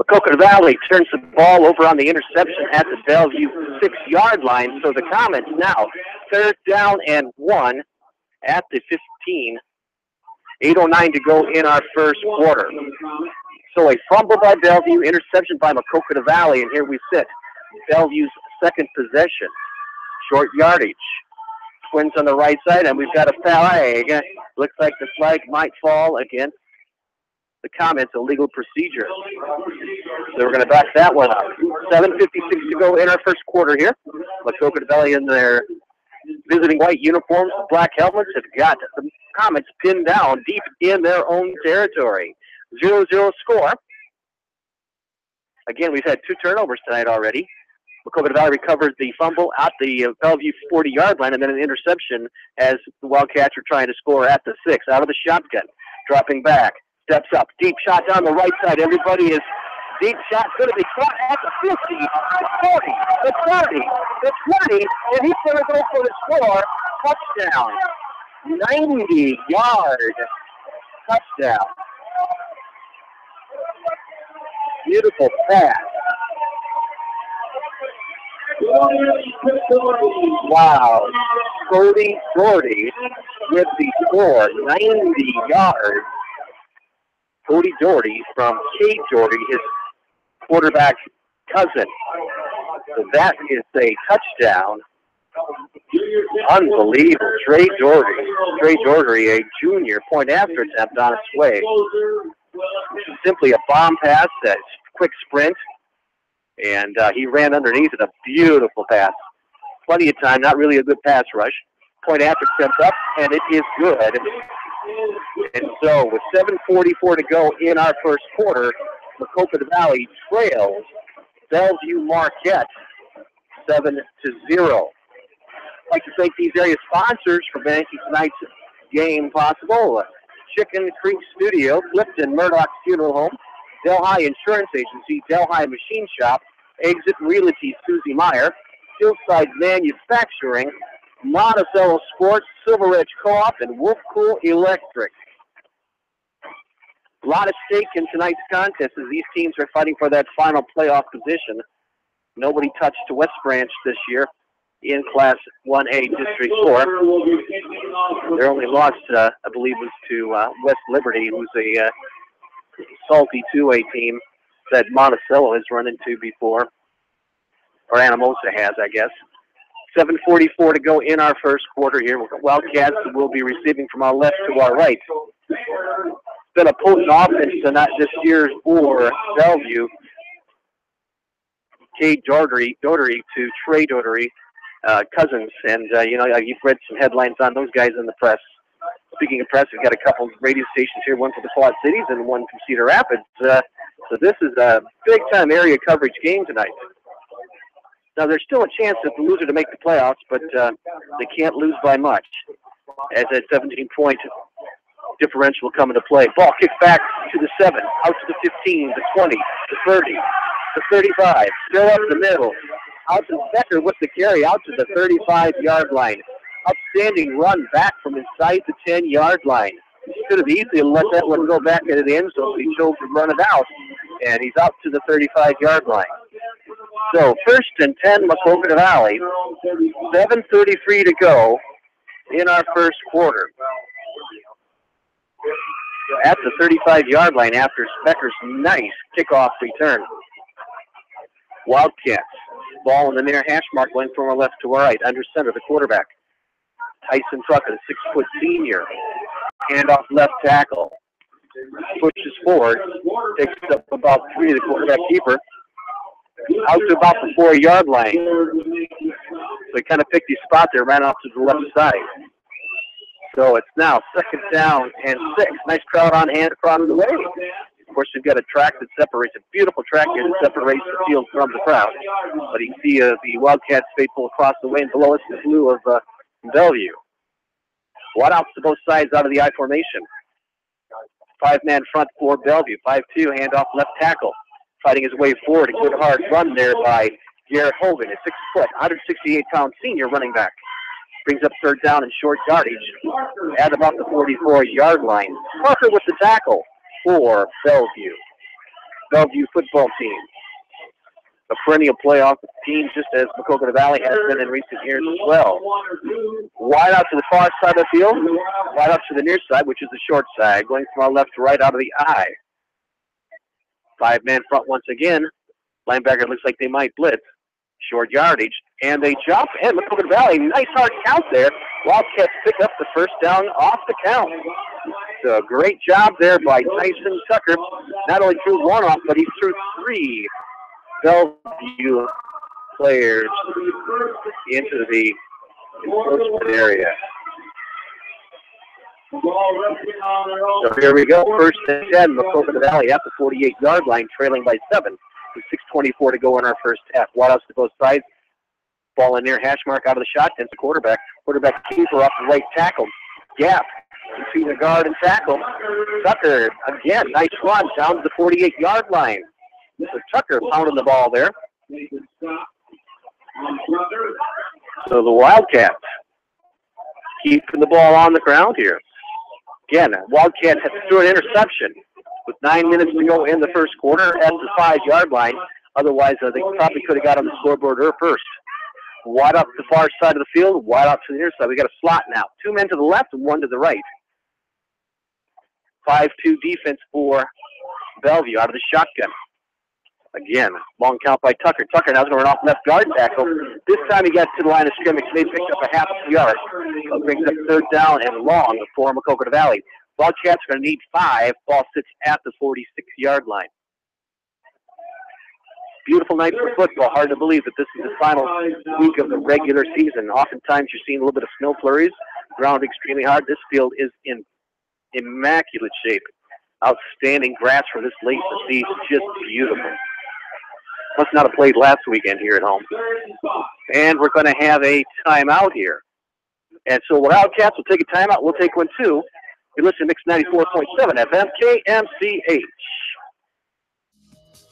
Maquoketa Valley turns the ball over on the interception at the Bellevue 6-yard line. So the Comets now 3rd down and 1 at the 15. 8:09 to go in our first quarter. So a fumble by Bellevue, interception by Maquoketa Valley, and here we sit. Bellevue's second possession. Short yardage. Twins on the right side, and we've got a flag. Looks like the flag might fall against the Comets, illegal procedure. So we're going to back that one up. 7:56 to go in our first quarter here. Maquoketa Valley in their visiting white uniforms, black helmets, have got the Comets pinned down deep in their own territory. 0-0 score. Again, we've had 2 turnovers tonight already. Maquoketa Valley recovered the fumble at the Bellevue 40-yard line, and then an interception as the Wildcats were trying to score at the 6. Out of the shotgun, dropping back, steps up, deep shot down the right side. Everybody is deep shot, going to be caught at the 50, the 40, the 30, the 20, and he's going to go for the score. Touchdown. 90-yard touchdown. Beautiful pass. Wow. Cody Doherty with the score. 90 yards. Cody Doherty from Kate Doherty, his quarterback cousin. So that is a touchdown. Unbelievable. Trey Doherty, a junior, point after attempt on its way. Simply a bomb pass, a quick sprint, and he ran underneath it. A beautiful pass. Plenty of time, not really a good pass rush. Point after attempt up, and it is good. And so with 7:44 to go in our first quarter, Maquoketa Valley trails Bellevue Marquette 7-0. I'd like to thank these area sponsors for making tonight's game possible. Chicken Creek Studio, Clifton Murdoch Funeral Home, Delhi Insurance Agency, Delhi Machine Shop, Exit Realty, Susie Meyer, Hillside Manufacturing, Monticello Sports, Silver Ridge Co-op, and Wolf Cool Electric. A lot at stake in tonight's contest as these teams are fighting for that final playoff position. Nobody touched West Branch this year in Class 1A District 4. Their only loss, I believe, was to West Liberty, who's a salty 2A team that Monticello has run into before, or Anamosa has, I guess. 7:44 to go in our first quarter here. Wildcats will be receiving from our left to our right. It's been a potent offense tonight this year for Bellevue. Kate Doherty to Trey Doherty, cousins, and you've read some headlines on those guys in the press. Speaking of press, we've got a couple radio stations here, one for the Quad Cities and one from Cedar Rapids. So this is a big-time area coverage game tonight. Now, there's still a chance of the loser to make the playoffs, but they can't lose by much, as that 17-point differential will come into play. Ball kicked back to the 7, out to the 15, the 20, the 30, the 35, still up the middle. Out to Becker with the carry, out to the 35-yard line. Outstanding run back from inside the 10-yard line. Could have easily let that one go back into the end zone, but he chose to run it out, and he's out to the 35-yard line. So 1st and 10, Maquoketa Valley. 7:33 to go in our first quarter. At the 35-yard line after Becker's nice kickoff return. Wildcats. Ball in the near hash mark going from our left to our right. Under center, the quarterback. Tyson Truckett, a 6-foot senior. Handoff left tackle. Pushes forward. Takes up about 3 of the quarterback keeper. Out to about the 4-yard line. So he kind of picked his spot there, ran off to the left side. So it's now 2nd down and 6. Nice crowd on hand across the way. Of course, you've got a track that separates, a beautiful track here that separates the field from the crowd. But you can see the Wildcats faithful across the way, and below us the blue of Bellevue. Wide outs to both sides out of the I formation. 5-man front for Bellevue. 5-2, handoff left tackle. Fighting his way forward. A good hard run there by Garrett Hogan, a 6-foot, 168-pound senior running back. Brings up 3rd down and short yardage at about the 44-yard line. Parker with the tackle for Bellevue. Bellevue football team. A perennial playoff team, just as Maquoketa Valley has been in recent years as well. Wide out to the far side of the field, wide out to the near side, which is the short side, going from our left to right out of the eye. 5-man front once again. Linebacker looks like they might blitz. Short yardage, and they jump, and Maquoketa Valley, nice hard count there. Wildcats pick up the first down off the count. So great job there by Tyson Tucker. Not only threw one off, but he threw 3 Bellevue players into the encroachment area. So here we go, first and 10, Maquoketa Valley at the 48-yard line, trailing by 7. With 6:24 to go in our first half. Wide outs to both sides. Ball in near hash mark out of the shotgun. The quarterback. Quarterback keeper off the right tackle. Gap between the guard and tackle. Tucker, again, nice run down to the 48-yard line. So Tucker pounding the ball there. So the Wildcats keeping the ball on the ground here. Again, Wildcats have threw an interception with 9 minutes to go in the first quarter at the 5-yard line. Otherwise, they probably could have got on the scoreboard first. Wide up the far side of the field, wide out to the near side. We got a slot now. 2 men to the left and 1 to the right. 5-2 defense for Bellevue out of the shotgun. Again, long count by Tucker. Tucker now is going to run off left guard tackle. This time he got to the line of scrimmage. They picked up a half a yard. So brings up 3rd down and long for Maquoketa Valley. Wildcats are going to need 5. Ball sits at the 46-yard line. Beautiful night for football. Hard to believe that this is the final week of the regular season. Oftentimes you're seeing a little bit of snow flurries. Ground extremely hard. This field is in immaculate shape. Outstanding grass for this late in the season. Just beautiful. Must not have played last weekend here at home. And we're going to have a timeout here. And so Wildcats will take a timeout. We'll take one too. You listen to Mix 94.7 FM, KMCH.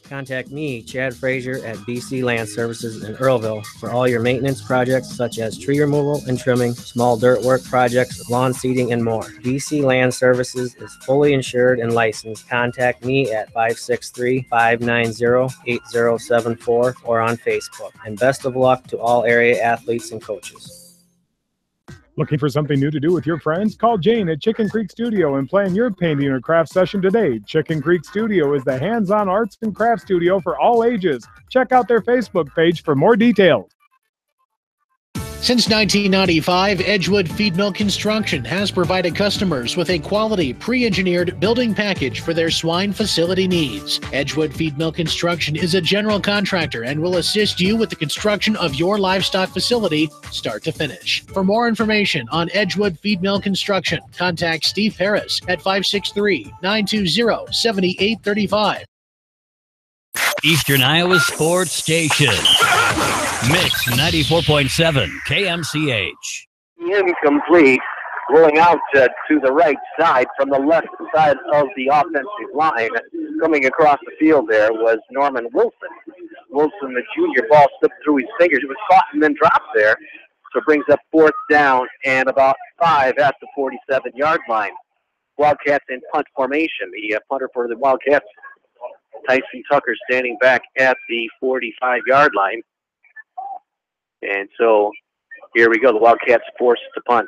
Contact me, Chad Frazier, at BC Land Services in Earlville for all your maintenance projects such as tree removal and trimming, small dirt work projects, lawn seeding, and more. BC Land Services is fully insured and licensed. Contact me at 563-590-8074 or on Facebook. And best of luck to all area athletes and coaches. Looking for something new to do with your friends? Call Jane at Chicken Creek Studio and plan your painting or craft session today. Chicken Creek Studio is the hands-on arts and craft studio for all ages. Check out their Facebook page for more details. Since 1995, Edgewood Feed Mill Construction has provided customers with a quality, pre-engineered building package for their swine facility needs. Edgewood Feed Mill Construction is a general contractor and will assist you with the construction of your livestock facility, start to finish. For more information on Edgewood Feed Mill Construction, contact Steve Harris at 563-920-7835. Eastern Iowa Sports Station. Mix 94.7 KMCH. Incomplete. Rolling out to the right side from the left side of the offensive line. Coming across the field there was Norman Wilson. Wilson, the junior, ball slipped through his fingers. It was caught and then dropped there. So it brings up 4th down and about 5 at the 47-yard line. Wildcats in punt formation. The punter for the Wildcats, Tyson Tucker, standing back at the 45-yard line. And so here we go. The Wildcats forced to punt.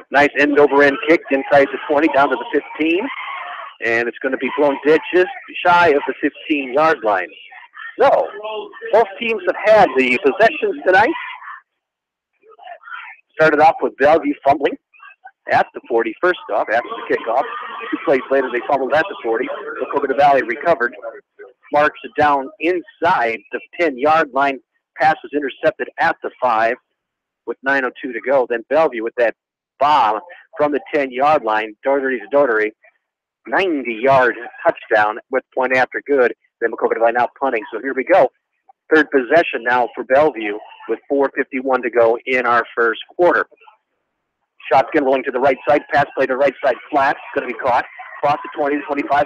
Nice end-over-end kick inside the 20, down to the 15. And it's going to be blown dead just shy of the 15-yard line. So both teams have had the possessions tonight. Started off with Bellevue fumbling at the 40, first off, after the kickoff. 2 plays later, they fumbled at the 40. Maquoketa Valley recovered, marched it down inside the 10-yard line. Pass was intercepted at the 5 with 9:02 to go. Then Bellevue with that bomb from the 10-yard line, Doherty to Doherty, 90-yard touchdown with point after good. Then Maquoketa Valley now punting. So here we go. 3rd possession now for Bellevue with 4:51 to go in our first quarter. Shotgun rolling to the right side. Pass play to the right side flat. Going to be caught. Across the 20 to 25.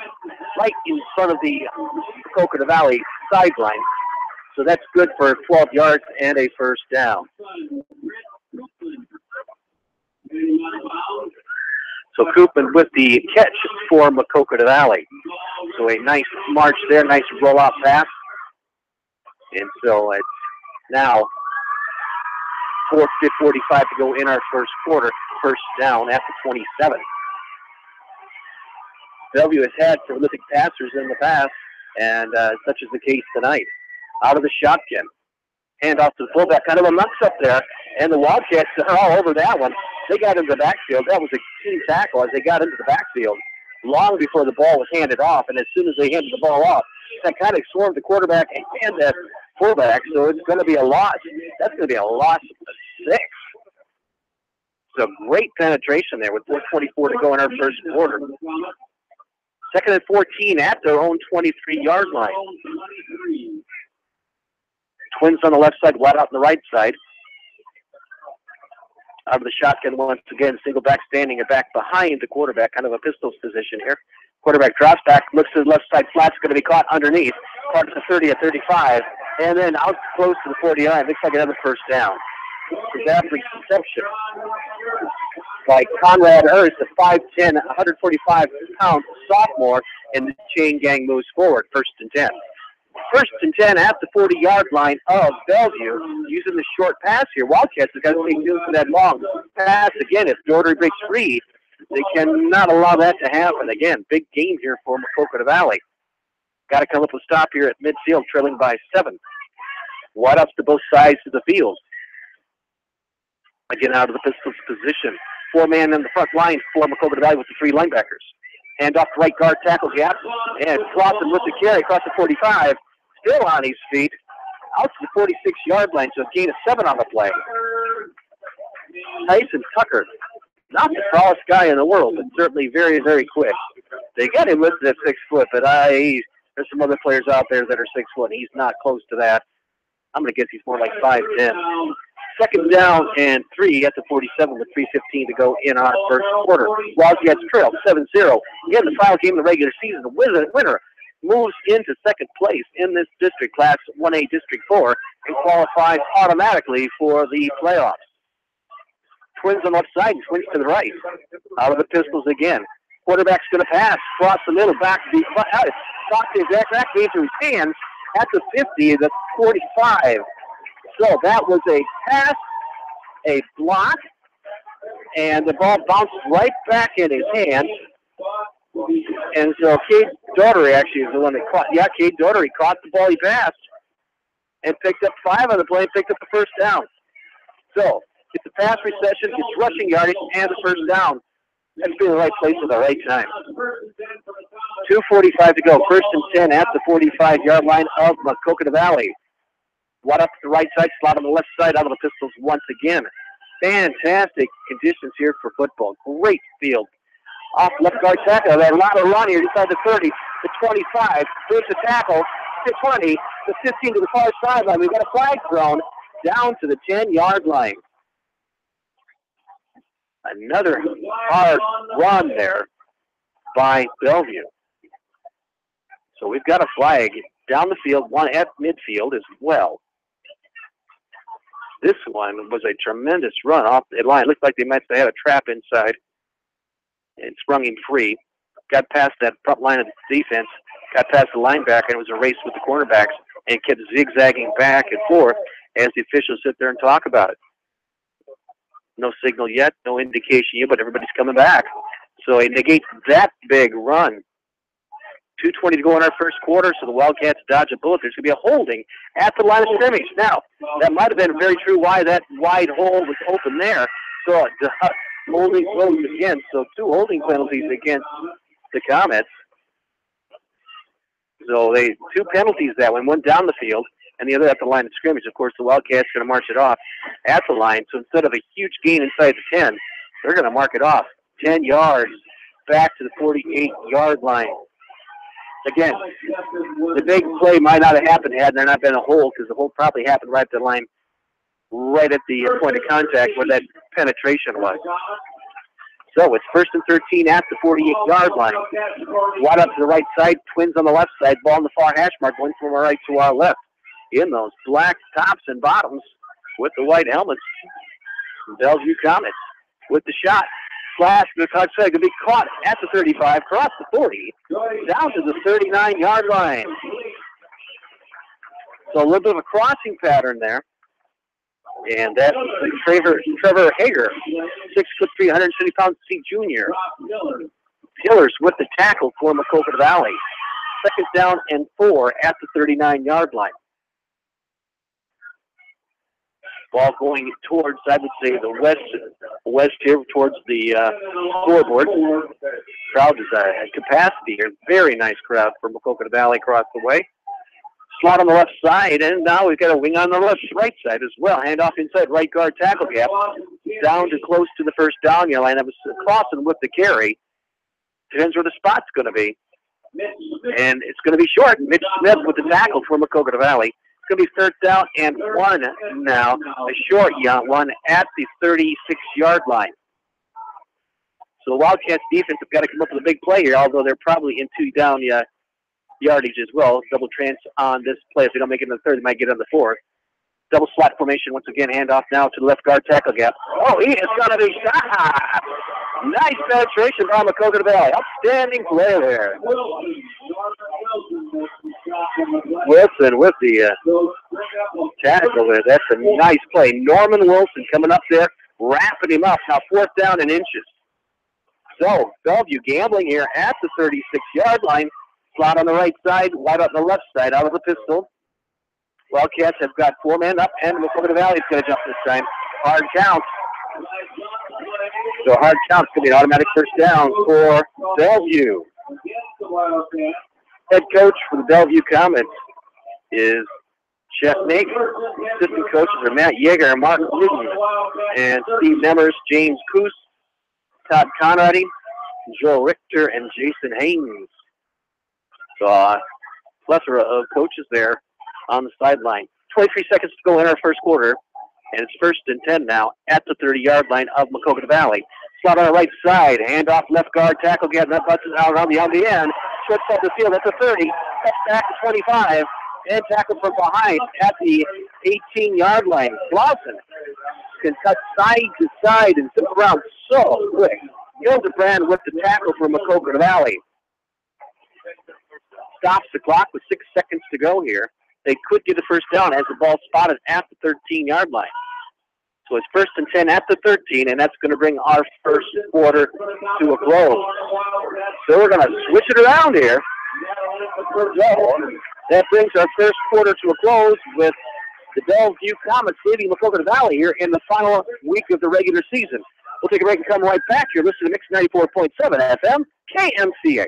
Right in front of the Maquoketa Valley sideline. So that's good for 12 yards and a first down. So Koopman with the catch for Maquoketa Valley. So a nice march there, nice roll-off pass. And so it's now 4:45 to go in our first quarter. First down at the 27. Bellevue has had prolific passers in the past, and such is the case tonight. Out of the shotgun. Hand off to the fullback. Kind of a mix-up there, and the Wildcats are all over that one. They got into the backfield. That was a team tackle as they got into the backfield long before the ball was handed off, and as soon as they handed the ball off, that kind of swarmed the quarterback and that fullback, so it's going to be a loss. That's going to be a loss of 6. So great penetration there with 4:24 to go in our first quarter. Second and 14 at their own 23-yard line. Twins on the left side, wide out on the right side. Out of the shotgun once again, single back standing and back behind the quarterback, kind of a pistol's position here. Quarterback drops back, looks to the left side, flat's going to be caught underneath. Caught to the 30 at 35, and then out close to the 49. Looks like another first down. That reception by Conrad Ernst, a 5'10", 145-pound sophomore, and the chain gang moves forward, 1st and 10. 1st and 10 at the 40-yard line of Bellevue, using the short pass here. Wildcats have got to take note for that long pass. Again, if Daugherty breaks free, they cannot allow that to happen. Again, big game here for Maquoketa Valley. Got to come up with a stop here at midfield, trailing by 7. Wide ups to both sides of the field. Again, out of the pistol's position. 4-man in the front line for Maquoketa Valley with the 3 linebackers. Hand off to right guard, tackle gap, and Clausen with the carry across the 45. Still on his feet, out to the 46-yard line, so a gain of 7 on the play. Tyson Tucker, not the tallest guy in the world, but certainly very, very quick. They got him listed at 6 foot, but there's some other players out there that are 6 foot, and he's not close to that. I'm going to guess he's more like 5'10". Second down and 3 at the 47 with 3:15 to go in our first quarter. Wildcats trail 7-0. Again, the final game of the regular season. The winner moves into second place in this district, Class 1A District 4, and qualifies automatically for the playoffs. Twins on the left side, Twins to the right. Out of the pistols again. Quarterback's going to pass, cross the middle, back the shot the exact back into his hands at the 50, the 45. So that was a pass, a block, and the ball bounced right back in his hand. And so Cade Daugherty actually is the one that caught. Yeah, Cade Daugherty caught the ball he passed and picked up 5 on the play and picked up the first down. So it's a pass reception, it's rushing yardage, and the first down. That's being in the right place at the right time. 2:45 to go. 1st and 10 at the 45-yard line of Maquoketa Valley. Wide up to the right side, slot on the left side, out of the pistols once again. Fantastic conditions here for football. Great field. Off left guard tackle. That lot of run here inside the 30, the 25. There's the tackle, the 20, the 15 to the far sideline. We've got a flag thrown down to the 10-yard line. Another hard run there by Bellevue. So we've got a flag down the field, one at midfield as well. This one was a tremendous run off the line. It looked like they might have had a trap inside and sprung him free. Got past that front line of the defense, got past the linebacker, and it was a race with the cornerbacks and kept zigzagging back and forth as the officials sit there and talk about it. No signal yet, no indication yet, but everybody's coming back. So it negates that big run. 2:20 to go in our first quarter, so the Wildcats dodge a bullet. There's going to be a holding at the line of scrimmage. Now, that might have been very true why that wide hole was open there. So holding closed again. So 2 holding penalties against the Comets. So 2 penalties that one down the field and the other at the line of scrimmage. Of course, the Wildcats are going to march it off at the line. So instead of a huge gain inside the 10, they're going to mark it off 10 yards back to the 48-yard line. Again, the big play might not have happened had there not been a hold, because the hold probably happened right at the line, right at the point of contact where that penetration was. So it's 1st and 13 at the 48-yard line. Wide up to the right side, Twins on the left side, ball in the far hash mark, going from our right to our left. In those black tops and bottoms with the white helmets, Bellevue Comets with the shot. flash, the touch going to be caught at the 35, across the 40, down to the 39-yard line. So a little bit of a crossing pattern there. And that's Trevor Hager, 6'3", 170-pound C junior. Killers with the tackle for Maquoketa Valley. 2nd down and 4 at the 39-yard line. Ball going towards, I would say, the west here, towards the scoreboard. Crowd is at capacity here. Very nice crowd for Maquoketa Valley across the way. Slot on the left side, and now we've got a wing on the right side as well. Handoff inside, right guard tackle gap. Down to close to the first down yard line. That was Clausen with the carry. Depends where the spot's going to be. And it's going to be short. Mitch Smith with the tackle for Maquoketa Valley. It's going to be 3rd down and 1 now. A short one at the 36-yard line. So the Wildcats defense have got to come up with a big play here, although they're probably in 2 down yardage as well. Double trance on this play. If they don't make it in the 3rd, they might get it on the 4th. Double slot formation once again. Handoff now to the left guard tackle gap. Oh, he is going to be shot. Nice penetration by Maquoketa Valley. Outstanding play there. Wilson with the tackle there. That's a nice play. Norman Wilson coming up there, wrapping him up. Now 4th down and inches. So Bellevue gambling here at the 36-yard line. Slot on the right side, wide out on the left side, out of the pistol. Wildcats have got 4 men up, and Maquoketa Valley is going to jump this time. Hard count. So hard count's going to be an automatic 1st down for Bellevue. Head coach for the Bellevue Comets is Jeff Nager. Assistant coaches are Matt Yeager, Mark Newton, and Steve Nemmers, James Coos, Todd Conrady, Joel Richter, and Jason Haynes. So plethora of coaches there on the sideline. 23 seconds to go in our first quarter, and it's 1st and 10 now at the 30-yard line of Maquoketa Valley. Slot on the right side, handoff left guard, tackle gap, that butts it out around the end. Switch up the field at the 30, cuts back to 25, and tackle from behind at the 18-yard line. Clausen can cut side to side and zip around so quick. Hildebrand with the tackle for Maquoketa Valley. Stops the clock with 6 seconds to go here. They could get the 1st down as the ball spotted at the 13-yard line. So it's 1st and 10 at the 13, and that's going to bring our first quarter to a close. So we're going to switch it around here. So that brings our first quarter to a close with the Bellevue Comets leading Maquoketa Valley here in the final week of the regular season. We'll take a break and come right back. You're listening to Mix 94.7 FM, KMCH.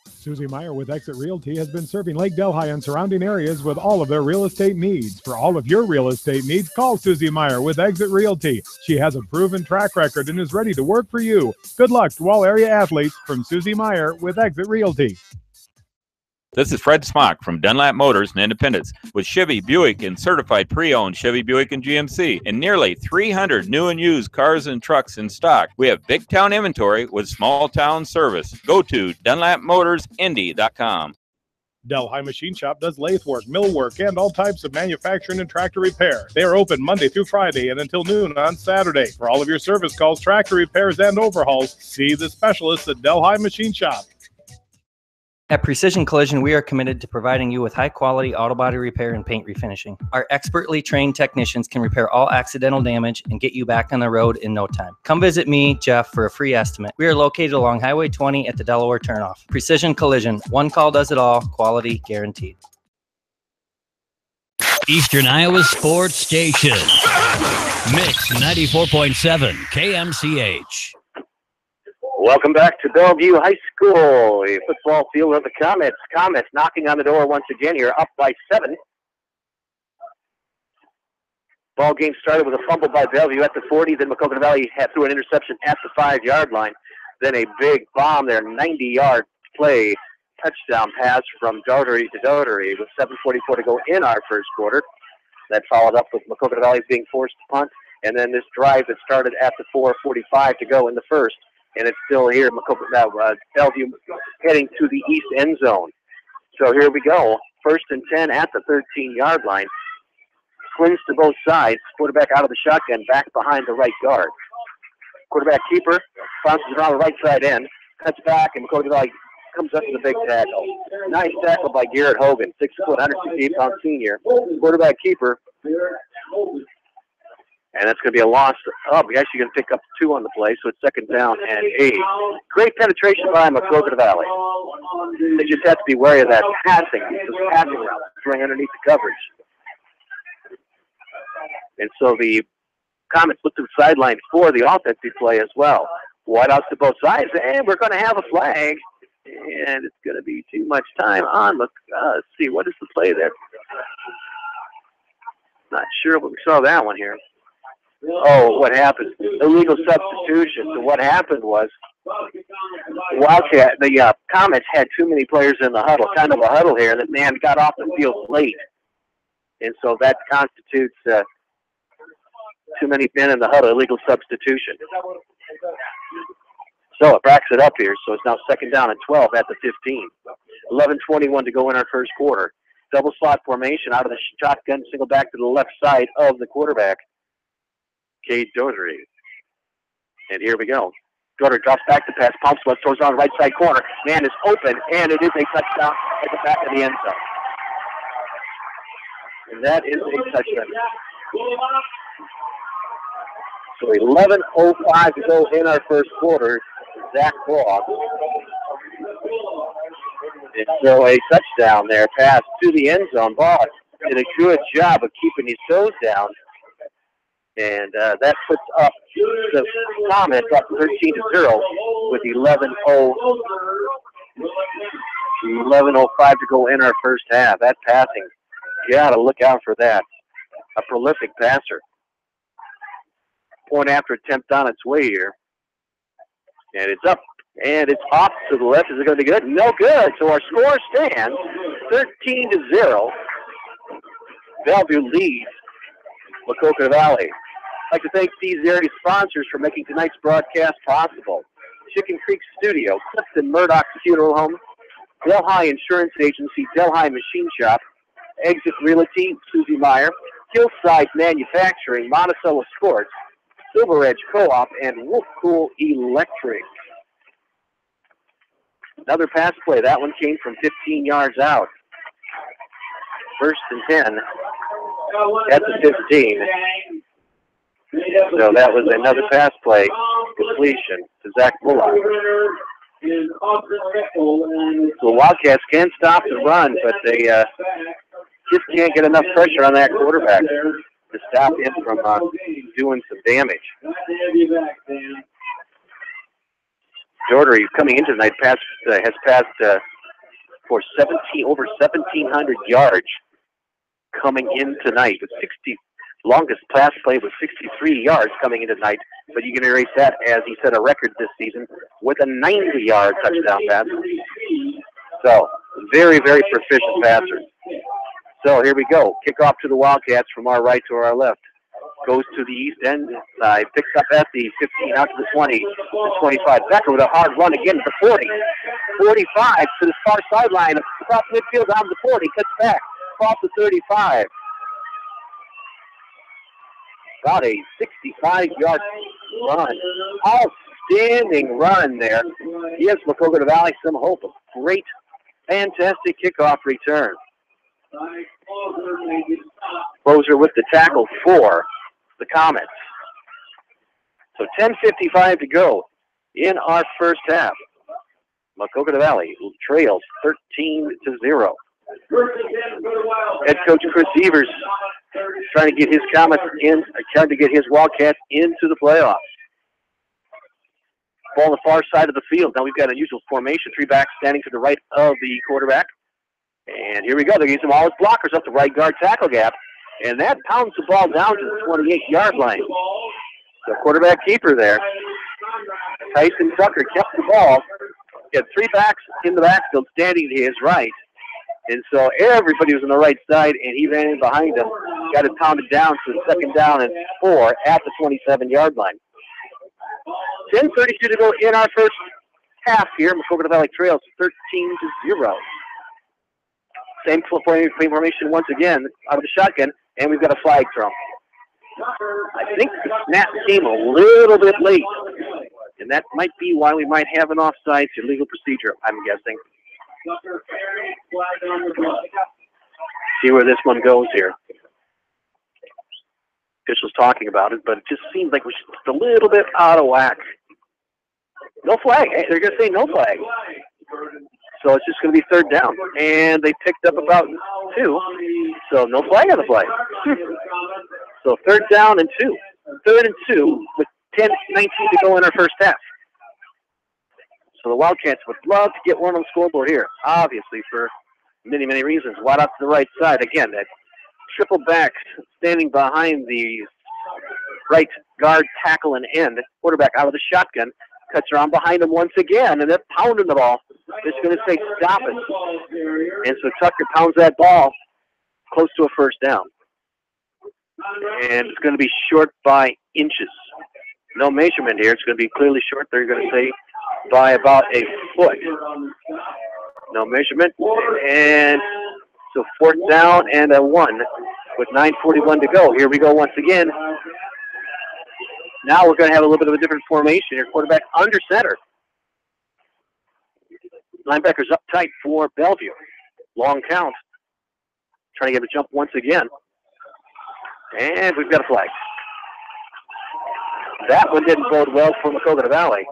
Susie Meyer with Exit Realty has been serving Lake Delhi and surrounding areas with all of their real estate needs. For all of your real estate needs, call Susie Meyer with Exit Realty. She has a proven track record and is ready to work for you. Good luck to all area athletes from Susie Meyer with Exit Realty. This is Fred Smock from Dunlap Motors in Independence with Chevy, Buick, and certified pre-owned Chevy, Buick, and GMC, and nearly 300 new and used cars and trucks in stock. We have big town inventory with small town service. Go to DunlapMotorsIndy.com. Delhi Machine Shop does lathe work, mill work, and all types of manufacturing and tractor repair. They are open Monday through Friday and until noon on Saturday. For all of your service calls, tractor repairs, and overhauls, see the specialists at Delhi Machine Shop. At Precision Collision, we are committed to providing you with high-quality auto body repair and paint refinishing. Our expertly trained technicians can repair all accidental damage and get you back on the road in no time. Come visit me, Jeff, for a free estimate. We are located along Highway 20 at the Delaware Turnoff. Precision Collision, one call does it all, quality guaranteed. Eastern Iowa Sports Station. Mix 94.7 KMCH. Welcome back to Bellevue High School, a football field of the Comets. Comets knocking on the door once again here, up by 7. Ball game started with a fumble by Bellevue at the 40. Then Maquoketa Valley threw an interception at the 5-yard line. Then a big bomb there, 90-yard play, touchdown pass from Dougherty to Dougherty with 7:44 to go in our first quarter. That followed up with Maquoketa Valley being forced to punt. And then this drive that started at the 4:45 to go in the first. And it's still here, Bellevue heading to the east end zone. So here we go. 1st and 10 at the 13-yard line. Twins to both sides. Quarterback out of the shotgun, back behind the right guard. Quarterback keeper bounces around the right side end, cuts back, and Maquoketa Valley comes up with a big tackle. Nice tackle by Garrett Hogan, 6 foot, 168-pound senior. Quarterback keeper. And that's going to be a loss. Oh, we actually going to pick up 2 on the play, so it's 2nd down and 8. Great penetration by Maquoketa Valley. They just have to be wary of that passing route, throwing underneath the coverage. And so the Comets look to the sideline for the offensive play as well. Wideouts to both sides, and we're going to have a flag. And it's going to be too much time on. Let's see, what is the play there? Not sure, but we saw that one here. Oh, what happened? Illegal substitution. So what happened was the Comets had too many players in the huddle, kind of a huddle here, and the man got off the field late. And so that constitutes too many men in the huddle, illegal substitution. So it backs it up here, so it's now 2nd down and 12 at the 15. 11:21 to go in our first quarter. Double slot formation out of the shotgun, single back to the left side of the quarterback, Cade Doherty. And here we go. Doherty drops back to pass, pumps left towards on the right side corner. Man is open, and it is a touchdown at the back of the end zone. And that is a touchdown. So 11:05 to go in our first quarter. Zach Cross. And so a touchdown there, pass to the end zone. Ball did a good job of keeping his toes down. And that puts up the Comets up 13-0 with 11:05 to go in our first half. That passing, you got to look out for that. A prolific passer. Point after attempt on its way here. And it's up, and it's off to the left. Is it going to be good? No good. So our score stands 13-0. Bellevue leads Maquoketa Valley. I'd like to thank these area sponsors for making tonight's broadcast possible. Chicken Creek Studio, Clifton Murdoch's Funeral Home, Delhi Insurance Agency, Delhi Machine Shop, Exit Realty, Susie Meyer, Hillside Manufacturing, Monticello Sports, Silver Edge Co-op, and Wolfcool Electric. Another pass play. That one came from 15 yards out. 1st and 10 at the 15. So that was another pass play completion to Zach Bullock. The Wildcats can stop the run, but they just can't get enough pressure on that quarterback to stop him from doing some damage. Doherty, coming into tonight, has passed for over 1,700 yards coming in tonight. The longest pass play was 63 yards coming into tonight, but you can erase that as he set a record this season with a 90-yard touchdown pass. So, very, very proficient passer. So here we go. Kickoff to the Wildcats from our right to our left. Goes to the east end side. Picks up at the 15, out to the 20, the 25. Becker with a hard run again to the 40. 45 to the far sideline. Across midfield down to the 40. Cuts back. Off the 35. About a 65-yard run. Outstanding run there. Gives Maquoketa Valley some hope. A great, fantastic kickoff return. Closer with the tackle for the Comets. So 10:55 to go in our first half. Maquoketa Valley trails 13-0. Head coach Chris Evers trying to get his Comets in, trying to get his Wildcats into the playoffs. Ball on the far side of the field. Now we've got an unusual formation. 3 backs standing to the right of the quarterback. And here we go. They're using all his blockers up the right guard tackle gap. And that pounds the ball down to the 28-yard line. The quarterback keeper there, Tyson Tucker, kept the ball. He had 3 backs in the backfield standing to his right. And so everybody was on the right side, and he ran in behind him. Got it pounded down to the 2nd down and 4 at the 27-yard line. 10:32 to go in our first half here. Maquoketa Valley trails 13-0. Same formation once again out of the shotgun, and we've got a flag thrown. I think the snap came a little bit late, and that might be why we might have an offsides illegal procedure, I'm guessing. See where this one goes here. Officials talking about it, but it just seems like we're just a little bit out of whack. No flag. Hey, they're going to say no flag. So it's just going to be third down. And they picked up about 2, so no flag on the play. So third down and 2. 3rd and 2 with 10:19 to go in our first half. So the Wildcats would love to get one on the scoreboard here, obviously for many, many reasons. Wide out to the right side. Again, that triple back standing behind the right guard, tackle, and end. Quarterback out of the shotgun. Cuts around behind him once again, and they're pounding the ball. It's going to say stop it. And so Tucker pounds that ball close to a first down. And it's going to be short by inches. No measurement here. It's going to be clearly short. They're going to say by about a foot. No measurement. And so 4th down and a 1 with 9:41 to go. Here we go once again. Now we're going to have a little bit of a different formation here. Quarterback under center. Linebackers up tight for Bellevue. Long count. Trying to get a jump once again. And we've got a flag. That one didn't bode well for Maquoketa Valley.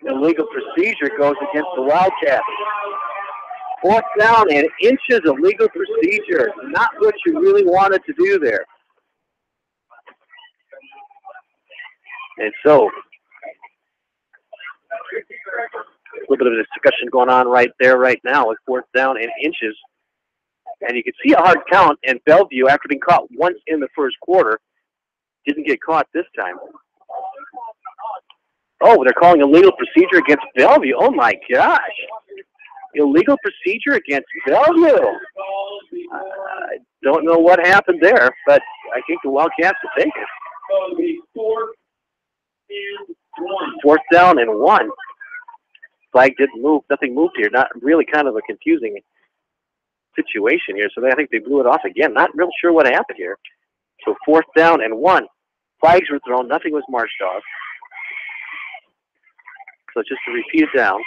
Illegal procedure goes against the Wildcats. 4th down and inches of legal procedure. Not what you really wanted to do there. And so, a little bit of a discussion going on right there right now with 4th down and inches. And you can see a hard count, and Bellevue, after being caught once in the first quarter, didn't get caught this time. Oh, they're calling illegal procedure against Bellevue. Oh, my gosh. Illegal procedure against Bellevue. I don't know what happened there, but I think the Wildcats will take it. 4th down and 1. Flag didn't move. Nothing moved here. Not really, kind of a confusing situation here. So I think they blew it off again. Not real sure what happened here. So 4th down and 1. Flags were thrown. Nothing was marched off. So just to repeat it down,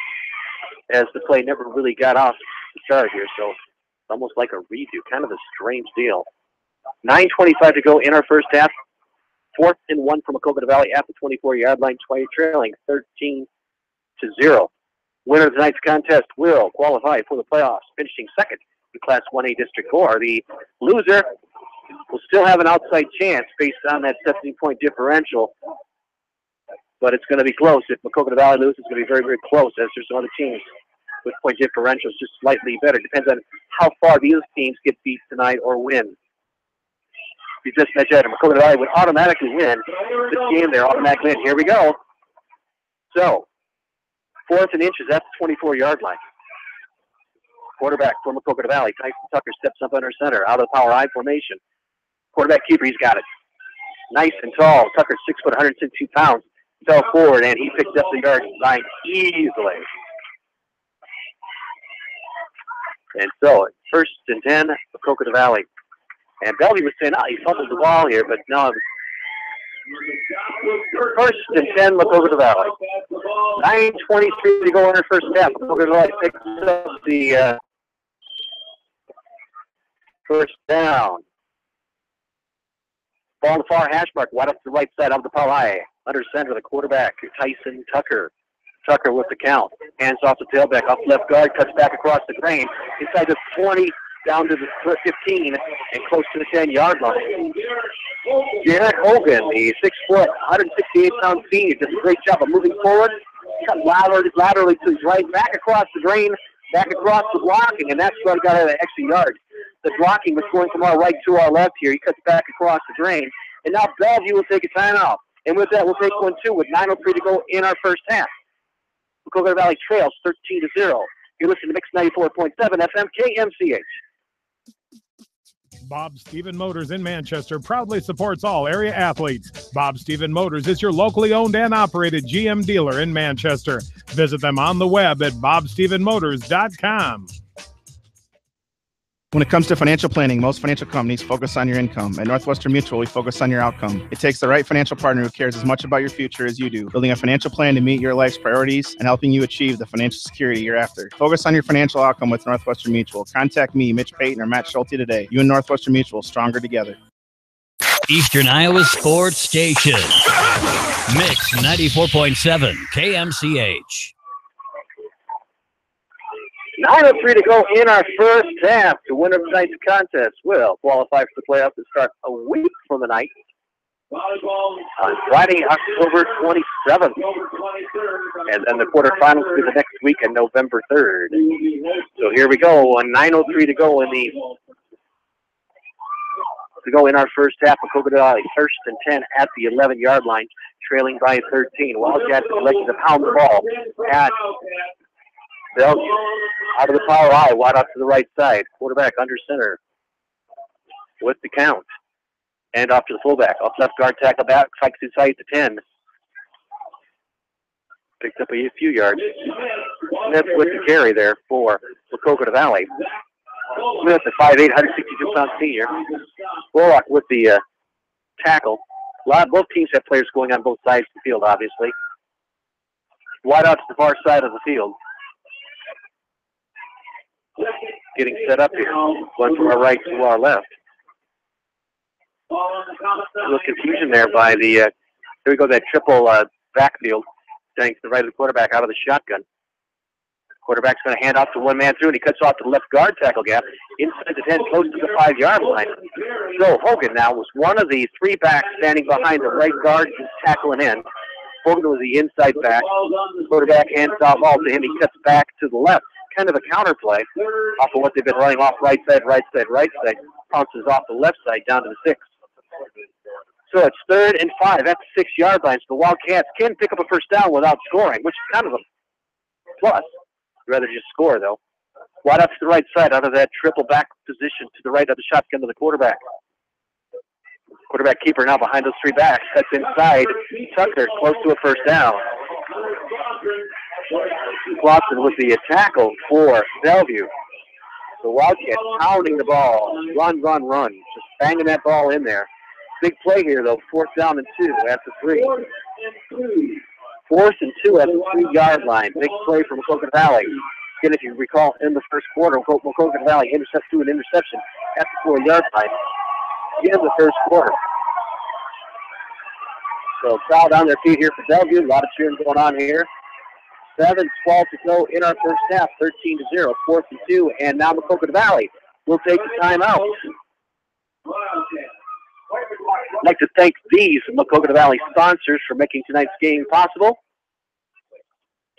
as the play never really got off the start here. So it's almost like a redo. Kind of a strange deal. 9:25 to go in our first half. 4th and 1 from Maquoketa Valley at the 24-yard line, trailing 13-0. Winner of tonight's contest will qualify for the playoffs, finishing second in Class 1A District 4. The loser will still have an outside chance based on that 17-point differential, but it's going to be close. If Maquoketa Valley loses, it's going to be very, very close, as there's some other teams with point differentials just slightly better. Depends on how far these teams get beat tonight or win. If you just mentioned Maquoketa Valley would automatically win this game. They're automatically in. Here we go. So, 4th and inches at the 24-yard line. Quarterback for Maquoketa Valley. Tyson Tucker steps up under center, out of the power I formation. Quarterback keeper, he's got it. Nice and tall. Tucker's 6 foot, 162 pounds. Fell forward, and he picked up the yard line easily. And so, 1st and 10, Maquoketa Valley. And Bellevue was saying, he fumbled the ball here, but no, it was 1st and 10, Maquoketa Valley. 9:23 to go in our first half. Maquoketa Valley picks up the first down. Ball on the far hash mark, wide up to the right side of the power. Under center, the quarterback, Tyson Tucker. Tucker with the count. Hands off the tailback, off left guard, cuts back across the grain. Inside the 20, down to the 15, and close to the 10-yard line. Derek Hogan, the 6 foot, 168-pound senior, does a great job of moving forward. Cut laterally to his right, back across the grain, back across the blocking, and that's what got an extra yard. The blocking was going from our right to our left here. He cuts back across the grain, and now Bellevue will take a timeout. And with that, we'll take 1-2 with 9:03 to go in our first half. Maquoketa Valley trails 13-0. You're listening to Mix 94.7 FM KMCH. Bob Stephen Motors in Manchester proudly supports all area athletes. Bob Stephen Motors is your locally owned and operated GM dealer in Manchester. Visit them on the web at bobstephenmotors.com. When it comes to financial planning, most financial companies focus on your income. At Northwestern Mutual, we focus on your outcome. It takes the right financial partner who cares as much about your future as you do, building a financial plan to meet your life's priorities and helping you achieve the financial security you're after. Focus on your financial outcome with Northwestern Mutual. Contact me, Mitch Payton, or Matt Schulte today. You and Northwestern Mutual, stronger together. Eastern Iowa Sports Station. Mix 94.7 KMCH. 9:03 to go in our first half. The winner of tonight's contest will qualify for the playoffs that start a week from the night on Friday, October 27th. And then the quarterfinals will be the next week on November 3rd. So here we go. 9:03 to go in our first half. Maquoketa Valley first and 10 at the 11-yard line, trailing by 13. Wildcats elected to pound the ball at Bellevue. Out of the power I, wide out to the right side. Quarterback under center with the count. And off to the fullback. Off left guard, tackle back, strikes inside to 10. Picked up a few yards. Smith with the carry there for Maquoketa Valley. Smith, the 5'8", 162-pound senior. Bullock with the tackle. Both teams have players going on both sides of the field, obviously. Wide out to the far side of the field. Getting set up here. Going from our right to our left. A little confusion there by the, here we go, that triple backfield. Standing to the right of the quarterback out of the shotgun. Quarterback's going to hand off to one man through, and he cuts off to the left guard tackle gap. Inside the 10, close to the 5-yard line. So Hogan now was one of the three backs standing behind the right guard, just tackling in. Hogan was the inside back. Quarterback hands off all to him. He cuts back to the left. Kind of a counter play off of what they've been running off right side, right side, right side. Bounces off the left side down to the 6. So it's 3rd and 5 at the 6-yard line. So the Wildcats can pick up a first down without scoring, which is kind of a plus. Rather just score, though. Wide up to the right side out of that triple back position to the right of the shotgun to the quarterback. Quarterback keeper now behind those three backs. That's inside. Tucker close to a first down. Clausen with the tackle for Bellevue. The Wildcats pounding the ball. Run, run, run. Just banging that ball in there. Big play here, though. 4th down and 2 at the 3. 4th and 2 at the 3-yard line. Big play from Maquoketa Valley. Again, if you recall, in the first quarter, Maquoketa Valley threw an interception at the 4-yard line in the first quarter. So crowd on their feet here for Bellevue. A lot of cheering going on here. 7:12 to go in our first half. 13-0. 4th and 2. And now Maquoketa Valley will take the timeout. I'd like to thank these Maquoketa Valley sponsors for making tonight's game possible.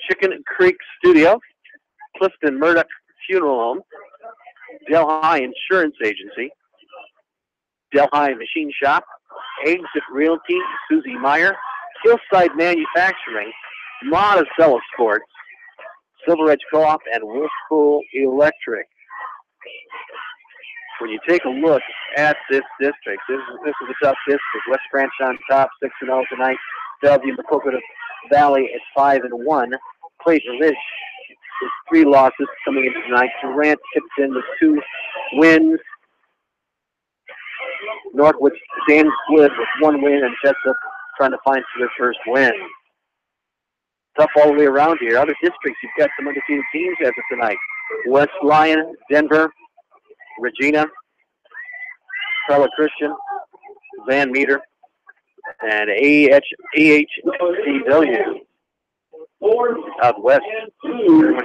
Chicken Creek Studio, Clifton Murdoch Funeral Home, Delhi Insurance Agency, Delhi Machine Shop, Exit Realty, Susie Meyer, Hillside Manufacturing, Monticello Sports, Silver Edge Co-op, and Whirlpool Electric. When you take a look at this district, this is a tough district. West Branch on top, 6-0 tonight. Bellevue, Maquoketa Valley at 5-1. Clayton Ridge with 3 losses coming in tonight. Durant tips in with 2 wins. Northwood stands good with 1 win, and Jessup trying to find their first win. Tough all the way around here. Other districts, you've got some undefeated teams as of tonight. West Lyon, Denver, Regina, Pella Christian, Van Meter, and AHCW. Out west,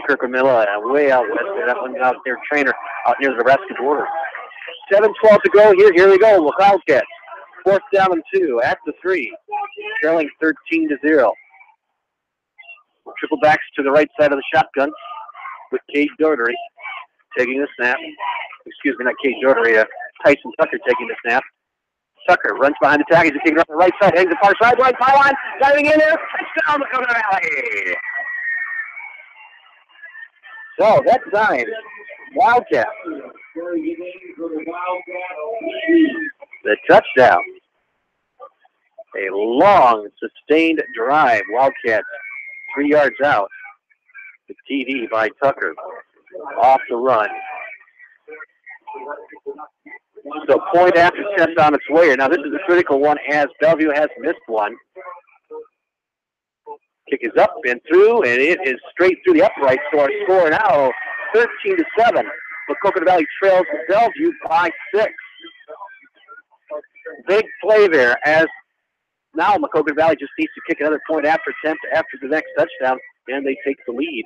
Kirkhamilla, way out west. That one's out there, Trainer, out near the Nebraska border. 7:12 to go here. Here we go. Wildcats. 4th down and 2 at the 3, trailing 13-0. Triple backs to the right side of the shotgun with Cade Doherty taking the snap. Excuse me, not Cade Doherty. Tyson Tucker taking the snap. Tucker runs behind the tag. He's taking it off the right side, heading to the far sideline. Pylon diving in there. Touchdown, Maquoketa Valley. So that's time. Wildcats. The touchdown. A long, sustained drive. Wildcats 3 yards out. The TD by Tucker. Off the run. So point after attempt on its way here. Now this is a critical one as Bellevue has missed one. Kick is up and through, and it is straight through the upright. So our score now 13-7. Maquoketa Valley trails Bellevue by 6. Big play there as now Maquoketa Valley just needs to kick another point after attempt after the next touchdown, and they take the lead.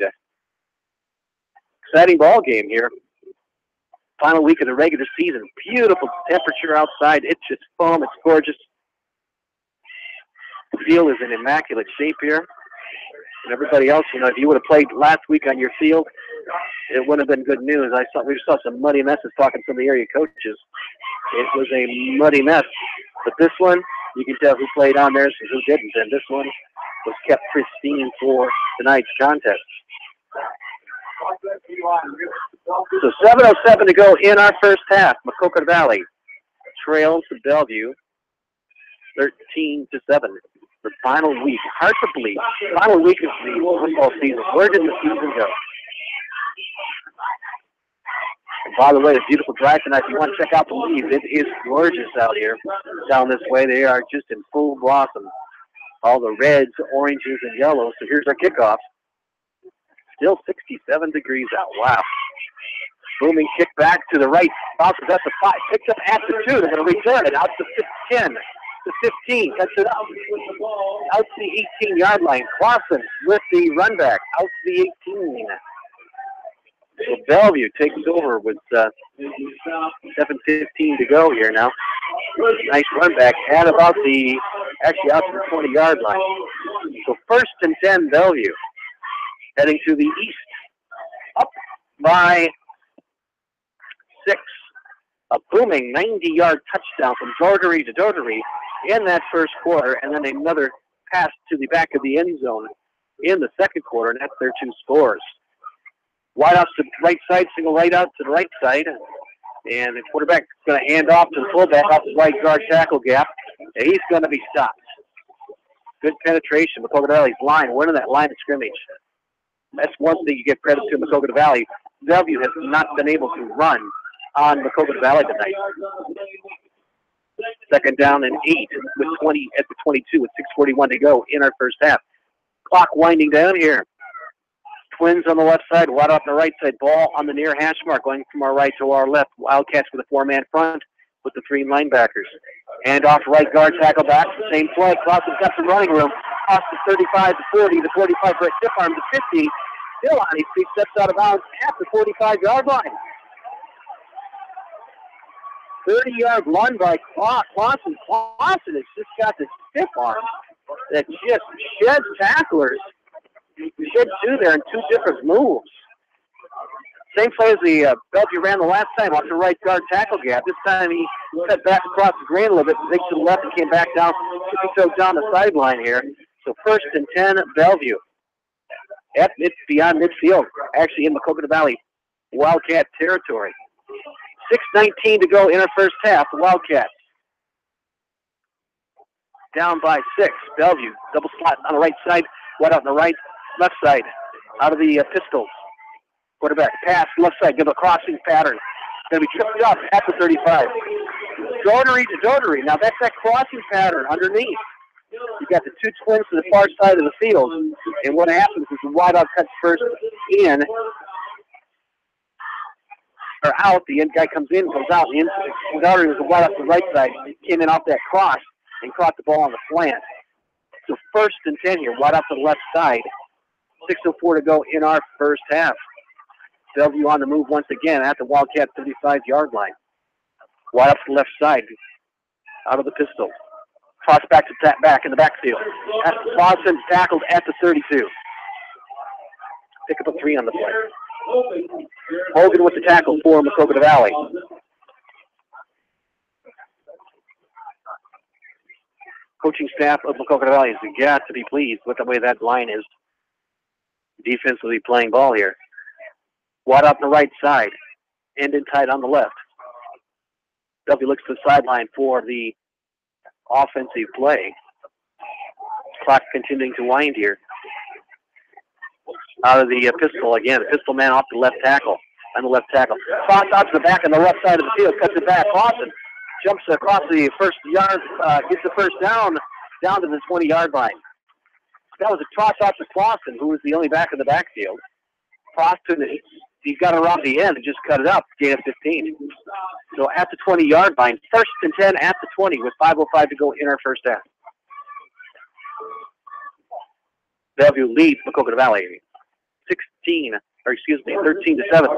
Exciting ball game here. Final week of the regular season. Beautiful temperature outside. It's just foam. It's gorgeous. The field is in immaculate shape here. And everybody else, you know, if you would have played last week on your field, it wouldn't have been good news. We saw some muddy messes talking to some of the area coaches. It was a muddy mess. But this one, you can tell who played on there and who didn't. And this one was kept pristine for tonight's contest. So 7:07 to go in our first half. Maquoketa Valley trails to Bellevue 13-7. The final week, hard to believe, final week of the football season. Where did the season go? And by the way, a beautiful drive tonight. If you want to check out the leaves, it is gorgeous out here down this way. They are just in full blossom. All the reds, oranges, and yellows. So here's our kickoff. Still 67 degrees out. Wow. Booming kick back to the right. Bounces at the 5. Picks up at the 2. They're going to return it out to 10. To 15, cuts it out to the 18-yard line. Clausen with the run back out to the 18. So Bellevue takes over with 7:15 to go here now. Nice run back at about actually out to the 20-yard line. So 1st and 10 Bellevue heading to the east, up by 6. A booming 90-yard touchdown from Doherty to Doherty in that first quarter, and then another pass to the back of the end zone in the second quarter, and that's their 2 scores. Wide out to the right side, single right out to the right side, and the quarterback is going to hand off to the fullback off the right guard tackle gap, and he's going to be stopped. Good penetration. Maquoketa Valley's line, winning that line of scrimmage. That's one thing you give credit to Maquoketa Valley. Bellevue has not been able to run on Maquoketa Valley tonight. 2nd down and 8 with 20 at the 22 with 6:41 to go in our first half. Clock winding down here. Twins on the left side, wide off the right side. Ball on the near hash mark, going from our right to our left. Wildcats with a 4-man front with the 3 linebackers. And off right guard, tackle back. Same play. Clausen's got some running room. Off the 35 to 40, the 45 for a tip arm to 50. Still on his feet, steps out of bounds at the 45-yard line. 30-yard run by Clausen. Clausen has just got this stiff arm that just sheds tacklers. Shed 2 there in 2 different moves. Same play as the Bellevue ran the last time off the right guard tackle gap. This time he cut back across the green a little bit, zigged to the left and came back down, tippy-toed down the sideline here. So 1st and 10 Bellevue. It's beyond midfield, actually in Maquoketa Valley Wildcat territory. 6:19 to go in our first half. The Wildcats down by 6. Bellevue double slot on the right side, wide out on the right, left side, out of the pistols. Quarterback pass left side, give a crossing pattern. Going to be tripped up at the 35. Doherty to Doherty. Now that's that crossing pattern underneath. You got the 2 twins to the far side of the field, and what happens is the wide out cuts first in. Or out, the end guy comes in, goes out. The Doherty was wide off the right side, came in off that cross and caught the ball on the slant. So 1st and 10 here, wide off to the left side. 6:04 to go in our first half. Bellevue on the move once again at the Wildcat 35-yard line. Wide up to the left side, out of the pistol. Toss back to back in the backfield. Clausen tackled at the 32. Pick up a 3 on the play. Hogan with the tackle for Maquoketa Valley. Coaching staff of Maquoketa Valley has got to be pleased with the way that line is defensively playing ball here. Wide up the right side, end and tight on the left. Bellevue looks to the sideline for the offensive play. Clock continuing to wind here. Out of the pistol again. The pistol man off the left tackle. on the left tackle. Cross out to the back on the left side of the field, cuts it back. Clausen jumps across the first yard, gets the first down to the 20-yard line. That was a toss out to Clausen, who was the only back in the backfield. Clausen, he got around the end and just cut it up, gain of 15. So at the 20-yard line, 1st and 10 at the 20 with 5:05 to go in our first half. Bellevue leads Maquoketa Valley 13 to 7.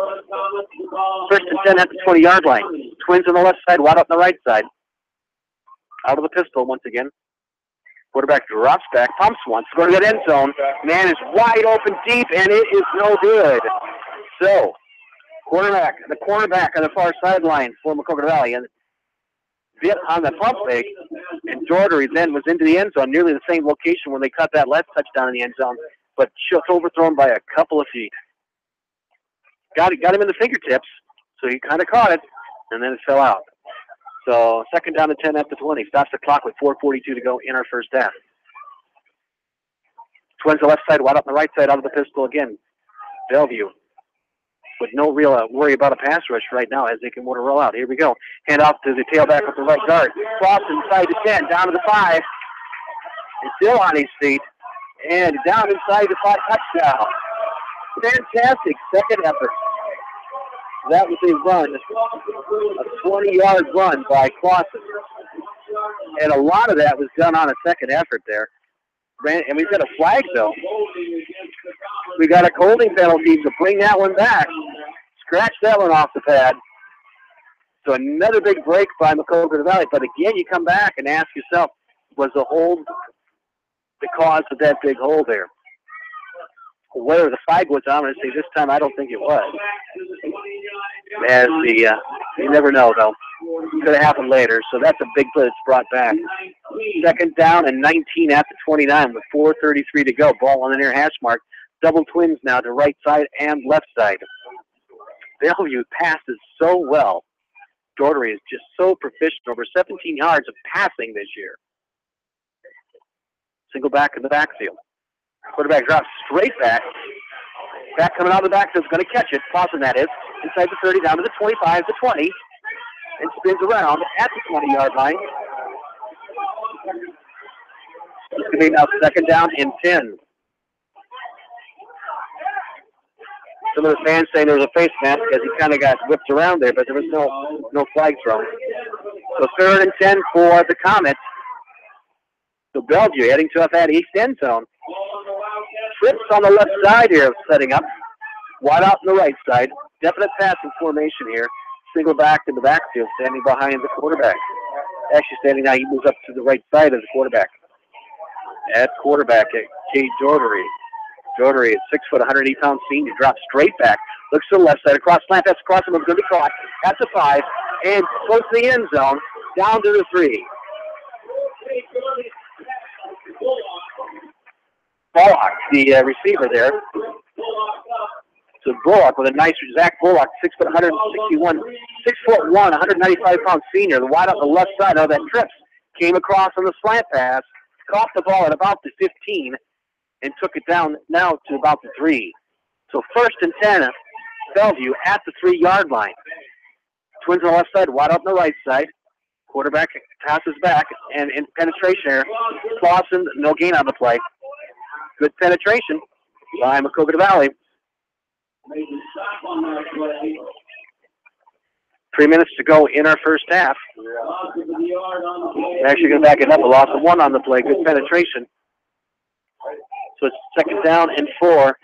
1st and 10 at the 20-yard line. Twins on the left side, wide up on the right side. Out of the pistol once again. Quarterback drops back, pumps once, go to that end zone. Man is wide open deep, and it is no good. So, the cornerback on the far sideline for Maquoketa Valley, and bit on the pump fake, and Daugherty then was into the end zone, nearly the same location where they cut that last touchdown in the end zone, but just overthrown by a couple of feet. Got him in the fingertips, so he kind of caught it, and then it fell out. So 2nd down and 10 at the 20. Stops the clock with 4:42 to go in our first half. Twins the left side, wide up on the right side out of the pistol again. Bellevue with no real worry about a pass rush right now as they can want to roll out. Here we go. Hand off to the tailback with the right guard. Cross inside the 10, down to the 5. He's still on his feet. And down inside the 5, touchdown. Fantastic second effort. That was a run, a 20-yard run by Clausen. And a lot of that was done on a second effort there. And we've got a flag, though. We got a holding penalty to bring that one back. Scratch that one off the pad. So another big break by Maquoketa Valley. But again, you come back and ask yourself, was the hold the cause of that big hole there? Whether the flag was on, I'm going to say this time I don't think it was. As you never know, though. Could have happened later, so that's a big play that's brought back. 2nd down and 19 at the 29 with 4:33 to go. Ball on the near hash mark. Double twins now to right side and left side. Bellevue passes so well. Daugherty is just so proficient, over 17 yards of passing this year. Single back in the backfield. Quarterback drops straight back. Back coming out of the backfield is going to catch it. Clausen, that is. Inside the 30, down to the 25, the 20. And spins around at the 20-yard line. It's going to be now 2nd down and 10. Some of the fans saying there was a face mask because he kind of got whipped around there, but there was no flag thrown. So 3rd and 10 for the Comets. So Bellevue heading to that east end zone. Trips on the left side here setting up. Wide out on the right side. Definite passing formation here. Single back in the backfield, standing behind the quarterback. Actually standing now, he moves up to the right side of the quarterback. At quarterback, Cade Daugherty. Daugherty is 6 foot, 108-pound senior. Drops straight back. Looks to the left side. Across slant. That's across him. It's going to be caught at the 5. And close to the end zone. Down to the 3. Bullock, the receiver there. So Bullock with a nice, Zach Bullock, 6 foot, 161, 6'1", 195-pound senior. The wide on the left side of that trips came across on the slant pass, caught the ball at about the 15, and took it down now to about the 3. So 1st and 10, Bellevue at the 3-yard line. Twins on the left side, wide up on the right side. Quarterback passes back, and in penetration here, Clausen, no gain on the play. Good penetration by Maquoketa Valley. 3 minutes to go in our first half. We're actually going to back it up. A loss of 1 on the play. Good penetration. So it's 2nd down and 4.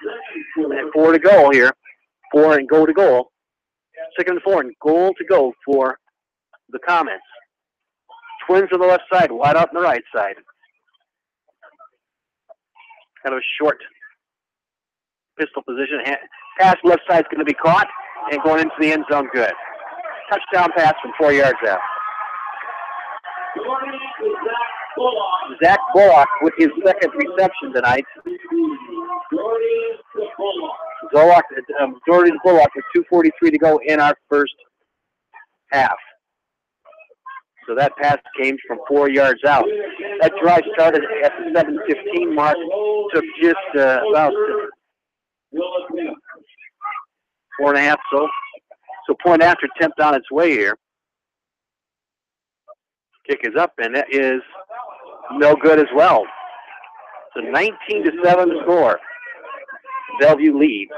And 4 to go here. 4 and go to goal. 2nd and 4 and goal to go for the Comets. Twins on the left side, wide out on the right side. Kind of a short pistol position. Pass left side is going to be caught and going into the end zone. Good. Touchdown pass from 4 yards out. Zach Bullock with his 2nd reception tonight. Daugherty to Bullock with 2:43 to go in our first half. So that pass came from 4 yards out. That drive started at the 7:15 mark. Took just about 4.5. So point after attempt on its way here. Kick is up, and that is no good as well. So 19-7 score. Bellevue leads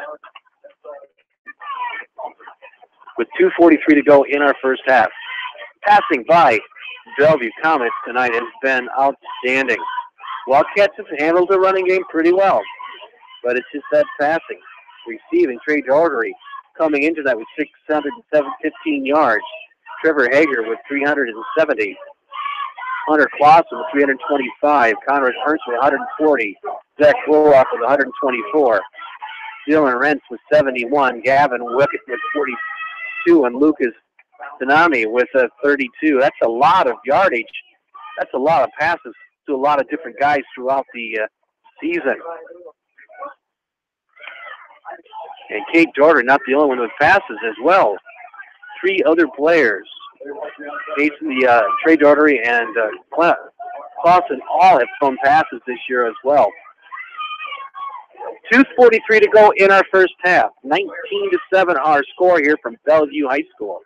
with 2:43 to go in our first half. Passing by Bellevue Comets tonight has been outstanding. Wildcats have handled the running game pretty well, but it's just that passing. Receiving, Trey Daugherty coming into that with 615 yards. Trevor Hager with 370. Hunter Clausen with 325. Conrad Ernst with 140. Zach Bullock with 124. Dylan Rentz with 71. Gavin Wickett with 42. And Lucas Tsunami with 32. That's a lot of yardage. That's a lot of passes to a lot of different guys throughout the season. And Kate Daugherty, not the only one with passes as well. 3 other players, Trey Daugherty and Clausen, all have thrown passes this year as well. 2:43 to go in our first half. 19-7 our score here from Bellevue High School.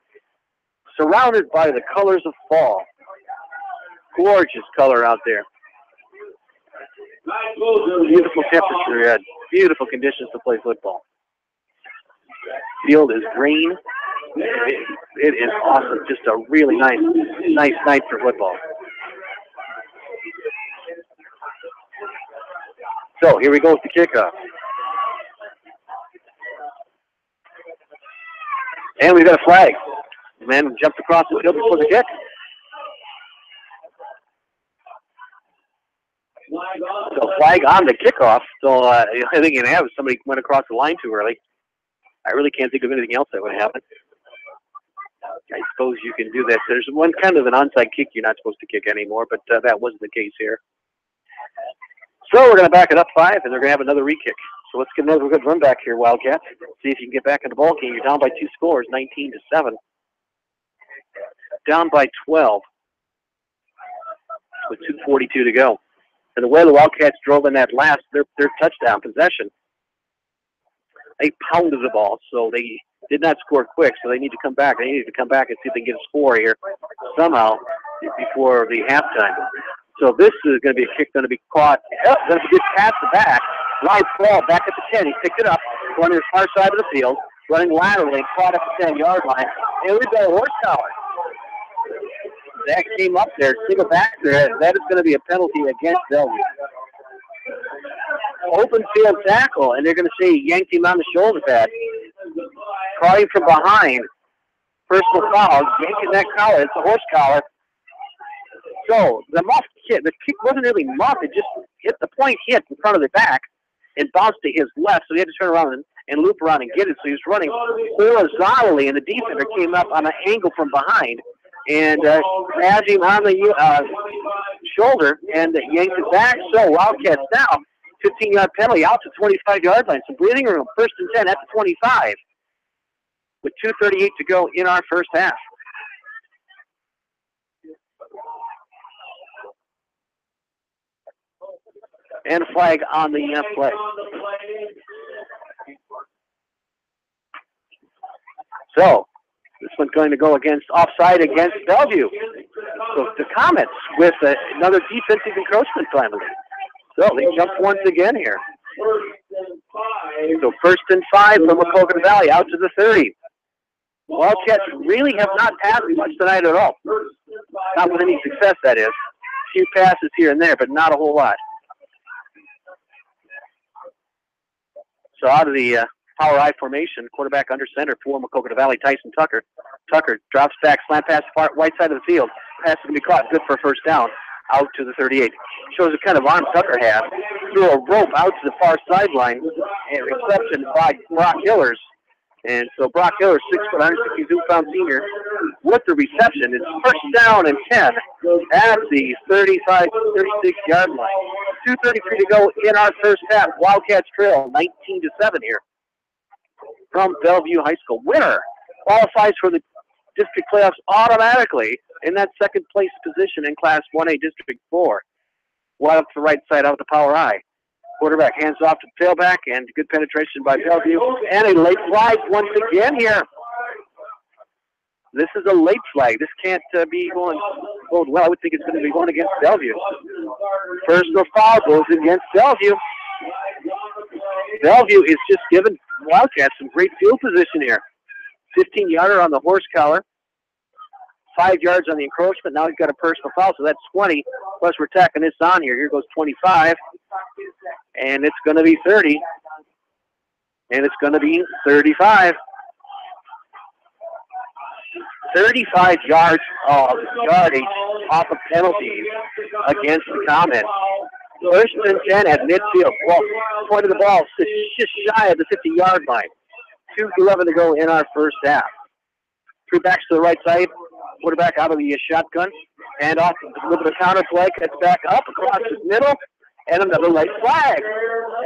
Surrounded by the colors of fall. Gorgeous color out there. Beautiful temperature, beautiful conditions to play football. Field is green. It is awesome. Just a really nice night for football. So here we go with the kickoff. And we've got a flag. The man jumped across the field before the kick. So flag on the kickoff. So I think you can have somebody went across the line too early. I really can't think of anything else that would happen. I suppose you can do that. There's one kind of an onside kick you're not supposed to kick anymore, but that wasn't the case here. So we're going to back it up 5, and they're going to have another re-kick. So let's get another good run back here, Wildcats. See if you can get back in the ball game. You're down by 2 scores, 19-7. Down by 12 with 2:42 to go. And the way the Wildcats drove in that last, their touchdown possession, they pounded the ball, so they did not score quick, so they need to come back. They need to come back and see if they can get a score here somehow before the halftime. So this is going to be a kick going to be caught. Going to get past the back. Live ball back at the 10. He picked it up, going to the far side of the field, running laterally, caught at the 10-yard line. And we've got a horse collar. That came up there, single back there. That is going to be a penalty against Bellevue. Open field tackle, and they're going to say he yanked him on the shoulder pad. Caught him from behind. Personal foul, yanking that collar. It's a horse collar. So the kick wasn't really muffed. It just hit the point, hit in front of the back, and bounced to his left. So he had to turn around and loop around and get it. So he was running horizontally, and the defender came up on an angle from behind and grabbed him on the shoulder and yanked it back. So Wildcats now, 15-yard penalty out to 25-yard line. So breathing room, 1st and 10 at the 25 with 2:38 to go in our first half. And a flag on the play. So this one's going to go offside against Bellevue. So the Comets with another defensive encroachment penalty. So they jump once again here. So 1st and 5 from Maquoketa Valley out to the 30. Wildcats really have not passed much tonight at all. Not with any success, that is. A few passes here and there, but not a whole lot. So out of the power I formation, quarterback under center for Maquoketa Valley, Tyson Tucker. Tucker drops back, slant pass far right side of the field. Pass is going to be caught, good for a first down, out to the 38. Shows the kind of arm Tucker has. Threw a rope out to the far sideline, and reception by Brock Hillers. And so Brock Hillers, 6 foot, 162-pound senior, with the reception. It's 1st down and 10 at the 36-yard line. 2:33 to go in our first half. Wildcats trail 19-7 here from Bellevue High School. Winner qualifies for the district playoffs automatically in that second place position in Class 1A District 4. Wide up to the right side out of the power I. Quarterback hands off to the tailback, and good penetration by Bellevue. And a late flag once again here. This is a late flag. This can't be going well. I would think it's going to be going against Bellevue. Personal foul goes against Bellevue. Bellevue is just giving Wildcats some great field position here. 15-yarder on the horse collar. 5 yards on the encroachment. Now he's got a personal foul, so that's 20. Plus we're tacking this on here. Here goes 25. And it's going to be 30. And it's going to be 35. 35 yards of yardage off of penalties against the Comets. First and 10 at midfield. Well, point of the ball just shy of the 50-yard line. 2:11 to go in our first half. Three backs to the right side. Quarterback out of the shotgun. And off a little bit of counter play. Cuts back up across the middle. And another late flag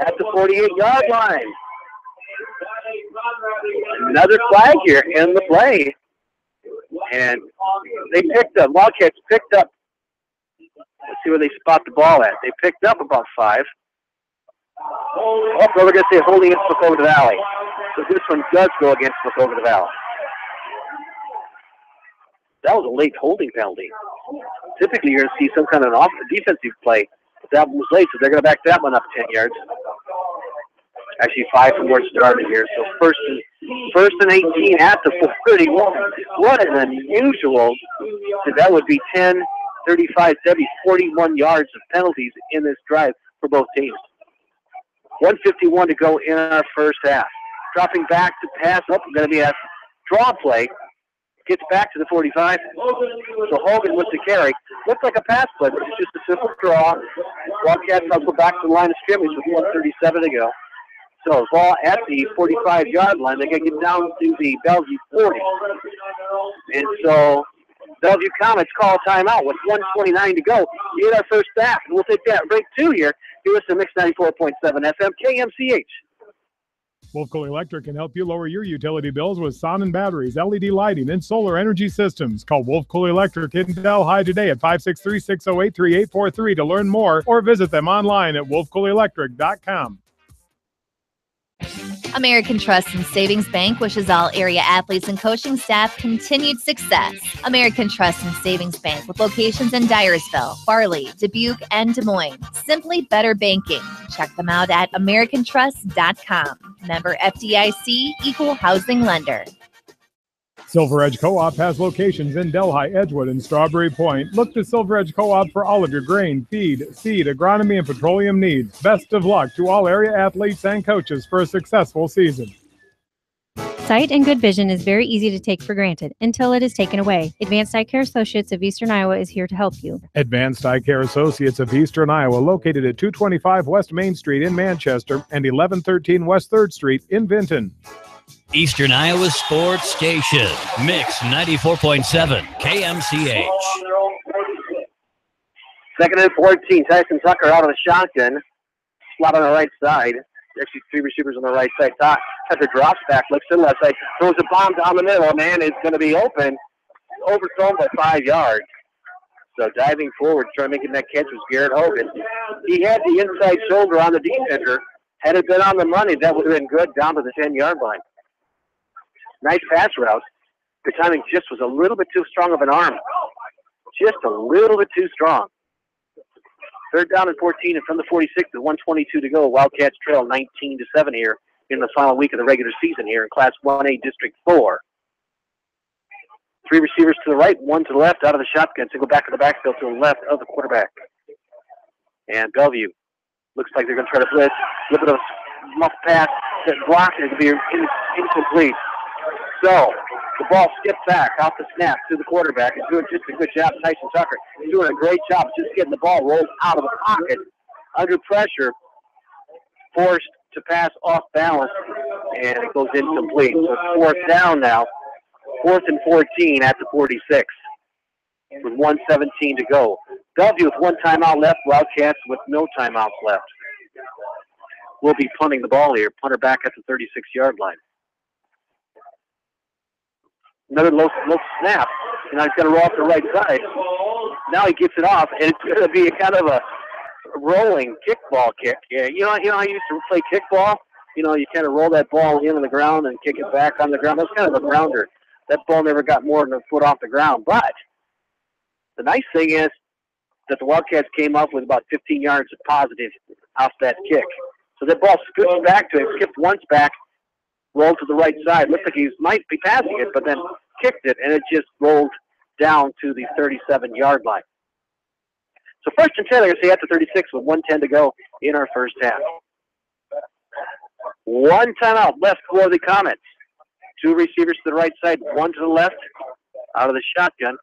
at the 48-yard line. Another flag here in the play. And they picked up, Wildcats picked up, let's see where they spot the ball at. They picked up about 5. Oh, no, we're going to say holding against Maquoketa Valley. So this one does go against Maquoketa Valley. That was a late holding penalty. Typically, you're going to see some kind of an defensive play, but that one was late, so they're going to back that one up 10 yards. Actually, 5 from where it started here. So first and 18 at the 31. What an unusual. So that would be 10, 35, 70, 41 yards of penalties in this drive for both teams. 1:51 to go in our first half. Dropping back to pass up. Going to be a draw play. Gets back to the 45. So Hogan with the carry. Looks like a pass play, but it's just a simple draw. Wildcats will go back to the line of scrimmage with 1:37 to go. So ball at the 45-yard line. They got to get down to the Bellevue 40. And so Bellevue Comets call a timeout with 1:29 to go in our first half. And we'll take that break 2 here. Here is the Mix 94.7 FM KMCH. Wolf Coal Electric can help you lower your utility bills with sound and batteries, LED lighting, and solar energy systems. Call Wolf Coal Electric in Delhi today at 563-608-3843 to learn more, or visit them online at wolfcoalelectric.com. American Trust and Savings Bank wishes all area athletes and coaching staff continued success. American Trust and Savings Bank with locations in Dyersville, Farley, Dubuque, and Des Moines. Simply better banking. Check them out at americantrust.com. Member FDIC, Equal Housing Lender. Silver Edge Co-op has locations in Delhi, Edgewood, and Strawberry Point. Look to Silver Edge Co-op for all of your grain, feed, seed, agronomy, and petroleum needs. Best of luck to all area athletes and coaches for a successful season. Sight and good vision is very easy to take for granted until it is taken away. Advanced Eye Care Associates of Eastern Iowa is here to help you. Advanced Eye Care Associates of Eastern Iowa, located at 225 West Main Street in Manchester and 1113 West 3rd Street in Vinton. Eastern Iowa Sports Station, Mix 94.7, KMCH. Second and 14, Tyson Tucker out of the shotgun. Slot on the right side. Actually, 3 receivers on the right side. Tucker drops back, looks to the left side, throws a bomb down the middle. Man is going to be open. Overthrown by 5 yards. So diving forward, trying to make that catch was Garrett Hogan. He had the inside shoulder on the defender. Had it been on the money, that would have been good down to the 10-yard line. Nice pass route. The timing just was a little bit too strong of an arm. Just a little bit too strong. Third down and 14, and from the 46 with 1:22 to go. Wildcats trail 19-7 here in the final week of the regular season here in Class 1A District 4. 3 receivers to the right, 1 to the left out of the shotgun to go back to the backfield to the left of the quarterback. And Bellevue looks like they're going to try to blitz. A little bit of a muff pass that blocked it to be incomplete. So the ball skipped back off the snap to the quarterback and doing just a good job. Tyson Tucker doing a great job just getting the ball rolled out of the pocket under pressure, forced to pass off balance, and it goes incomplete. So it's 4th down now. 4th and 14 at the 46 with 1:17 to go. Bellevue with 1 timeout left. Wildcats with no timeouts left. We'll be punting the ball here. Punter back at the 36-yard line. Another low snap, and now he's going to roll off the right side. Now he gets it off, and it's going to be a kind of a rolling kickball kick. Yeah, you know how I used to play kickball? You know, you kind of roll that ball into the ground and kick it back on the ground. That's kind of a grounder. That ball never got more than a foot off the ground. But the nice thing is that the Wildcats came up with about 15 yards of positive off that kick. So that ball scoots back to him, skipped once back, rolled to the right side. Looked like he might be passing it, but then kicked it, and it just rolled down to the 37-yard line. So first and 10, they're going to say at the 36 with 1:10 to go in our first half. One timeout left for the Comets. Two receivers to the right side, one to the left, out of the shotgun.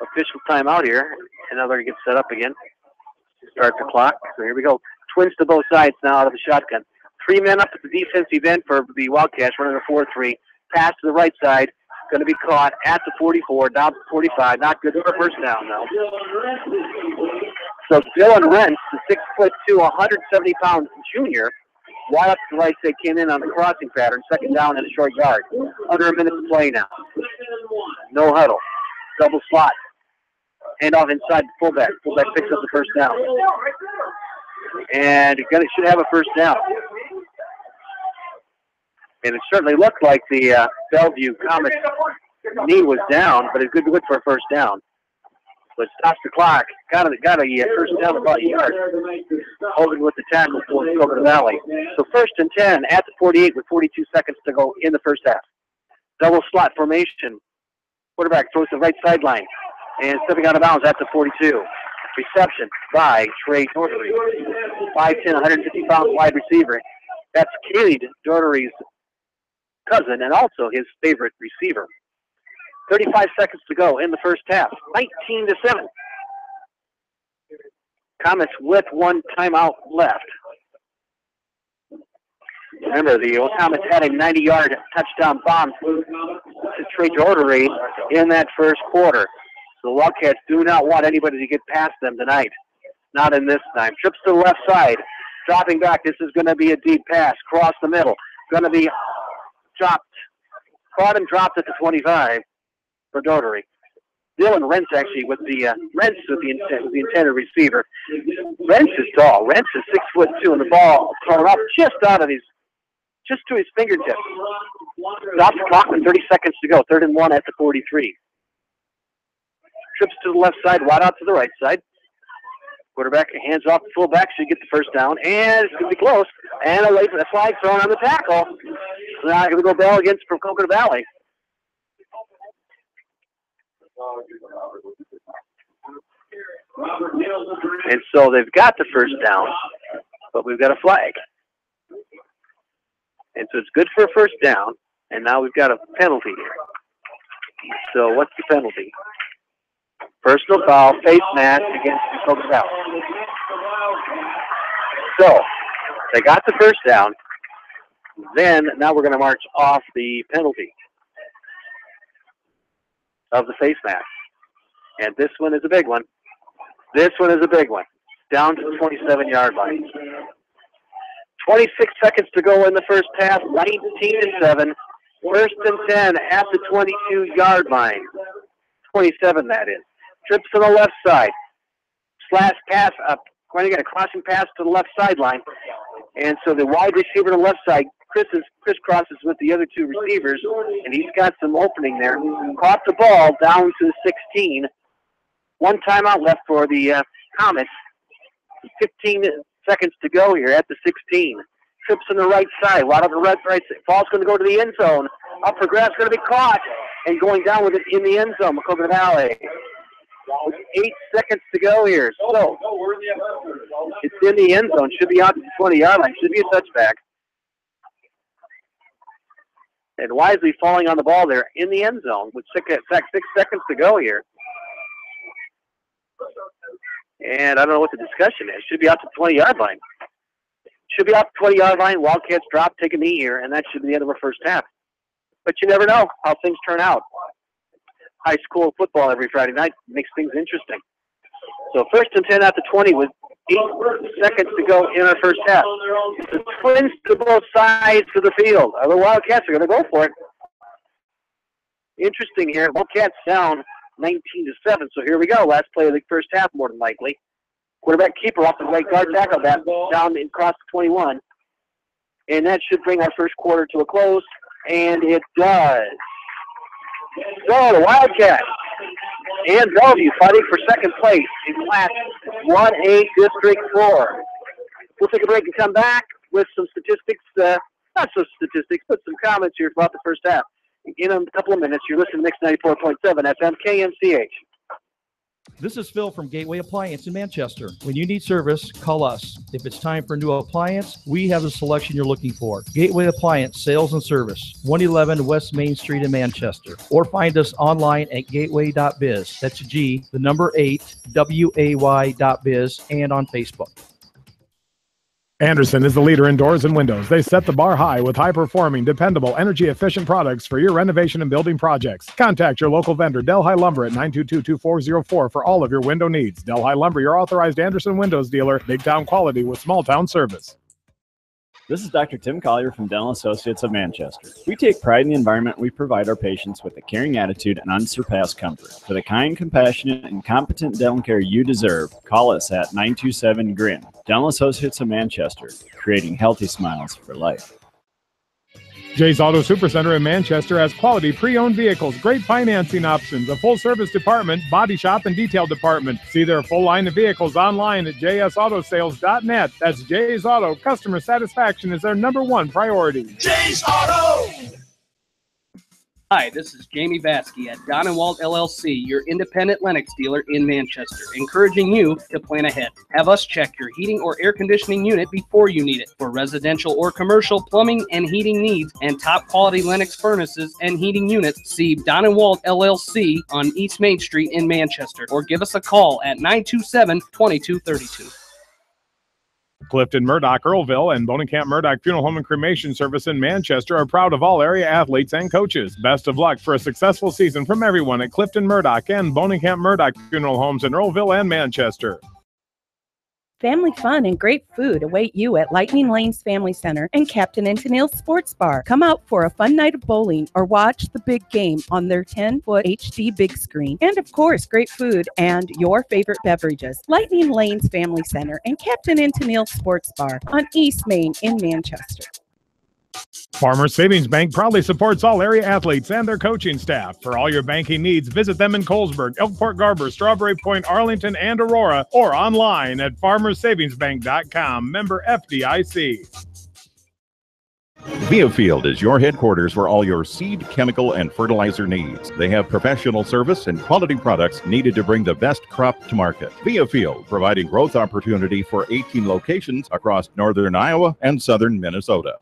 Official timeout here, and now they're going to get set up again. Start the clock. So here we go. Twins to both sides now out of the shotgun. 3 men up at the defensive end for the Wildcats, running a 4-3. Pass to the right side. Going to be caught at the 44, down to 45. Not good for a first down, though. So Dylan Rentz, the 6'2", 170-pound junior, wide up to the right side, came in on the crossing pattern. Second down and a short yard. Under a minute to play now. No huddle. Double slot. Hand off inside the fullback. Fullback picks up the first down. And it should have a first down. And it certainly looked like the Bellevue Comets knee was down, but it's good for a first down. So it stops the clock. Got a first down about a yard. Holding with the tackle for Maquoketa Valley. So first and 10 at the 48 with 42 seconds to go in the first half. Double slot formation. Quarterback throws to the right sideline. And stepping out of bounds at the 42. Reception by Trey Daugherty. 5'10", 150-pound wide receiver. That's Kaylee Daugherty's cousin and also his favorite receiver. 35 seconds to go in the first half. 19-7. Comets with one timeout left. Remember, the Comets had a 90-yard touchdown bomb to Trey Daugherty in that first quarter. So the Wildcats do not want anybody to get past them tonight. Not in this time. Trips to the left side. Dropping back. This is going to be a deep pass. Cross the middle. Going to be dropped. Caught and dropped at the 25 for Daugherty. Dylan Rentz actually with the intended receiver. Rentz is tall. Rentz is 6'2", and the ball thrown up just to his fingertips. Stop the clock with 30 seconds to go. 3rd and 1 at the 43. Trips to the left side, wide out to the right side. Quarterback hands off the fullback, should get the first down, and it's going to be close. And a flag thrown on the tackle. So now going to go Bell against from Maquoketa Valley. And so they've got the first down, but we've got a flag. And so it's good for a first down, and now we've got a penalty here. So what's the penalty? Personal foul, face mask against Maquoketa Valley. So they got the first down. Then now we're going to march off the penalty of the face mask. And this one is a big one. This one is a big one. Down to the 27-yard line. 26 seconds to go in the first half. 19-7. 1st and 10 at the 22-yard line. 27, that is. Trips to the left side. Slash pass up. Going to get a crossing pass to the left sideline. And so the wide receiver to the left side crisscrosses with the other two receivers, and he's got some opening there. Caught the ball down to the 16. One timeout left for the Comets. 15 seconds to go here at the 16. Trips on the right side. Wide up the right side. Ball's going to go to the end zone. Up for grabs, going to be caught, and going down with it in the end zone, Maquoketa Valley. 8 seconds to go here. So it's in the end zone. Should be out to the 20-yard line. Should be a touchback. And wisely falling on the ball there in the end zone with 6 seconds to go here. And I don't know what the discussion is. Should be out to the 20-yard line. Should be out to the 20-yard line. Wildcats drop, take a knee here, and that should be the end of our first half. But you never know how things turn out. High school football every Friday night makes things interesting. So 1st and 10 at the 20 with 8 seconds to go in our first half. The Twins to both sides of the field. The Wildcats are going to go for it. Interesting here. Wildcats down 19-7. So here we go. Last play of the first half, more than likely. Quarterback keeper off the right guard tackle, that down across the 21. And that should bring our first quarter to a close, and it does. So the Wildcats and Bellevue fighting for second place in Class 1A District 4. We'll take a break and come back with some statistics, not some statistics, but some comments here throughout the first half. In a couple of minutes, you're listening to Mix 94.7 FM KMCH. This is Phil from Gateway Appliance in Manchester. When you need service, call us. If it's time for a new appliance, we have the selection you're looking for. Gateway Appliance Sales and Service, 111 West Main Street in Manchester. Or find us online at gateway.biz. That's G, the number 8, WAY.biz, and on Facebook. Anderson is the leader in doors and windows. They set the bar high with high-performing, dependable, energy-efficient products for your renovation and building projects. Contact your local vendor, Delhi Lumber, at 922-2404 for all of your window needs. Delhi Lumber, your authorized Anderson Windows dealer, big-town quality with small-town service. This is Dr. Tim Collier from Dental Associates of Manchester. We take pride in the environment we provide our patients with a caring attitude and unsurpassed comfort. For the kind, compassionate, and competent dental care you deserve, call us at 927-GRIN. Dental Associates of Manchester, creating healthy smiles for life. Jay's Auto Supercenter in Manchester has quality pre-owned vehicles, great financing options, a full-service department, body shop, and detail department. See their full line of vehicles online at jsautosales.net. That's Jay's Auto. Customer satisfaction is their #1 priority. Jay's Auto! Hi, this is Jamie Baskey at Don & Walt LLC, your independent Lennox dealer in Manchester, encouraging you to plan ahead. Have us check your heating or air conditioning unit before you need it. For residential or commercial plumbing and heating needs and top quality Lennox furnaces and heating units, see Don & Walt LLC on East Main Street in Manchester, or give us a call at 927-2232. Clifton Murdoch, Earlville, and Bonenkamp Murdoch Funeral Home and Cremation Service in Manchester are proud of all area athletes and coaches. Best of luck for a successful season from everyone at Clifton Murdoch and Bonenkamp Murdoch Funeral Homes in Earlville and Manchester. Family fun and great food await you at Lightning Lanes Family Center and Captain and Tennille's Sports Bar. Come out for a fun night of bowling or watch the big game on their 10-foot HD big screen. And of course, great food and your favorite beverages. Lightning Lanes Family Center and Captain and Tennille's Sports Bar on East Main in Manchester. Farmers Savings Bank proudly supports all area athletes and their coaching staff. For all your banking needs, visit them in Colesburg, Elkport Garber, Strawberry Point, Arlington, and Aurora, or online at farmersavingsbank.com. Member FDIC. Viafield is your headquarters for all your seed, chemical, and fertilizer needs. They have professional service and quality products needed to bring the best crop to market. Viafield, providing growth opportunity for 18 locations across northern Iowa and southern Minnesota.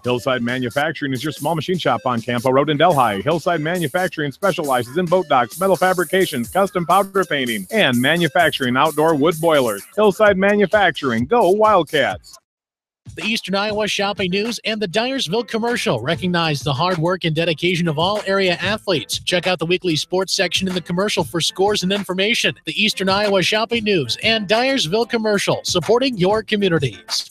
Hillside Manufacturing is your small machine shop on Campo Road in Delhi. Hillside Manufacturing specializes in boat docks, metal fabrications, custom powder painting, and manufacturing outdoor wood boilers. Hillside Manufacturing, go Wildcats! The Eastern Iowa Shopping News and the Dyersville Commercial recognize the hard work and dedication of all area athletes. Check out the weekly sports section in the commercial for scores and information. The Eastern Iowa Shopping News and Dyersville Commercial, supporting your communities.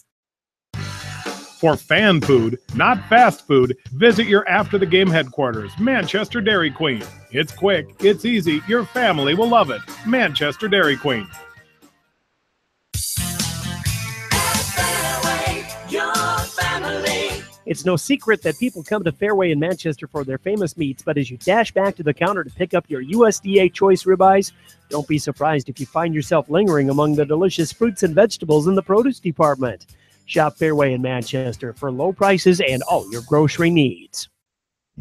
For fan food, not fast food, visit your after-the-game headquarters, Manchester Dairy Queen. It's quick, it's easy, your family will love it. Manchester Dairy Queen. It's no secret that people come to Fairway in Manchester for their famous meats, but as you dash back to the counter to pick up your USDA choice ribeyes, don't be surprised if you find yourself lingering among the delicious fruits and vegetables in the produce department. Shop Fairway in Manchester for low prices and all your grocery needs.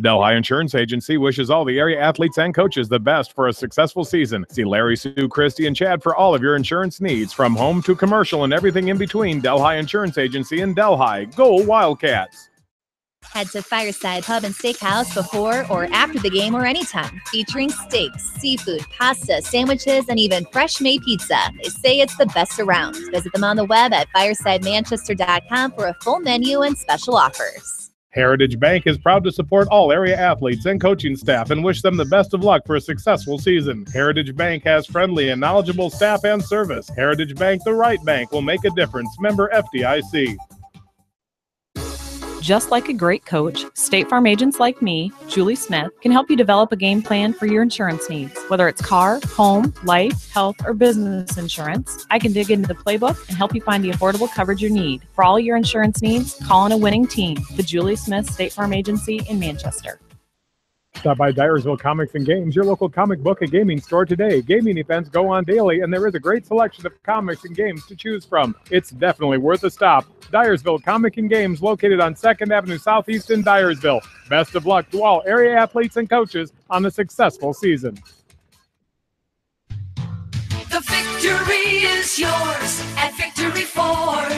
Delhi Insurance Agency wishes all the area athletes and coaches the best for a successful season. See Larry, Sue, Christy, and Chad for all of your insurance needs, from home to commercial and everything in between. Delhi Insurance Agency in Delhi. Go Wildcats! Head to Fireside Pub and Steakhouse before or after the game or anytime, featuring steaks, seafood, pasta, sandwiches, and even fresh-made pizza. They say it's the best around. Visit them on the web at firesidemanchester.com for a full menu and special offers. Heritage Bank is proud to support all area athletes and coaching staff and wish them the best of luck for a successful season. Heritage Bank has friendly and knowledgeable staff and service. Heritage Bank, the right bank, will make a difference. Member FDIC. Just like a great coach, State Farm agents like me, Julie Smith, can help you develop a game plan for your insurance needs. Whether it's car, home, life, health, or business insurance, I can dig into the playbook and help you find the affordable coverage you need. For all your insurance needs, call on a winning team. The Julie Smith State Farm Agency in Manchester. Stop by Dyersville Comics and Games, your local comic book and gaming store today. Gaming events go on daily, and there is a great selection of comics and games to choose from. It's definitely worth a stop. Dyersville Comic and Games, located on 2nd Avenue Southeast in Dyersville. Best of luck to all area athletes and coaches on a successful season. The victory is yours at Victory Ford.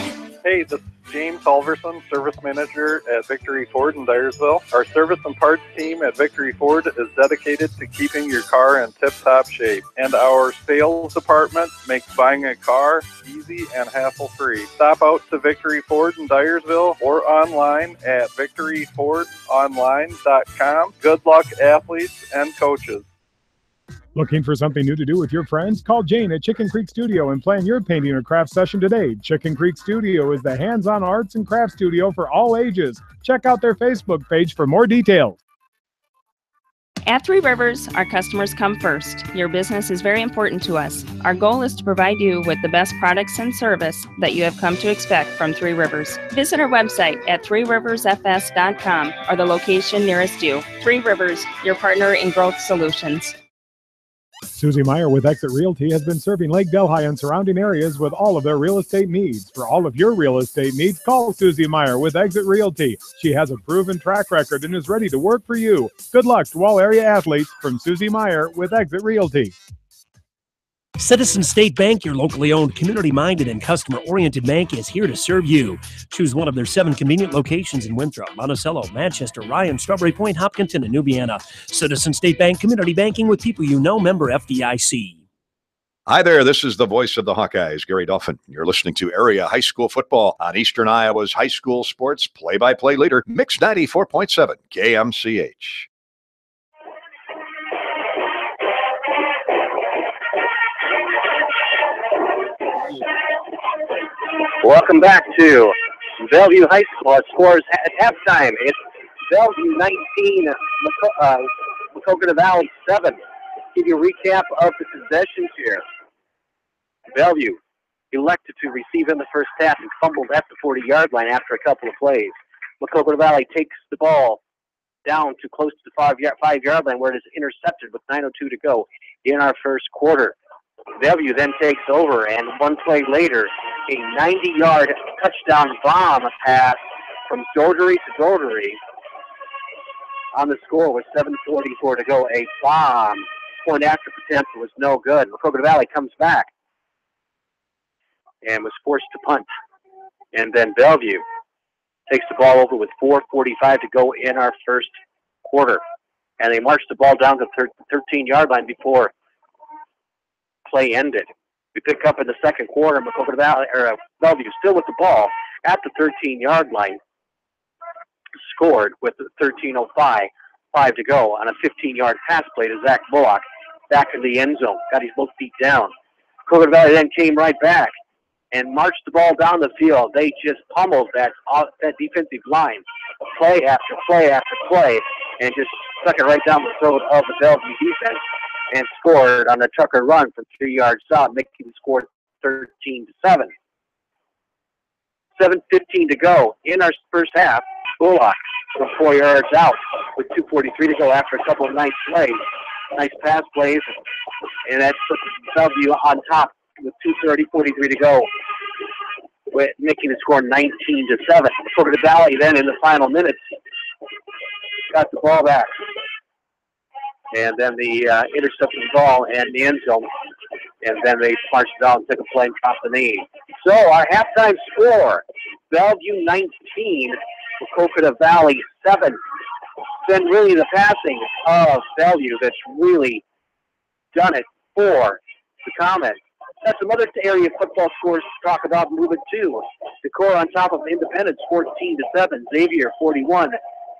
Hey, this is James Halverson, Service Manager at Victory Ford in Dyersville. Our service and parts team at Victory Ford is dedicated to keeping your car in tip-top shape. And our sales department makes buying a car easy and hassle-free. Stop out to Victory Ford in Dyersville or online at victoryfordonline.com. Good luck, athletes and coaches. Looking for something new to do with your friends? Call Jane at Chicken Creek Studio and plan your painting or craft session today. Chicken Creek Studio is the hands-on arts and craft studio for all ages. Check out their Facebook page for more details. At Three Rivers, our customers come first. Your business is very important to us. Our goal is to provide you with the best products and service that you have come to expect from Three Rivers. Visit our website at threeriversfs.com or the location nearest you. Three Rivers, your partner in growth solutions. Susie Meyer with Exit Realty has been serving Lake Delhi and surrounding areas with all of their real estate needs. For all of your real estate needs, call Susie Meyer with Exit Realty. She has a proven track record and is ready to work for you. Good luck to all area athletes from Susie Meyer with Exit Realty. Citizen State Bank, your locally owned, community-minded, and customer-oriented bank, is here to serve you. Choose one of their 7 convenient locations in Winthrop, Monticello, Manchester, Ryan, Strawberry Point, Hopkinton, and Nubiana. Citizen State Bank, community banking with people you know, member FDIC. Hi there, this is the voice of the Hawkeyes, Gary Dolphin. You're listening to Area High School Football on Eastern Iowa's high school sports play-by-play leader, Mix 94.7 KMCH. Welcome back to Bellevue High School. Our scores at halftime. It's Bellevue 19, Maquoketa Valley 7. Give you a recap of the possessions here. Bellevue elected to receive in the first half and fumbled at the 40-yard line after a couple of plays. Maquoketa Valley takes the ball down to close to the 5-yard line where it is intercepted with 9:02 to go in our first quarter. Bellevue then takes over, and one play later, a 90-yard touchdown bomb pass from Doherty to Doherty on the score with 7:44 to go. A bomb point after attempt was no good. Maquoketa Valley comes back and was forced to punt. And then Bellevue takes the ball over with 4:45 to go in our first quarter. And they march the ball down to the 13-yard line before play ended. We pick up in the second quarter. Maquoketa Valley, Bellevue still with the ball at the 13-yard line. Scored with 13:05 to go on a 15-yard pass play to Zach Bullock back in the end zone. Got his both feet down. Maquoketa Valley then came right back and marched the ball down the field. They just pummeled that defensive line, play after play after play, and just stuck it right down the throat of the Bellevue defense and scored on the Tucker run from 3 yards out, making the score 13-7. 7:15 to go in our first half. Bullock from 4 yards out with 2:43 to go after a couple of nice plays. Nice pass plays, and that puts Bellevue on top with 2:43 to go, with making the score 19-7. Maquoketa Valley then in the final minutes got the ball back. And then the intercepted the ball and the end zone. And then they marched down and took a play and dropped the knee. So our halftime score, Bellevue 19, Maquoketa Valley 7. It's been really the passing of Bellevue that's really done it for the Comets. That's some other area football scores to talk about moving to. Decorah on top of Independence 14-7. Xavier 41.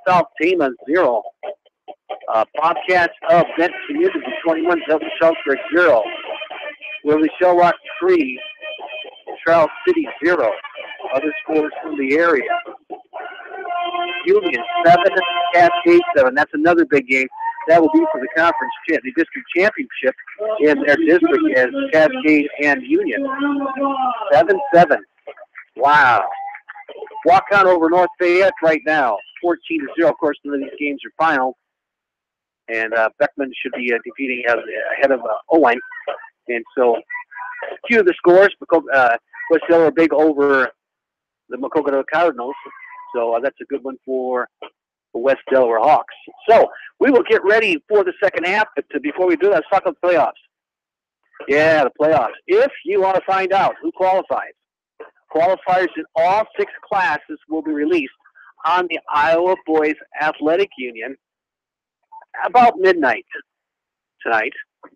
South Tama 0. Bobcats of Benton Community 21, Shelburne 0. Willie Shellrock 3, Charles City 0. Other scores from the area. Union 7, Cascade 7. That's another big game. That will be for the the district championship in their district as Cascade and Union. 7-7. Wow. Walk on over North Fayette right now. 14-0. Of course, none of these games are final. And Beckman should be defeating ahead of Owen. And so, cue the scores. West Delaware big over the Maquoketa Cardinals. So that's a good one for the West Delaware Hawks. So we will get ready for the second half. But before we do that, let's talk about the playoffs. Yeah, the playoffs. If you want to find out who qualifies, qualifiers in all 6 classes will be released on the Iowa Boys Athletic Union about midnight tonight.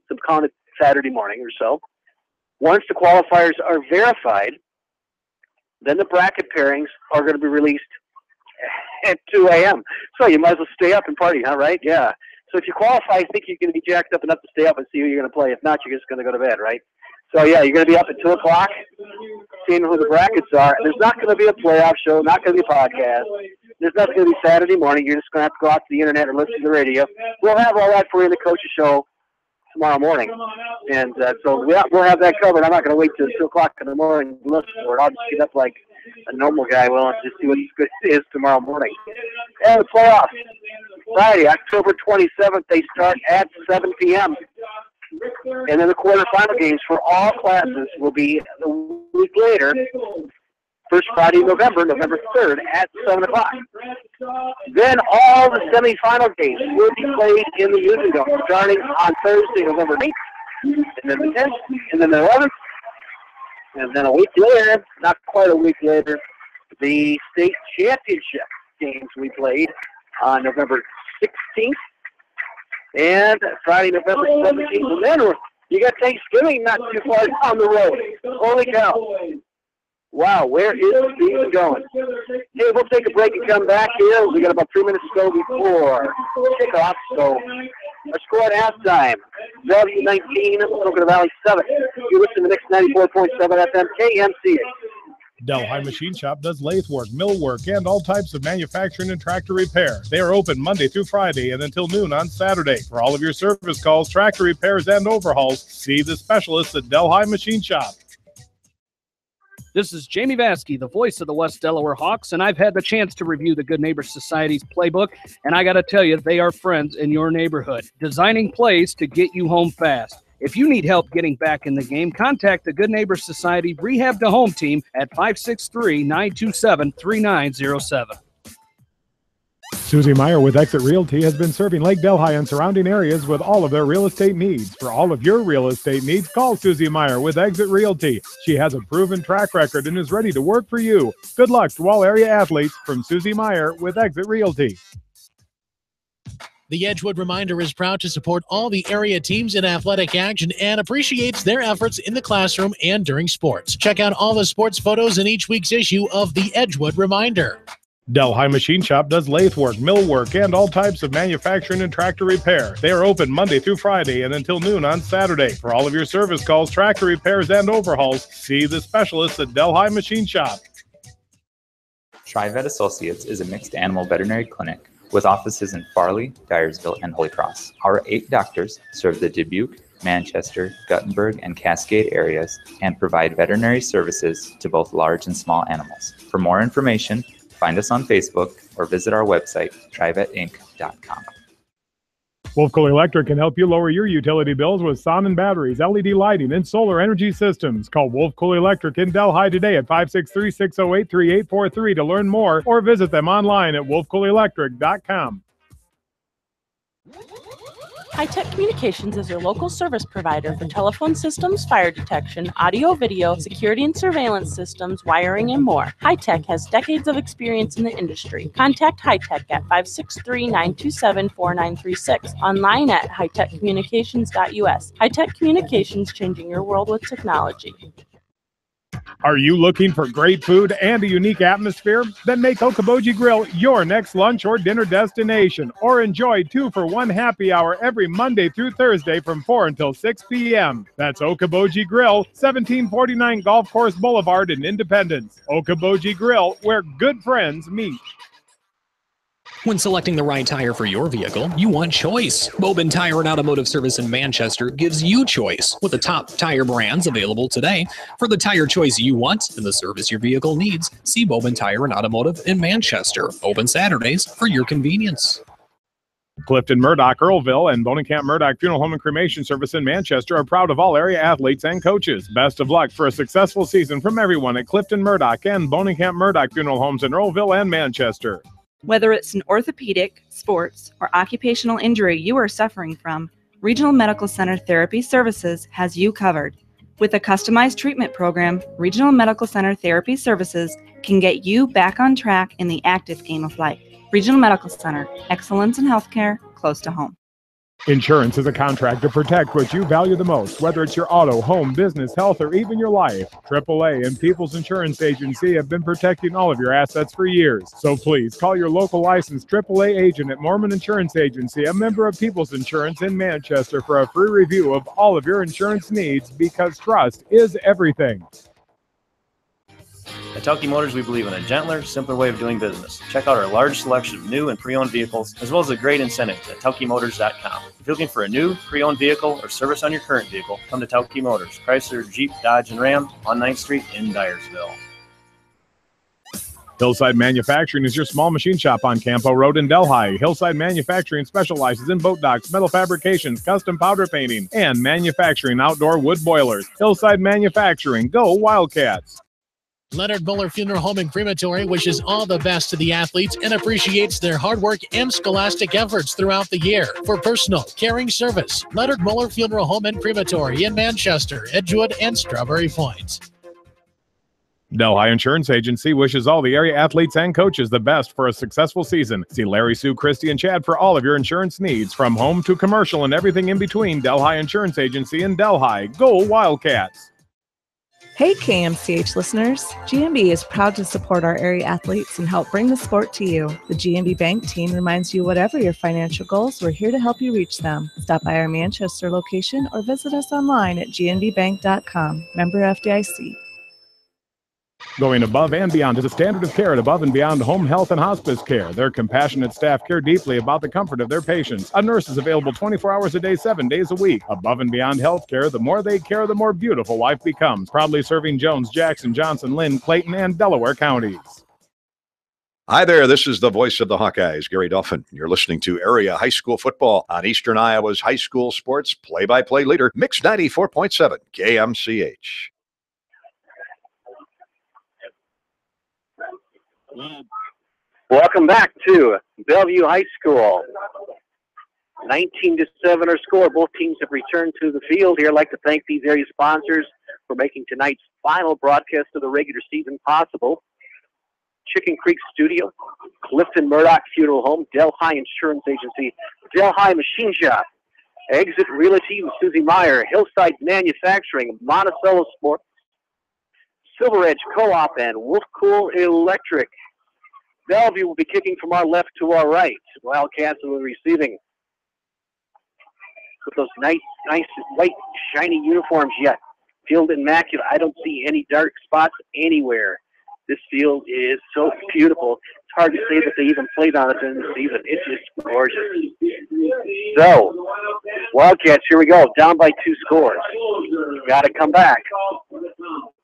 So call it Saturday morning or so. Once the qualifiers are verified, then the bracket pairings are going to be released at 2 a.m. So you might as well stay up and party, huh, right? Yeah. So if you qualify, I think you're going to be jacked up enough to stay up and see who you're going to play. If not, you're just going to go to bed, right? So, yeah, you're going to be up at 2 o'clock seeing who the brackets are. And there's not going to be a playoff show, not going to be a podcast. There's not going to be Saturday morning. You're just going to have to go out to the internet or listen to the radio. We'll have all that for you in the coach's show tomorrow morning. And so we'll have that covered. I'm not going to wait till 2 o'clock in the morning to listen for it. I'll just get up like a normal guy will and just see what good is tomorrow morning. And the playoffs. Friday, October 27th, they start at 7 p.m. And then the quarterfinal games for all classes will be a week later, first Friday in November 3rd at 7 o'clock. Then all the semifinal games will be played in the Union Dome, starting on Thursday, November 8th, and then the 10th, and then the 11th, and then a week later, not quite a week later, the state championship games we played on November 16th. And Friday, November 17th. And then you got Thanksgiving not too far down the road. Holy cow. Wow, where is the season going? Hey, we'll take a break and come back here. We got about 3 minutes to go before kickoff. So our score at halftime, Bellevue 19, Maquoketa Valley 7. You listen to Mix 94.7 FM, KMCA. Delhi Machine Shop does lathe work, mill work, and all types of manufacturing and tractor repair. They are open Monday through Friday and until noon on Saturday. For all of your service calls, tractor repairs, and overhauls, see the specialists at Delhi Machine Shop. This is Jamie Vasky, the voice of the West Delaware Hawks, and I've had the chance to review the Good Neighbor Society's playbook, and I got to tell you, they are friends in your neighborhood, designing plays to get you home fast. If you need help getting back in the game, contact the Good Neighbor Society Rehab to Home team at 563-927-3907. Susie Meyer with Exit Realty has been serving Lake Delhi and surrounding areas with all of their real estate needs. For all of your real estate needs, call Susie Meyer with Exit Realty. She has a proven track record and is ready to work for you. Good luck to all area athletes from Susie Meyer with Exit Realty. The Edgewood Reminder is proud to support all the area teams in athletic action and appreciates their efforts in the classroom and during sports. Check out all the sports photos in each week's issue of the Edgewood Reminder. Delhi Machine Shop does lathe work, mill work, and all types of manufacturing and tractor repair. They are open Monday through Friday and until noon on Saturday. For all of your service calls, tractor repairs, and overhauls, see the specialists at Delhi Machine Shop. TriVet Associates is a mixed animal veterinary clinic with offices in Farley, Dyersville, and Holy Cross. Our 8 doctors serve the Dubuque, Manchester, Guttenberg, and Cascade areas and provide veterinary services to both large and small animals. For more information, find us on Facebook or visit our website, trivetinc.com. Wolfco Electric can help you lower your utility bills with sound and batteries, LED lighting, and solar energy systems. Call Wolfco Electric in Delhi today at 563-608-3843 to learn more or visit them online at wolfcoelectric.com. High-Tech Communications is your local service provider for telephone systems, fire detection, audio, video, security and surveillance systems, wiring, and more. High-Tech has decades of experience in the industry. Contact High-Tech at 563-927-4936. Online at hightechcommunications.us. High-Tech Communications, changing your world with technology. Are you looking for great food and a unique atmosphere? Then make Okoboji Grill your next lunch or dinner destination, or enjoy 2-for-1 happy hour every Monday through Thursday from 4 until 6 p.m. That's Okoboji Grill, 1749 Golf Course Boulevard in Independence. Okoboji Grill, where good friends meet. When selecting the right tire for your vehicle, you want choice. Bowman Tire and Automotive Service in Manchester gives you choice with the top tire brands available today. For the tire choice you want and the service your vehicle needs, see Bowman Tire and Automotive in Manchester. Open Saturdays for your convenience. Clifton Murdoch, Earlville, and Bonenkamp Murdoch Funeral Home and Cremation Service in Manchester are proud of all area athletes and coaches. Best of luck for a successful season from everyone at Clifton Murdoch and Bonenkamp Murdoch Funeral Homes in Earlville and Manchester. Whether it's an orthopedic, sports, or occupational injury you are suffering from, Regional Medical Center Therapy Services has you covered. With a customized treatment program, Regional Medical Center Therapy Services can get you back on track in the active game of life. Regional Medical Center, excellence in healthcare, close to home. Insurance is a contract to protect what you value the most, whether it's your auto, home, business, health, or even your life. AAA and People's Insurance Agency have been protecting all of your assets for years. So please call your local licensed AAA agent at Mormon Insurance Agency, a member of People's Insurance in Manchester, for a free review of all of your insurance needs, because trust is everything. At Tauke Motors, we believe in a gentler, simpler way of doing business. Check out our large selection of new and pre-owned vehicles, as well as the great incentives at TaukeMotors.com. If you're looking for a new, pre-owned vehicle or service on your current vehicle, come to Tauke Motors, Chrysler, Jeep, Dodge, and Ram on 9th Street in Dyersville. Hillside Manufacturing is your small machine shop on Campo Road in Delhi. Hillside Manufacturing specializes in boat docks, metal fabrications, custom powder painting, and manufacturing outdoor wood boilers. Hillside Manufacturing, go Wildcats! Leonard Muller Funeral Home and Crematory wishes all the best to the athletes and appreciates their hard work and scholastic efforts throughout the year. For personal, caring service, Leonard Muller Funeral Home and Crematory in Manchester, Edgewood, and Strawberry Point. Delhi Insurance Agency wishes all the area athletes and coaches the best for a successful season. See Larry, Sue, Christy, and Chad for all of your insurance needs, from home to commercial and everything in between. Delhi Insurance Agency in Delhi. Go Wildcats! Hey KMCH listeners, GMB is proud to support our area athletes and help bring the sport to you. The GMB Bank team reminds you whatever your financial goals, we're here to help you reach them. Stop by our Manchester location or visit us online at gnbbank.com. Member FDIC. Going above and beyond is a standard of care at Above and Beyond Home Health and Hospice Care. Their compassionate staff care deeply about the comfort of their patients. A nurse is available 24 hours a day, 7 days a week. Above and Beyond Healthcare, the more they care, the more beautiful life becomes. Proudly serving Jones, Jackson, Johnson, Lynn, Clayton, and Delaware counties. Hi there, this is the voice of the Hawkeyes, Gary Dolphin. You're listening to Area High School Football on Eastern Iowa's high school sports play-by-play leader, Mix 94.7 KMCH. Welcome back to Bellevue High School. 19-7 our score. Both teams have returned to the field here. I'd like to thank these area sponsors for making tonight's final broadcast of the regular season possible. Chicken Creek Studio, Clifton Murdoch Funeral Home, Delhi Insurance Agency, Delhi Machine Shop, Exit Realty with Susie Meyer, Hillside Manufacturing, Monticello Sports, Silver Edge Co-op, and Wolfcool Electric. Bellevue will be kicking from our left to our right. Wildcats will be receiving with those nice white, shiny uniforms yet. Field immaculate. I don't see any dark spots anywhere. This field is so beautiful. It's hard to say that they even played on it in the season. It's just gorgeous. So, Wildcats, here we go. Down by 2 scores. Got to come back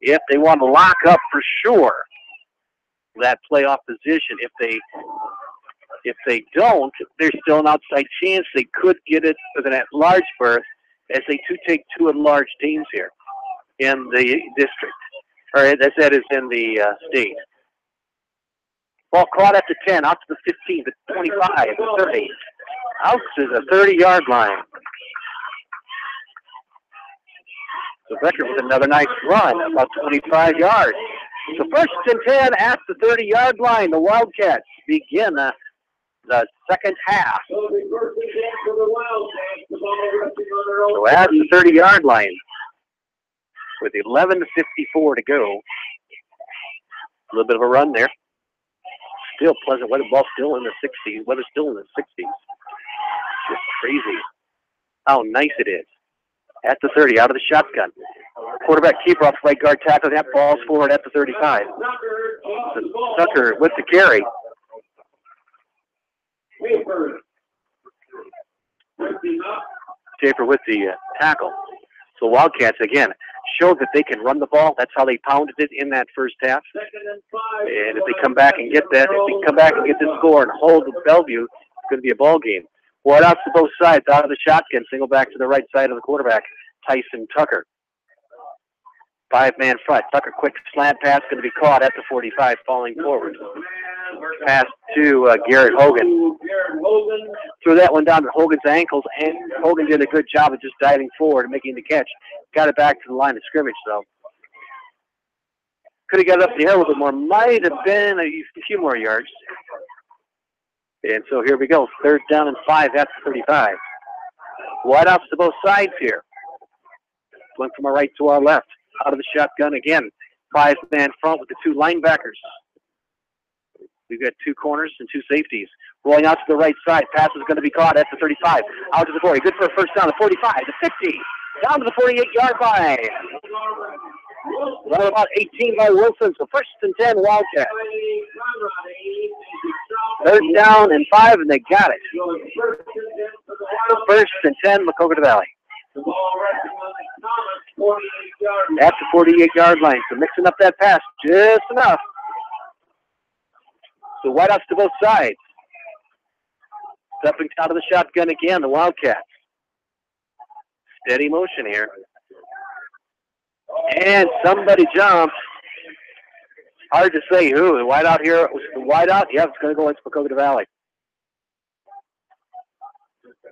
if they want to lock up for sure that playoff position. If they don't, there's still an outside chance they could get it with an at-large berth, as they take 2 at-large teams here in the district, or as that is in the state. Ball caught at the 10, out to the 15, the 25, the 30, out to the 30-yard line. So Becker with another nice run, about 25 yards. So first and 10 at the 30-yard line. The Wildcats begin the second half. So at the 30-yard line, with 11:54 to go. A little bit of a run there. Still pleasant weather. Ball still in the 60s. Weather still in the 60s. Just crazy how nice it is. At the 30, out of the shotgun. Quarterback keeper off right guard tackle. That ball's forward at the 35. Tucker with the carry. Schaefer with the tackle. So Wildcats, again, showed that they can run the ball. That's how they pounded it in that first half. And if they come back and get that, if they come back and get this score and hold Bellevue, it's going to be a ball game. Wide outs to both sides, out of the shotgun, single back to the right side of the quarterback, Tyson Tucker. 5-man front. Tucker, quick slant pass, going to be caught at the 45, falling forward. Pass to Garrett Hogan. Threw that one down to Hogan's ankles, and Hogan did a good job of just diving forward and making the catch. Got it back to the line of scrimmage, though. Could have got it up the hill a little bit more. Might have been a few more yards. And so here we go. 3rd down and 5 at the 35. Wide outs to both sides here. Went from our right to our left. Out of the shotgun again. 5-man front with the 2 linebackers. We've got 2 corners and 2 safeties. Rolling out to the right side. Pass is going to be caught at the 35. Out to the 40. Good for a first down. The 45, the 50. Down to the 48-yard line. Right about 18 by Wilson. So 1st and 10 Wildcats. 3rd down and 5, and they got it. 1st and 10 Maquoketa Valley. At the 48-yard line. So mixing up that pass just enough. So wide outs to both sides. Stepping out of the shotgun again, the Wildcats. Steady motion here. And somebody jumped. Hard to say who. The wide out here, was the wide out? Yeah, it's going to go into Maquoketa Valley.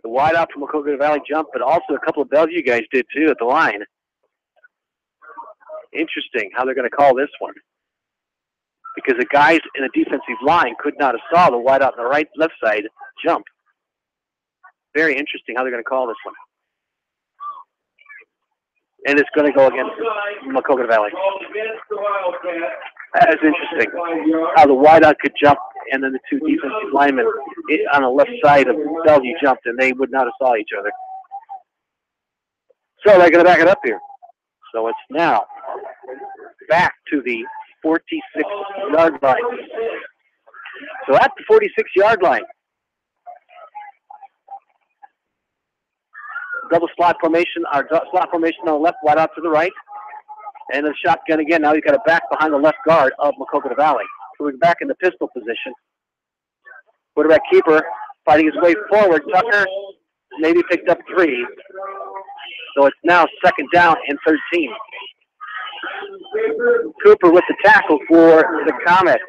The wide out from Maquoketa Valley jumped, but also a couple of Bellevue guys did too at the line. Interesting how they're going to call this one. Because the guys in the defensive line could not have saw the wide out on the left side jump. Very interesting how they're going to call this one. And it's going to go against Maquoketa Valley. That is interesting. How the wideout could jump, and then the 2 defensive linemen on the left side of Bellevue jumped, and they would not have saw each other. So they're going to back it up here. So it's now back to the 46-yard line. So at the 46-yard line, double slot formation, our slot formation on the left, wide out to the right. And the shotgun again. Now he's got it back behind the left guard of Maquoketa Valley. So we're back in the pistol position. Quarterback keeper fighting his way forward. Tucker maybe picked up 3. So it's now 2nd down and 13. Cooper with the tackle for the Comets.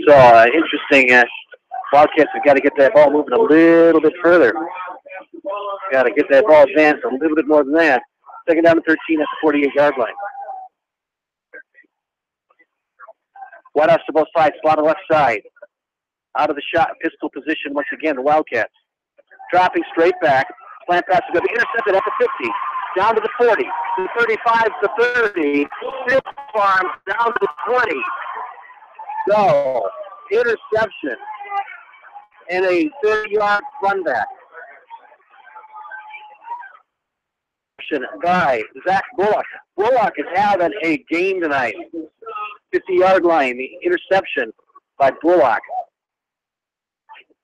So interesting. Wildcats have got to get that ball moving a little bit further. Got to get that ball advanced a little bit more than that. 2nd down and 13 at the 48-yard line. Wide outs to both sides, slot on the left side. Out of the shot, pistol position once again, the Wildcats. Dropping straight back. Slant pass is going to be intercepted at the 50. Down to the 40. The 35 to 30. Still farm down to the 20. So, interception. And a 30-yard run back. By Zach Bullock. Bullock is having a game tonight. 50-yard line, the interception by Bullock.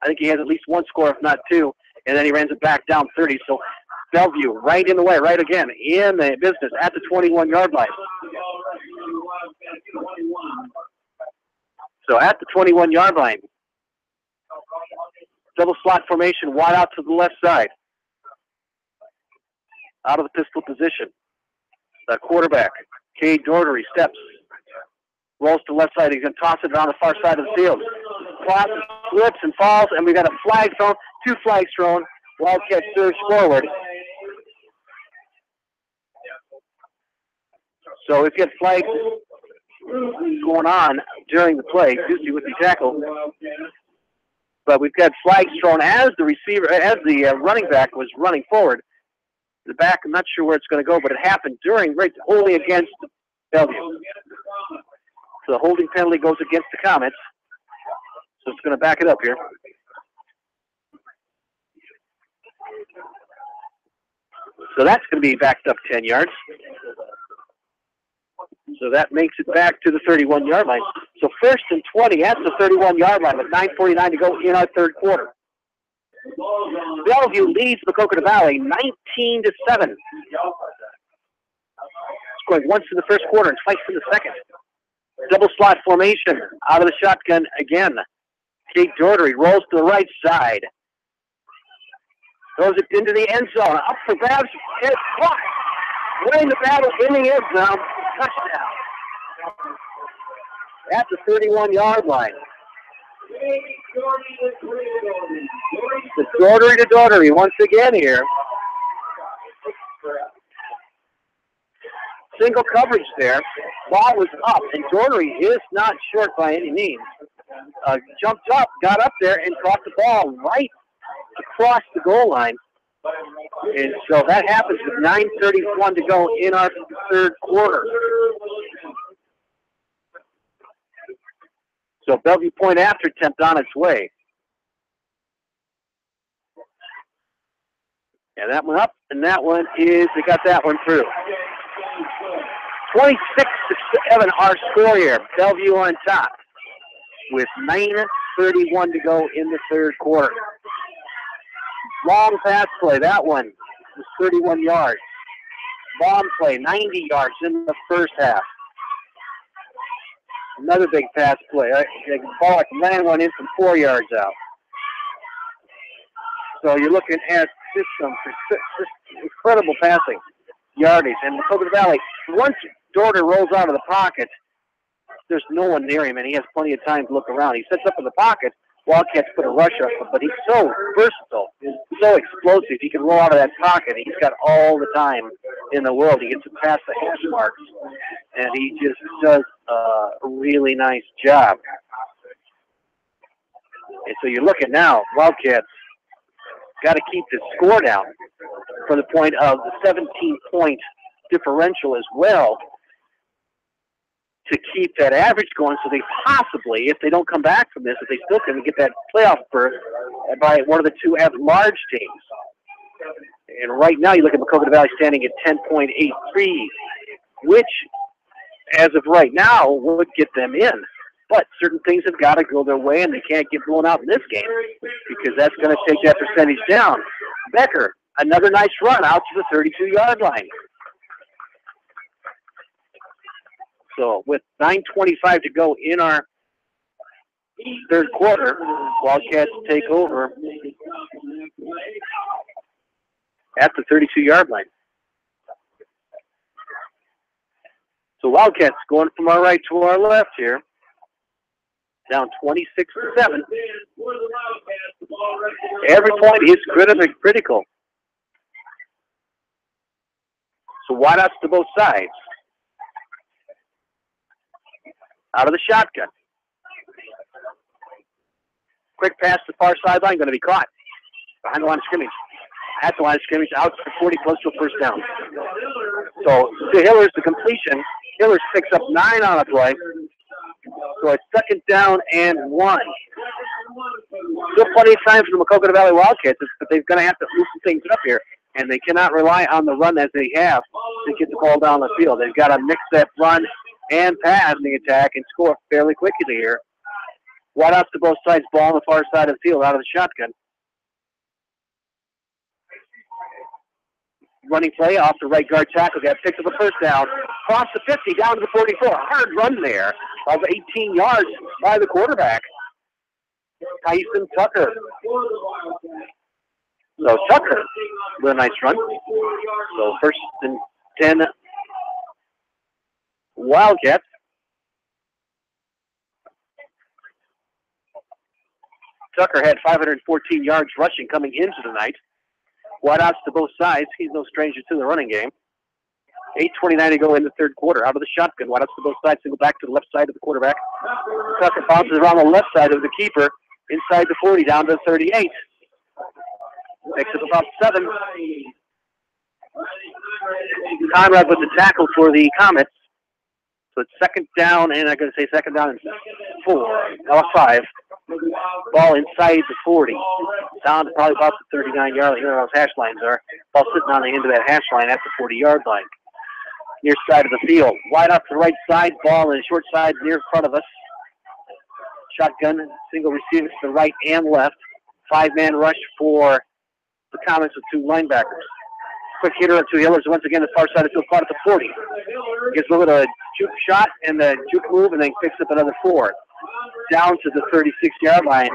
I think he has at least 1 score, if not 2, and then he runs it back down 30. So Bellevue right in the way, right again, in the business at the 21-yard line. So at the 21-yard line, double slot formation, wide out to the left side. Out of the pistol position. The quarterback, Cade Doherty, steps, rolls to the left side. He's going to toss it around the far side of the field. Crosses, slips, and falls, and we've got a flag thrown, 2 flags thrown. Wildcat surge forward. So we've got flags going on during the play, usually with the tackle. But we've got flags thrown as the receiver, as the running back was running forward. The back, I'm not sure where it's going to go, but it happened wholly against Bellevue. So the holding penalty goes against the Comets. So it's going to back it up here. So that's going to be backed up 10 yards. So that makes it back to the 31-yard line. So 1st and 20 at the 31-yard line with 9:49 to go in our third quarter. Bellevue leads Maquoketa Valley 19-7. Scoring once in the first quarter and twice in the second. Double slot formation out of the shotgun again. Kate Daugherty rolls to the right side. Throws it into the end zone. Up for grabs. It's caught. Winning the battle in the end zone. Touchdown. At the 31-yard line. The Daugherty to Daugherty once again here. Single coverage there. Ball was up, and Daugherty is not short by any means. Jumped up, got up there, and caught the ball right across the goal line. And so that happens with 9:31 to go in our third quarter. So Bellevue point after attempt on its way. And that one up, and that one is, they got that one through. 26-7 our score here. Bellevue on top with 9:31 to go in the third quarter. Long pass play. That one was 31 yards. Bomb play, 90 yards in the first half. Another big pass play. Ball land one in from 4 yards out. So you're looking at system for incredible passing yardage. And Maquoketa Valley, once Daugherty rolls out of the pocket, there's no one near him, and he has plenty of time to look around. He sets up in the pocket. Wildcats put a rush up, but he's so versatile, so explosive. He can roll out of that pocket. He's got all the time in the world. He gets to pass the hash marks, and he just does a really nice job. And so you're looking now, Wildcats got to keep the score down from the point of the 17-point differential as well, to keep that average going, so they possibly, if they don't come back from this, if they still can get that playoff berth by one of the two at-large teams. And right now, you look at Maquoketa Valley standing at 10.83, which, as of right now, would get them in. But certain things have got to go their way, and they can't get blown out in this game, because that's going to take that percentage down. Becker, another nice run out to the 32-yard line. So with 9:25 to go in our third quarter, Wildcats take over at the 32-yard line. So Wildcats going from our right to our left here, down 26-7. Every point is critical. So wideouts to both sides. Out of the shotgun. Quick pass to the far sideline, going to be caught. Behind the line of scrimmage. At the line of scrimmage, out for 40, close to a first down. So to Hillers, the completion. Hillers picks up 9 on a play. So it's 2nd down and 1. Still plenty of time for the Maquoketa Valley Wildcats, but they're going to have to loosen things up here. And they cannot rely on the run as they have to get the ball down the field. They've got to mix that run and pass in the attack and score fairly quickly here. Wideouts to both sides, ball on the far side of the field out of the shotgun. Running play off the right guard tackle. Got picked up a first down. Cross the 50, down to the 44. Hard run there of 18 yards by the quarterback, Tyson Tucker. So Tucker with a nice run. So 1st and 10 Wildcats. Tucker had 514 yards rushing coming into the night. Wideouts to both sides. He's no stranger to the running game. 8:29 to go in the third quarter. Out of the shotgun. Wideouts to both sides. Single back to the left side of the quarterback. Tucker bounces around the left side of the keeper. Inside the 40, down to 38. Picks up about 7. Conrad with the tackle for the Comets. So it's 2nd down, and I'm going to say 2nd down and 4. Now 5. Ball inside the 40. Down to probably about the 39-yard line. You know where those hash lines are. Ball sitting on the end of that hash line at the 40-yard line. near side of the field. Wide off to the right side, ball in the short side near front of us. Shotgun, single receivers to the right and left. 5-man rush for the Comets with 2 linebackers. Quick hitter to Hillers once again, the far side of the field, caught at the 40. Gets a little bit of a juke shot and the juke move, and then picks up another 4. Down to the 36-yard line.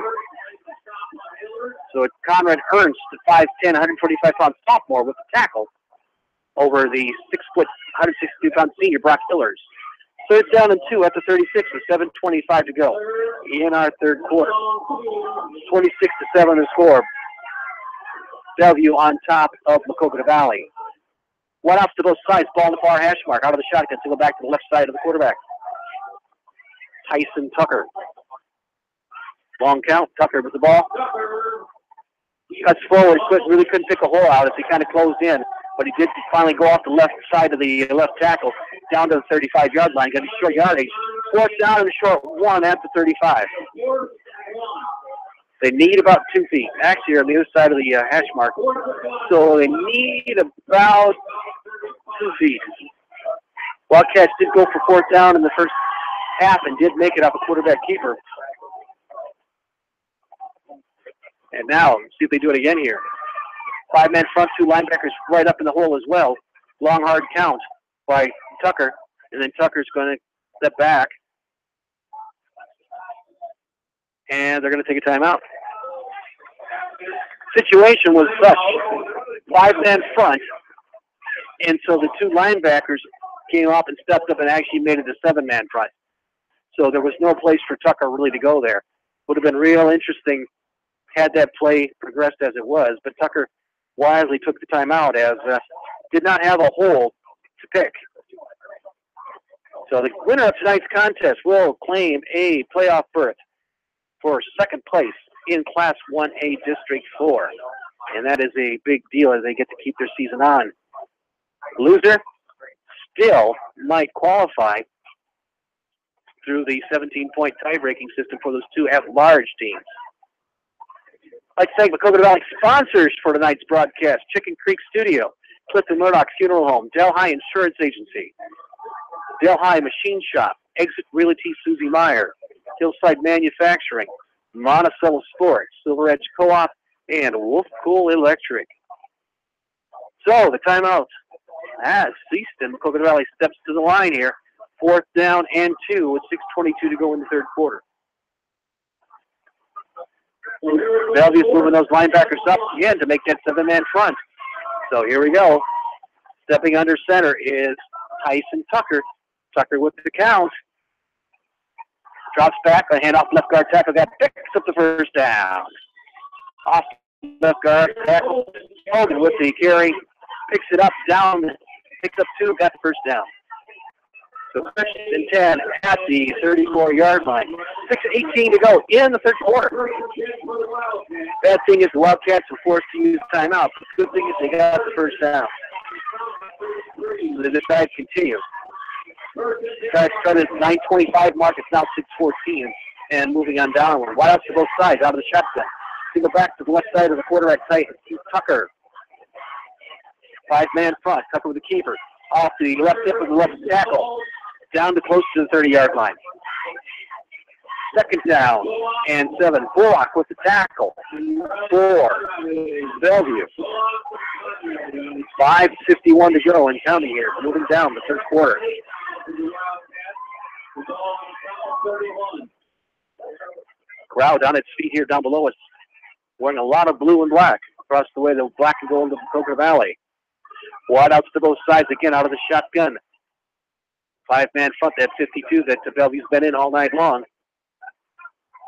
So it's Conrad Ernst, the 5'10", 125-pound sophomore with the tackle over the 6', 162-pound senior Brock Hillers. Third down and 2 at the 36 with 7:25 to go in our third quarter. 26-7 the score. Bellevue on top of Maquoketa Valley. One off to both sides, ball in the far hash mark, out of the shotgun, to go back to the left side of the quarterback. Tyson Tucker. Long count, Tucker with the ball. Cuts forward, really couldn't pick a hole out as he kind of closed in, but he did finally go off the left side of the left tackle, down to the 35-yard line, got a short yardage. 4th down and a short 1 at the 35. They need about 2 feet. Actually, they're on the other side of the hash mark. So they need about 2 feet. Wildcats did go for 4th down in the first half and did make it off a quarterback keeper. And now, see if they do it again here. 5-man front, 2 linebackers right up in the hole as well. Long, hard count by Tucker. And then Tucker's going to step back. And they're going to take a timeout. Situation was such. 5-man front. And so the 2 linebackers came off and stepped up and actually made it a 7-man front. So there was no place for Tucker really to go there. Would have been real interesting had that play progressed as it was, but Tucker wisely took the timeout as did not have a hole to pick. So the winner of tonight's contest will claim a playoff berth for 2nd place in Class 1A District 4. And that is a big deal as they get to keep their season on. Loser still might qualify through the 17-point tie-breaking system for those 2 at-large teams. I'd like to thank Maquoketa Valley sponsors for tonight's broadcast: Chicken Creek Studio, Clifton Murdoch Funeral Home, Delhi Insurance Agency, Delhi Machine Shop, Exit Realty Susie Meyer, Hillside Manufacturing, Monticello Sports, Silver Edge Co-op, and Wolf Cool Electric. So the timeout has ceased, and Maquoketa Valley steps to the line here. 4th down and 2 with 6:22 to go in the third quarter. Bellevue's moving those linebackers up again to make that 7-man front. So here we go. Stepping under center is Tyson Tucker. Tucker with the count. Drops back, a handoff left guard tackle, that picks up the first down. Off left guard tackle, Hogan with the carry, picks it up, down, picks up 2, got the first down. So 10 at the 34-yard line. 6:18 to go in the third quarter. Bad thing is the Wildcats were forced to use timeout. The good thing is they got the first down. So they decide to continue. Try to 9:25 mark. It's now 6:14 and moving on downward. Wide out to both sides, out of the shotgun. Single back to the left side of the quarterback tight. Tucker. 5-man front. Tucker with the keeper. Off the left hip of the left tackle. Down to close to the 30-yard line. 2nd down and 7. Bullock with the tackle. 4. Bellevue. 5:51 to go and counting here. Moving down the third quarter. Crowd on its feet here down below us. Wearing a lot of blue and black across the way, the black and gold of Maquoketa Valley. Wide outs to both sides again out of the shotgun. 5-man front, that 52 that Bellevue's been in all night long.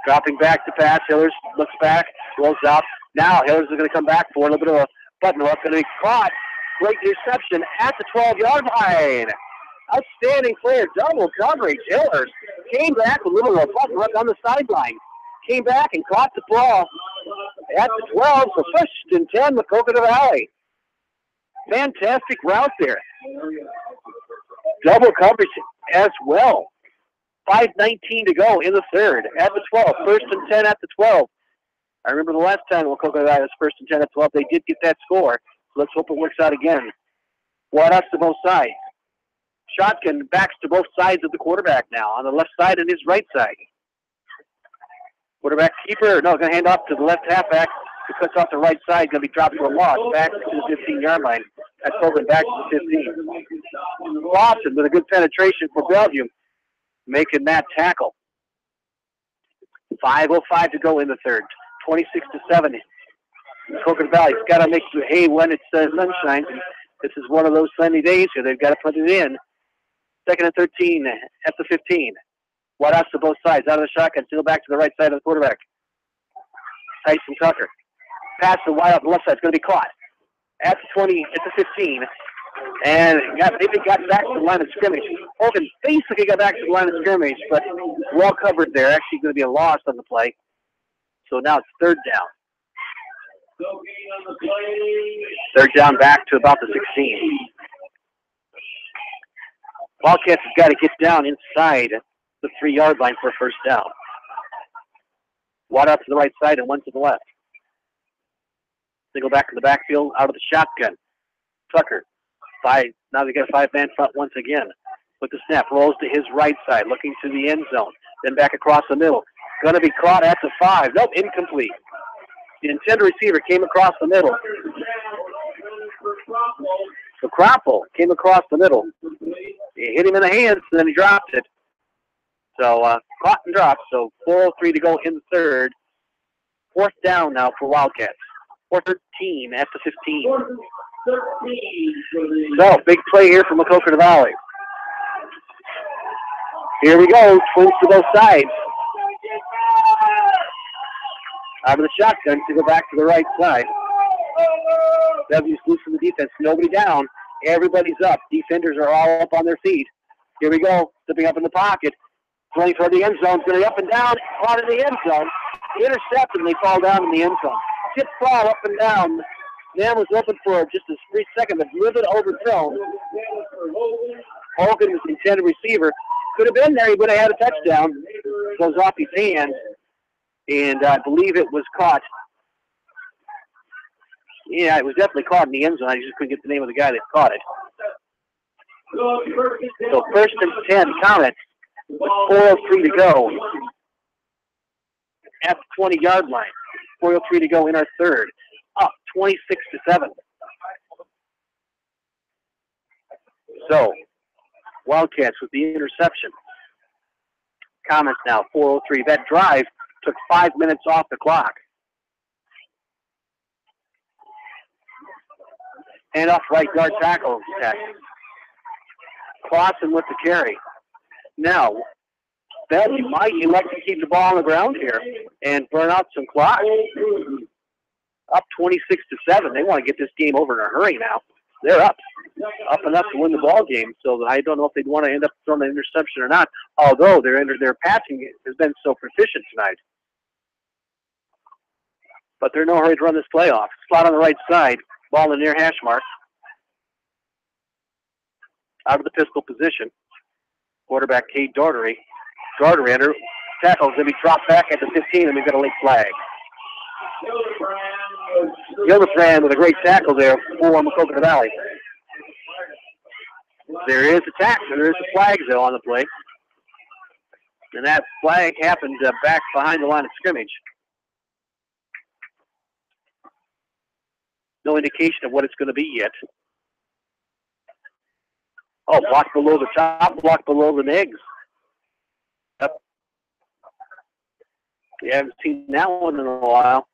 Dropping back to pass. Hillers looks back, rolls out. Now Hillers is going to come back for a little bit of a button up. Going to be caught. Great reception at the 12-yard line. Outstanding player, double coverage. Hillers came back with a little button up on the sideline. Came back and caught the ball at the 12 for 1st and 10, Maquoketa Valley. Fantastic route there. Double coverage as well. 5:19 to go in the third at the 12. 1st and 10 at the 12. I remember the last time Maquoketa Valley was 1st and 10 at 12. They did get that score. So let's hope it works out again. Wide outs to both sides. Shotgun backs to both sides of the quarterback now, on the left side and his right side. Quarterback keeper, no, going to hand off to the left halfback, who cuts off the right side, going to be dropped for a loss, back to the 15-yard line. That's Hogan back to the 15. Lawson with a good penetration for Bellevue, making that tackle. 5:05 to go in the third, 26-7. Coconut Valley's got to make hay when it's sunshine. This is one of those sunny days here. They've got to put it in. Second and 13 at the 15. Wide outs to both sides. Out of the shotgun. Still back to the right side of the quarterback. Tyson Tucker. Pass to wide out the left side. It's going to be caught. At the 20, at the 15. And maybe got back to the line of scrimmage. Hogan basically got back to the line of scrimmage, but well covered there. Actually going to be a loss on the play. So now it's third down. Third down back to about the 16. Wildcats have got to get down inside the 3-yard line for a first down. Wide out to the right side and one to the left. Single back in the backfield out of the shotgun. Tucker. Now they got a 5-man front once again. With the snap, rolls to his right side, looking to the end zone. Then back across the middle. Going to be caught at the 5. Nope, incomplete. The intended receiver came across the middle. So Kroppel came across the middle. He hit him in the hands, and then he dropped it. So caught and dropped. So 4:03 to go in the third. Fourth down now for Wildcats. 4:13 at the 15. So big play here from Maquoketa Valley. Here we go. Twins to both sides. Out of the shotgun to go back to the right side. Bellevue's loose from the defense. Nobody down. Everybody's up. Defenders are all up on their feet. Here we go. Stepping up in the pocket. Playing toward the end zone. It's going to be up and down. Caught in the end zone. Intercepted, and they fall down in the end zone. Tip ball up and down. Man was open for just a brief second, but a little bit overthrown. Hogan was the intended receiver. Could have been there. He would have had a touchdown. Goes off his hand. And I believe it was caught. Yeah, it was definitely caught in the end zone. I just couldn't get the name of the guy that caught it. So first and 10, count it. With 4:03 to go. At the 20-yard line. 4:03 to go in our third. Up 26-7. So, Wildcats with the interception. Comments now, 4:03. That drive took 5 minutes off the clock. And off right guard tackle. Clausen with the carry. Now, Bellevue might elect to keep the ball on the ground here and burn out some clock. Up 26-7. They want to get this game over in a hurry now. They're up enough to win the ball game. So I don't know if they'd want to end up throwing an interception or not. Although their passing has been so proficient tonight. But they're in no hurry to run this play off. Slot on the right side. Ball in the near hash mark. Out of the pistol position. Quarterback Cade Daugherty. Daugherty under tackles going to be dropped back at the 15, and we've got a late flag. Gillibrand with a great tackle there for Maquoketa Valley. There is a tackle. There is a flag, though, on the play. And that flag happened back behind the line of scrimmage. No indication of what it's going to be yet. Oh, block below the top, block below the legs. We haven't seen that one in a while.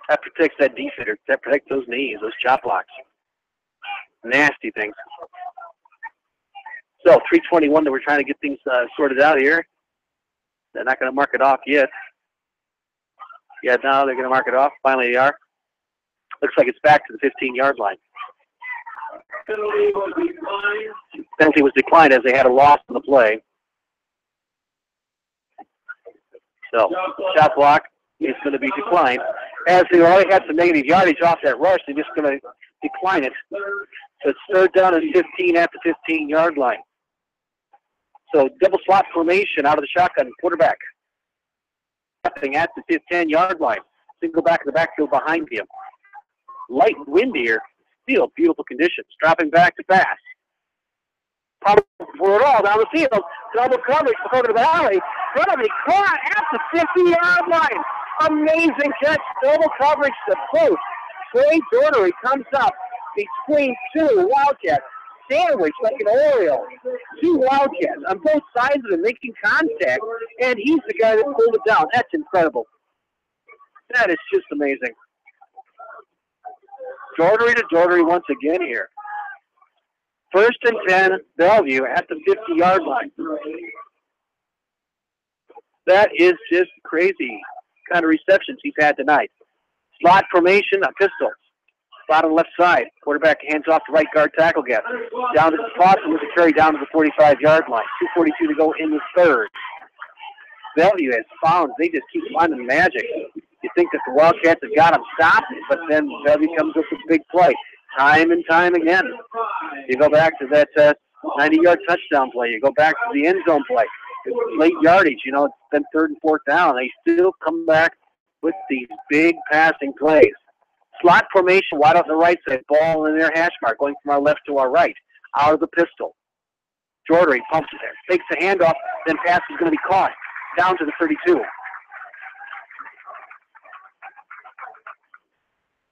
That protects that defender. That protects those knees, those chop blocks. Nasty things. So 3:21 that we're trying to get things sorted out here. They're not going to mark it off yet. Yeah, now they're going to mark it off. Finally they are. Looks like it's back to the 15-yard line. Penalty was declined as they had a loss in the play. So, shot block is going to be declined. As they already had some negative yardage off that rush, they're just going to decline it. So it's third down and 15 at the 15-yard line. So double slot formation out of the shotgun. Quarterback at the 10-yard line. Single back in the backfield behind him. Light and windy here. Still beautiful conditions. Dropping back to pass. Probably for it all down the field. Double coverage for Maquoketa Valley. Gonna be caught at the 50-yard line. Amazing catch. Double coverage to post. Trey Dordery comes up between two Wildcats. Sandwich like an Oreo. Two Wildcats on both sides of him making contact, and he's the guy that pulled it down. That's incredible. That is just amazing. Dordery to Dordery once again here. 1st and 10, Bellevue at the 50-yard line. That is just crazy kind of receptions he's had tonight. Slot formation, a pistol. Spot on the left side. Quarterback hands off to right guard tackle gap. Down to the spot with the carry down to the 45-yard line. 2:42 to go in the third. Bellevue has found, they just keep finding magic. You think that the Wildcats have got them stopped, but then Bellevue comes up with a big play. Time and time again. You go back to that 90-yard touchdown play. You go back to the end zone play. Late yardage, you know, it's been 3rd and 4th down. They still come back with these big passing plays. Slot formation, wide out on the right side. Ball in their hash mark, going from our left to our right. Out of the pistol. Jordery pumps it there. Takes the handoff, then pass is going to be caught. Down to the 32.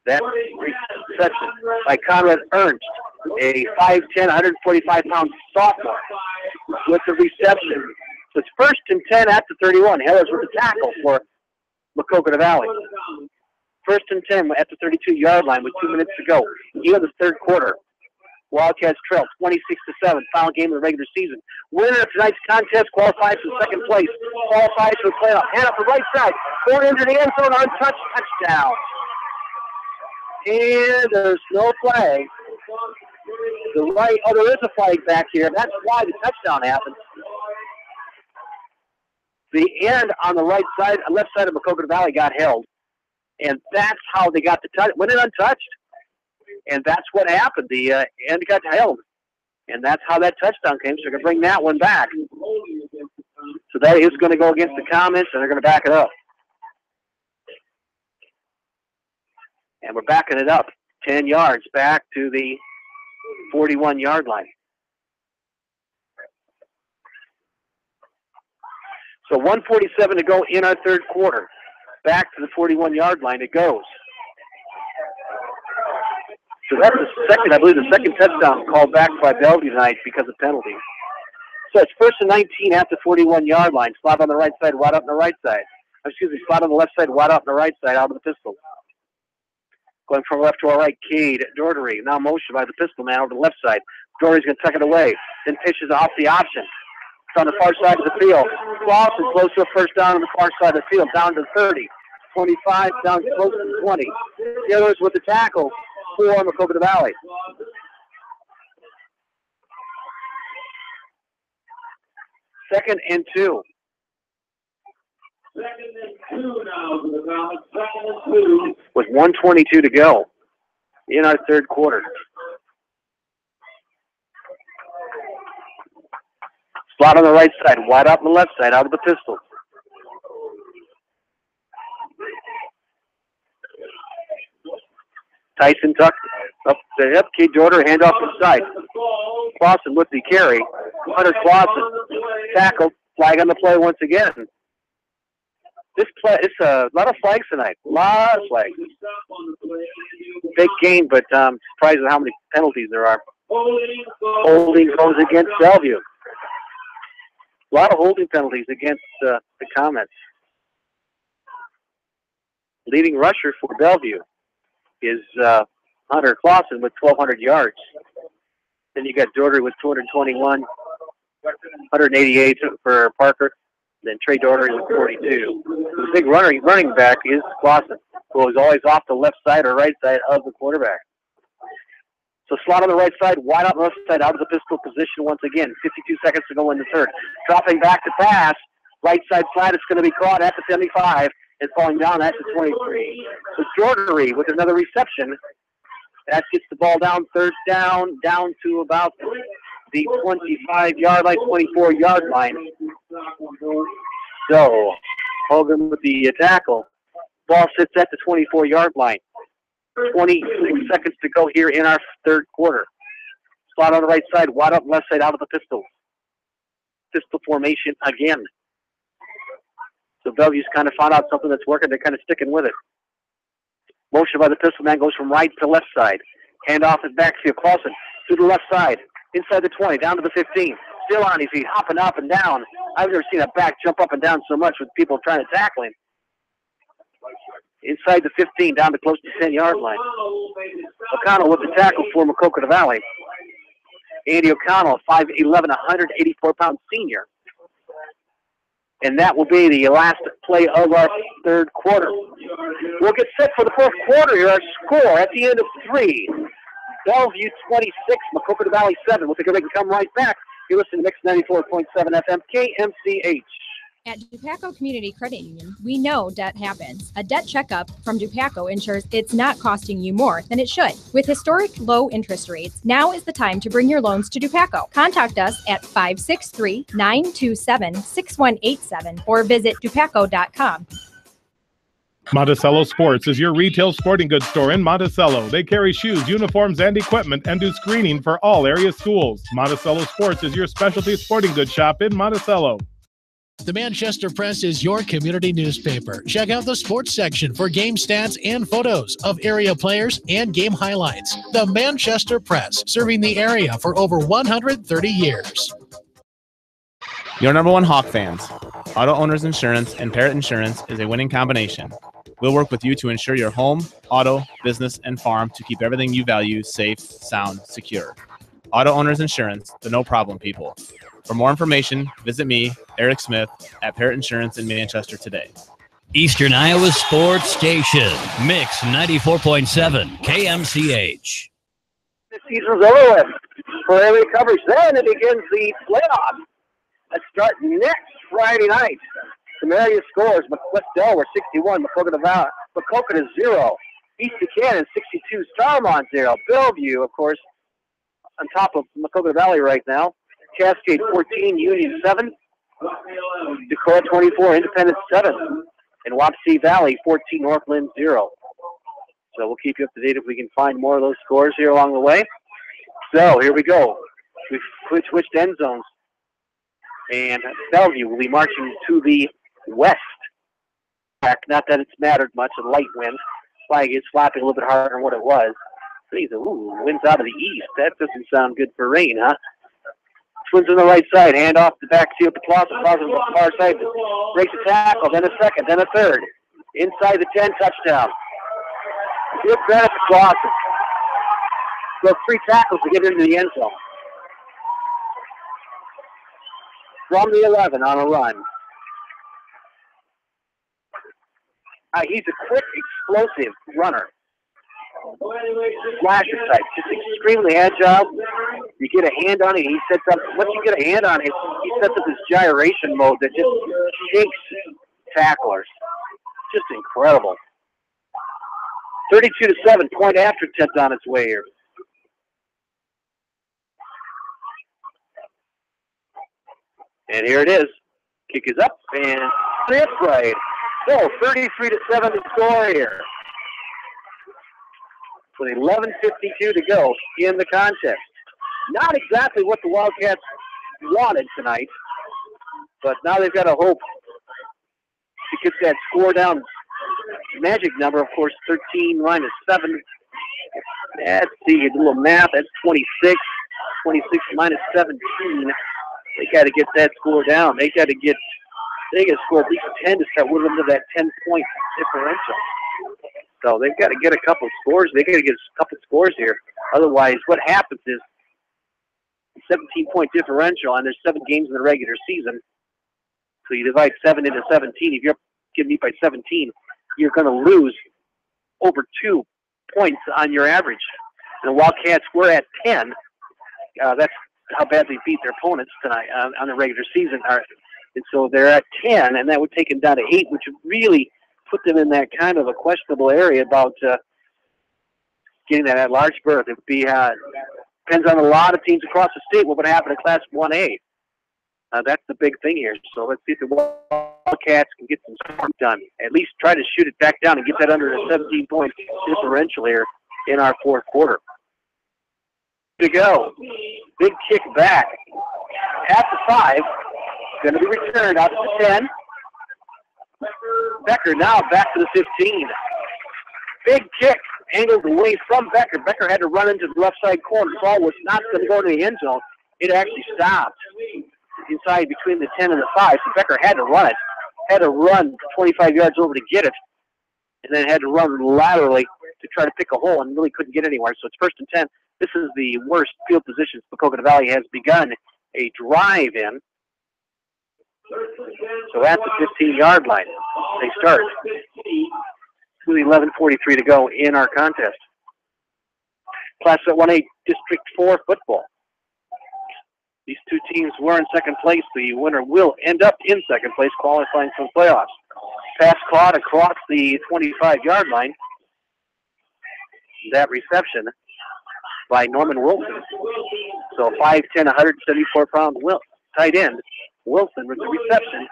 That reception by Conrad Ernst, a 5'10", 145-pound sophomore, with the reception. So it's 1st and 10 at the 31. Hellers with the tackle for Maquoketa Valley. 1st and 10 at the 32-yard line with 2 minutes to go. Here in the third quarter. Wildcats trail 26-7. Final game of the regular season. Winner of tonight's contest qualifies for second place. Qualifies for the playoff. Hand up the right side. Going into the end zone. Untouched. Touchdown. And there's no flag. There is a flag back here. That's why the touchdown happened. The end on the right side, left side of Maquoketa Valley got held. And that's how they got the touch. Went it untouched. And that's what happened. The end got held. And that's how that touchdown came. So they're going to bring that one back. So that is going to go against the comments, and they're going to back it up. And we're backing it up 10 yards back to the 41-yard line. So 1:47 to go in our third quarter. Back to the 41-yard line it goes. So that's the second, I believe, the second touchdown called back by Bellevue tonight because of penalties. So it's 1st and 19 at the 41-yard line. Slot on the right side, wide up on the right side. Slot on the left side, wide up on the right side, out of the pistol. Going from left to our right, Cade Dordery. Now motion by the pistol man over to the left side. Dordery's going to tuck it away. Then pitches off the option. It's on the far side of the field. Clausen close to a first down on the far side of the field. Down to 30. 25, down close to 20. The others with the tackle for Maquoketa Valley. Second and 2. With 1:22 to go in our third quarter. Slot on the right side, wide out on the left side, out of the pistol. Tyson tucked up the hip. Cade Dordery, hand off the side. Clausen with the carry. Hunter Clausen tackled. Flag on the play once again. This play, it's a lot of flags tonight. A lot of flags. Big game, but surprised at how many penalties there are. Holding goes against Bellevue. A lot of holding penalties against the Comets. Leading rusher for Bellevue is Hunter Clausen with 1,200 yards. Then you got Dordery with 221, 188 for Parker. Then Trey Dordery with 42. The big running back is Clausen, who is always off the left side or right side of the quarterback. So slot on the right side, wide out on the left side, out of the pistol position once again. 52 seconds to go in the third. Dropping back to pass. Right side flat, it's going to be caught at the 75 and falling down at the 23. So Dordery with another reception. That gets the ball down, third down to about the 25-yard line, 24-yard line. So Hogan with the tackle. Ball sits at the 24-yard line. 26 seconds to go here in our third quarter. Slot on the right side, wide up left side, out of the pistol. pistol formation again. So Bellevue's kind of found out something that's working. They're kind of sticking with it. Motion by the pistol man goes from right to left side. Hand off his backfield. Clausen to the left side. Inside the 20, down to the 15. Still on his feet, hopping up and down. I've never seen a back jump up and down so much with people trying to tackle him. Inside the 15, down to close to the 10-yard line. O'Connell with the tackle for Maquoketa Valley. Andy O'Connell, 5'11", 184-pound senior. And that will be the last play of our third quarter. We'll get set for the fourth quarter here. Our score at the end of 3. Bellevue 26, Maquoketa Valley 7. We'll take a break and come right back. You're listening to Mix 94.7 FM, KMCH. At Dupaco Community Credit Union, we know debt happens. A debt checkup from Dupaco ensures it's not costing you more than it should. With historic low interest rates, now is the time to bring your loans to Dupaco. Contact us at 563-927-6187 or visit dupaco.com. Monticello Sports is your retail sporting goods store in Monticello. They carry shoes, uniforms, and equipment and do screening for all area schools. Monticello Sports is your specialty sporting goods shop in Monticello. The Manchester Press is your community newspaper. Check out the sports section for game stats and photos of area players and game highlights. The Manchester Press, serving the area for over 130 years. Your number one Hawk fans. Auto Owners Insurance and Parrott Insurance is a winning combination. We'll work with you to ensure your home, auto, business, and farm to keep everything you value safe, sound, secure. Auto Owners Insurance, the no-problem people. For more information, visit me, Eric Smith, at Parrott Insurance in Manchester today. Eastern Iowa Sports Station, Mix 94.7, KMCH. The season's over with for area coverage. Then it begins the playoffs that start next Friday night. Some area scores: West Delaware 61, Maquoketa 0, East Buchanan 62, Starmont 0, Bellevue, of course, on top of Maquoketa Valley right now. Cascade 14, Union 7, Dakota 24, Independence 7, and Wapsie Valley 14, Northland 0. So we'll keep you up to date if we can find more of those scores here along the way. So here we go. We've switched end zones. And Bellevue will be marching to the west. Not that it's mattered much, a light wind. Flag is flapping a little bit harder than what it was. Wind's out of the east. That doesn't sound good for rain, huh? Twins on the right side, hand off the backfield to Clausen. Clausen on the far side, breaks a tackle, then a second, then a third. Inside the 10, touchdown. Good credit to Clausen. So 3 tackles to get into the end zone. From the 11 on a run. He's a quick, explosive runner. Slasher type, just extremely agile. You get a hand on it, he sets up. Once you get a hand on it, he sets up this gyration mode that just shakes tacklers. Just incredible. 32-7, point after attempt on its way here. And here it is. Kick is up and it's right. So 33-7 to score here. With 11:52 to go in the contest. Not exactly what the Wildcats wanted tonight, but now they've got to hope to get that score down. Magic number, of course, 13 minus 7. Let's see, a little math. That's 26. 26 minus 17. They got to get that score down. They got to score at least 10 to start whittling to that 10-point differential. So they've got to get a couple of scores. They got to get a couple of scores here. Otherwise, what happens is 17-point differential, and there's 7 games in the regular season. So you divide 7 into 17. If you're getting beat by 17, you're going to lose over 2 points on your average. And the Wildcats were at 10. That's how bad they beat their opponents tonight on the regular season. And so they're at 10, and that would take them down to 8, which would really put them in that kind of a questionable area about getting that large berth. It would be depends on a lot of teams across the state what would happen in Class 1A. That's the big thing here. So let's see if the Wildcats can get some scoring done. At least try to shoot it back down and get that under a 17-point differential here in our fourth quarter. To go. Big kick back at the 5. Going to be returned out to the 10. Becker now back to the 15. Big kick angled away from Becker. Becker had to run into the left side corner. The ball was not going to go to the end zone. It actually stopped inside between the 10 and the 5. So Becker had to run it. Had to run 25 yards over to get it. And then had to run laterally to try to pick a hole and really couldn't get anywhere. So it's 1st and 10. This is the worst field position Maquoketa Valley has begun a drive in. So at the 15-yard line, they start. With 11:43 to go in our contest. Class at 1A District 4 football. These two teams were in second place. The winner will end up in second place, qualifying for the playoffs. Pass caught across the 25-yard line. That reception by Norman Wilson. So 5'10", 174-pound tight end. Wilson with the reception.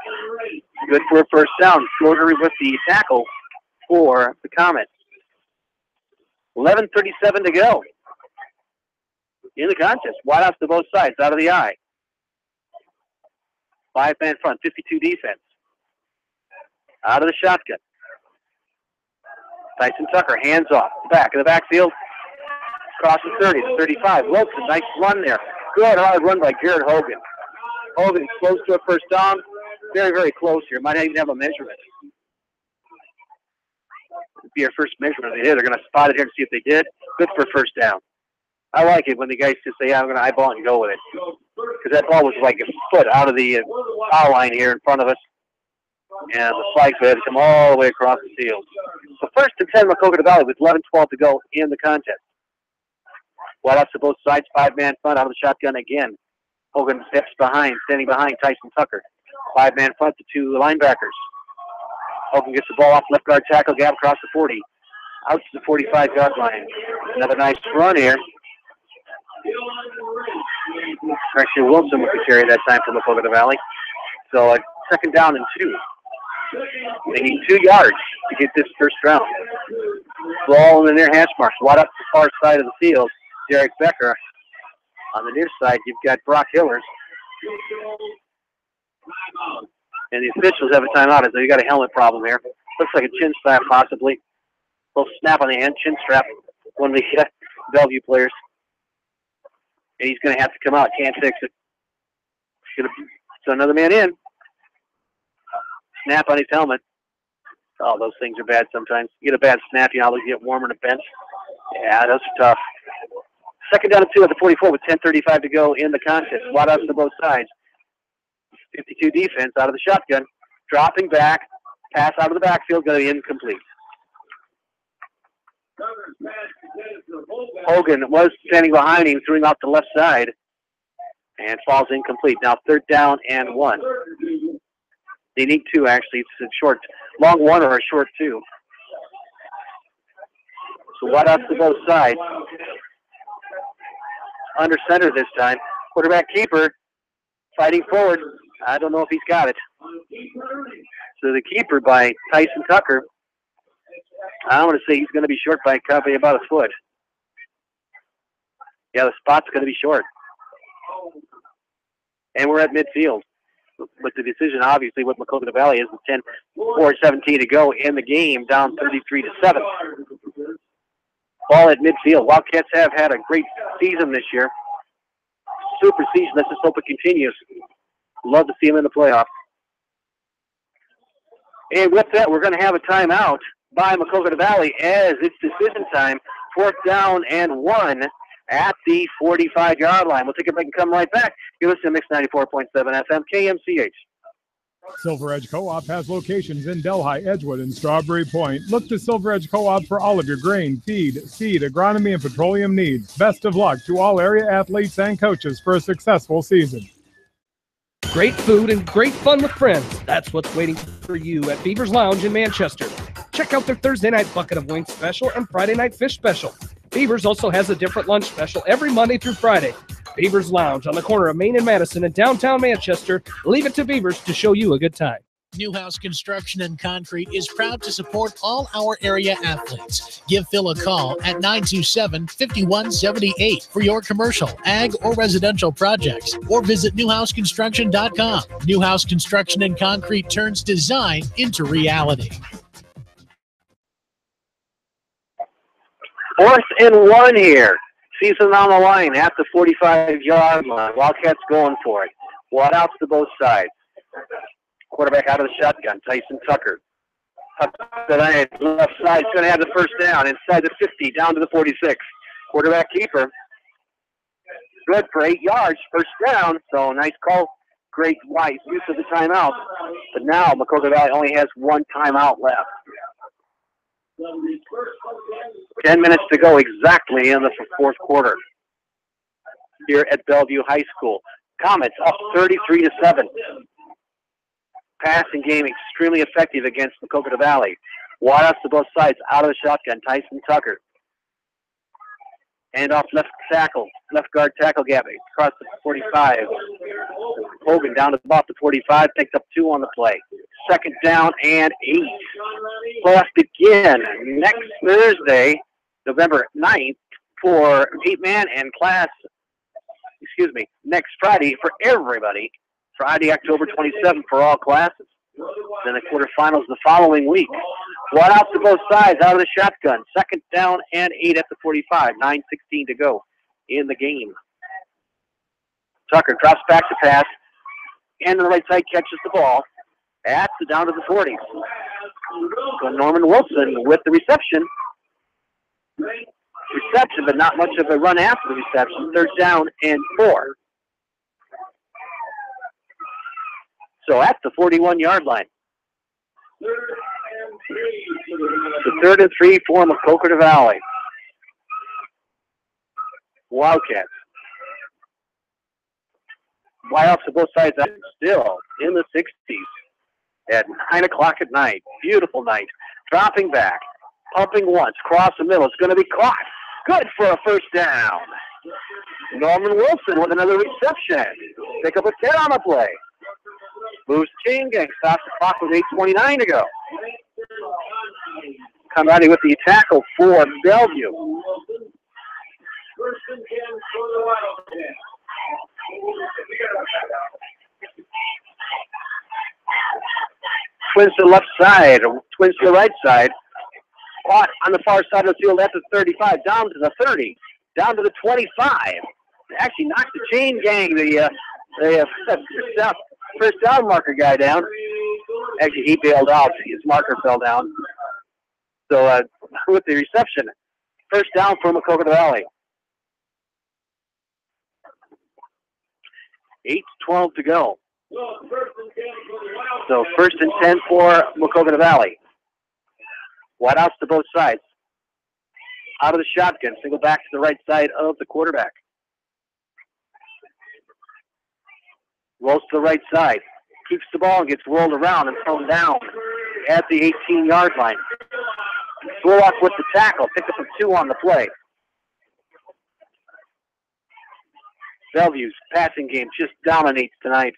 Good for a first down. Schroeder with the tackle for the Comets. 11:37 to go in the contest. Wide outs to both sides, out of the eye. 5-man front, 52 defense. Out of the shotgun. Tyson Tucker, hands off. Back in the backfield. Across the 30 to 35. Wilson, nice run there. Good hard run by Garrett Hogan. Hogan close to a first down. Very, very close here. Might not even have a measurement. It'll be our first measurement if they did. They're going to spot it here and see if they did. Good for first down. I like it when the guys just say, yeah, I'm going to eyeball it and go with it. Because that ball was like a foot out of the foul line here in front of us. And the flags had to come all the way across the field. So 1st and 10 Maquoketa Valley with 11:12 to go in the contest. Wide outs to both sides, 5-man front out of the shotgun again. Hogan steps behind, standing behind Tyson Tucker. 5-man front to 2 linebackers. Hogan gets the ball off left guard tackle, gap across the 40. Out to the 45-yard line. Another nice run here. Actually, Wilson with the carry that time for Maquoketa Valley. So 2nd down and 2. They need 2 yards to get this first round. Ball in the near hash marks. Wide up to the far side of the field. Derek Becker. On the near side, you've got Brock Hillers. And the officials have a timeout as they've got a helmet problem here. Looks like a chin strap possibly. A little snap on the hand, chin strap. One of the Bellevue players. And he's going to have to come out. Can't fix it. So another man in. Snap on his helmet. Oh, those things are bad sometimes. You get a bad snap, you always get warm on the bench. Yeah, those are tough. 2nd down and 2 at the 44 with 10:35 to go in the contest. Wide outs to both sides. 52 defense out of the shotgun. Dropping back. Pass out of the backfield. Going to be incomplete. Hogan was standing behind him, threw him out the left side. And falls incomplete. Now 3rd down and 1. They need 2, actually. It's a short, long 1 or a short 2. So wide outs to both sides. Under center this time. Quarterback keeper fighting forward. I don't know if he's got it. So the keeper by Tyson Tucker. I want to say he's going to be short by probably about a foot. Yeah, the spot's going to be short. And we're at midfield. But the decision, obviously, with Maquoketa Valley is with 10:4:17 to go in the game, down 33-7. Ball at midfield. Wildcats have had a great season this year. Super season. Let's just hope it continues. Love to see them in the playoffs. And with that, we're going to have a timeout by Maquoketa Valley as it's decision time. 4th down and 1 at the 45-yard line. We'll take a break and come right back. You're listening to Mix 94.7 FM KMCH. Silver Edge Co-op has locations in Delhi, Edgewood, and Strawberry Point. Look to Silver Edge Co-op for all of your grain, feed, seed, agronomy, and petroleum needs. Best of luck to all area athletes and coaches for a successful season. Great food and great fun with friends. That's what's waiting for you at Beaver's Lounge in Manchester. Check out their Thursday night bucket of wings special and Friday night fish special. Beaver's also has a different lunch special every Monday through Friday. Beaver's Lounge on the corner of Main and Madison in downtown Manchester. Leave it to Beaver's to show you a good time. Newhouse Construction and Concrete is proud to support all our area athletes. Give Phil a call at 927-5178 for your commercial, ag, or residential projects, or visit newhouseconstruction.com. Newhouse Construction and Concrete turns design into reality. 4th and 1 here. Season on the line at the 45-yard line. Wildcats going for it. Wide outs to both sides. Quarterback out of the shotgun, Tyson Tucker. Left side, going to have the first down. Inside the 50, down to the 46. Quarterback keeper. Good for 8 yards, first down. So nice call. Great wise use of the timeout. But now Maquoketa Valley only has 1 timeout left. 10 minutes to go exactly in the 4th quarter here at Bellevue High School. Comets up 33-7. Passing game extremely effective against Maquoketa Valley. Wide outs to both sides, out of the shotgun, Tyson Tucker. And off left guard tackle gap across the 45. Hogan down to about the 45, picked up 2 on the play. 2nd down and 8. Playoffs begin next Thursday, November 9th, for 8-man and next Friday for everybody. Friday, October 27th for all classes. Then the quarterfinals the following week. Wide out to both sides, out of the shotgun. 2nd down and 8 at the 45. 9:16 to go in the game. Tucker drops back to pass. And to the right side catches the ball. At the down to the 40. So Norman Wilson with the reception. Reception, but not much of a run after the reception. 3rd down and 4. So at the 41-yard line. So 3rd and 3 for Maquoketa Valley. Wildcats. Wide outs to both sides, still in the 60s at 9 o'clock at night. Beautiful night. Dropping back, pumping once, cross the middle. It's going to be caught. Good for a first down. Norman Wilson with another reception. Pick up a 10 on the play. Moves the chain gang, stops the clock with 8:29 to go. Come with the tackle for Bellevue. Twins to the left side, twins to the right side. Caught on the far side of the field at the 35, down to the 30, down to the 25. Actually knocked the chain gang, the first down marker guy down. Actually, he bailed out. His marker fell down. So with the reception, first down for Maquoketa Valley. 8:12 to go. So 1st and 10 for Maquoketa Valley. Wide outs to both sides. Out of the shotgun, single back to the right side of the quarterback. Rolls to the right side. Keeps the ball and gets rolled around and thrown down at the 18-yard line. Throw off with the tackle. Pick up a 2 on the play. Bellevue's passing game just dominates tonight.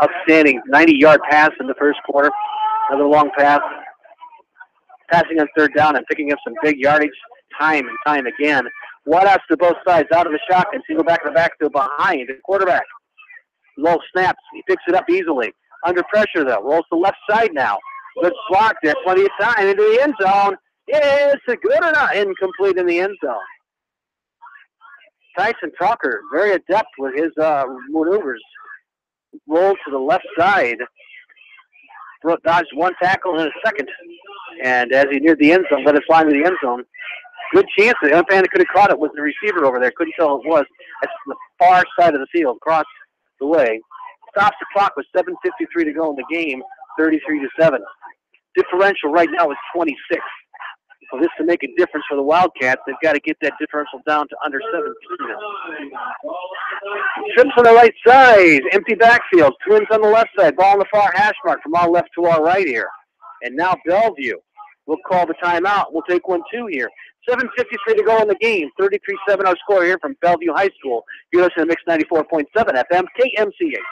Outstanding 90-yard pass in the first quarter. Another long pass. Passing on 3rd down and picking up some big yardage time and time again. Wide outs to both sides, out of the shotgun. Single back to the backfield behind the quarterback. Low snaps. He picks it up easily. Under pressure, though. Rolls to the left side now. Good block there. Plenty of time into the end zone. It's a good or not incomplete in the end zone. Tyson Tucker, very adept with his maneuvers. Rolled to the left side. Dodged one tackle and a second. And as he neared the end zone, let it fly into the end zone. Good chance. The only man that could have caught it was the receiver over there. Couldn't tell who it was. That's the far side of the field, across the way. Stops the clock with 7:53 to go in the game, 33-7. Differential right now is 26. So this to make a difference for the Wildcats, they've got to get that differential down to under 17. Trips on the right side, empty backfield. Twins on the left side, ball on the far hash mark from our left to our right here. And now Bellevue will call the timeout. We'll take 1-2 here. 7:53 to go in the game. 33-7 our score here from Bellevue High School. You're listening to Mix 94.7 FM, KMCH.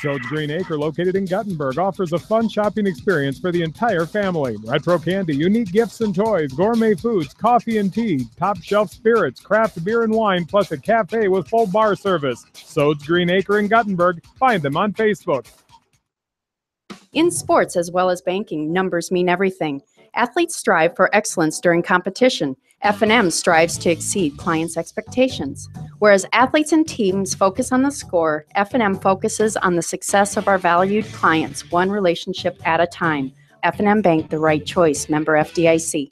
Sode's Green Acre, located in Guttenberg, offers a fun shopping experience for the entire family. Retro candy, unique gifts and toys, gourmet foods, coffee and tea, top shelf spirits, craft beer and wine, plus a cafe with full bar service. Sode's Green Acre in Guttenberg. Find them on Facebook. In sports as well as banking, numbers mean everything. Athletes strive for excellence during competition. F&M strives to exceed clients' expectations. Whereas athletes and teams focus on the score, F&M focuses on the success of our valued clients, one relationship at a time. F&M Bank, the right choice. Member FDIC.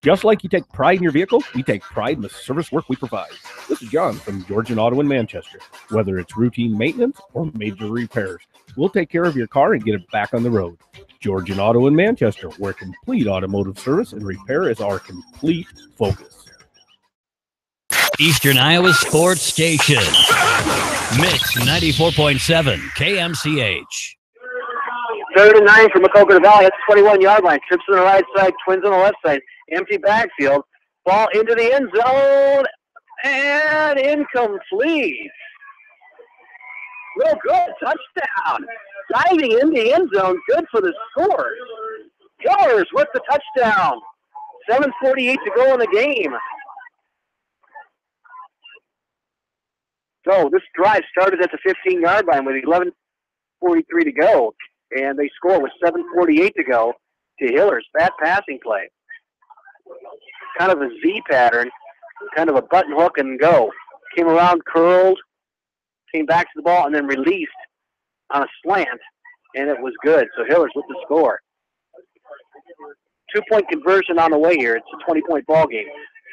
Just like you take pride in your vehicle, we take pride in the service work we provide. This is John from Georgian Auto in Manchester. Whether it's routine maintenance or major repairs, we'll take care of your car and get it back on the road. Georgian Auto in Manchester, where complete automotive service and repair is our complete focus. Eastern Iowa Sports Station. Mix 94.7 KMCH. 3rd and 9 for Maquoketa Valley. That's 21-yard line. Trips on the right side, Twins on the left side. Empty backfield. Ball into the end zone. And incomplete. Real good. Touchdown. Diving in the end zone. Good for the score. Killers with the touchdown. 7:48 to go in the game. So this drive started at the 15-yard line with 11:43 to go. And they score with 7:48 to go to Hillers. Bad passing play. Kind of a Z pattern. Kind of a button hook and go. Came around, curled, came back to the ball, and then released on a slant, and it was good. So Hillers with the score. 2-point conversion on the way here. It's a 20-point ball game.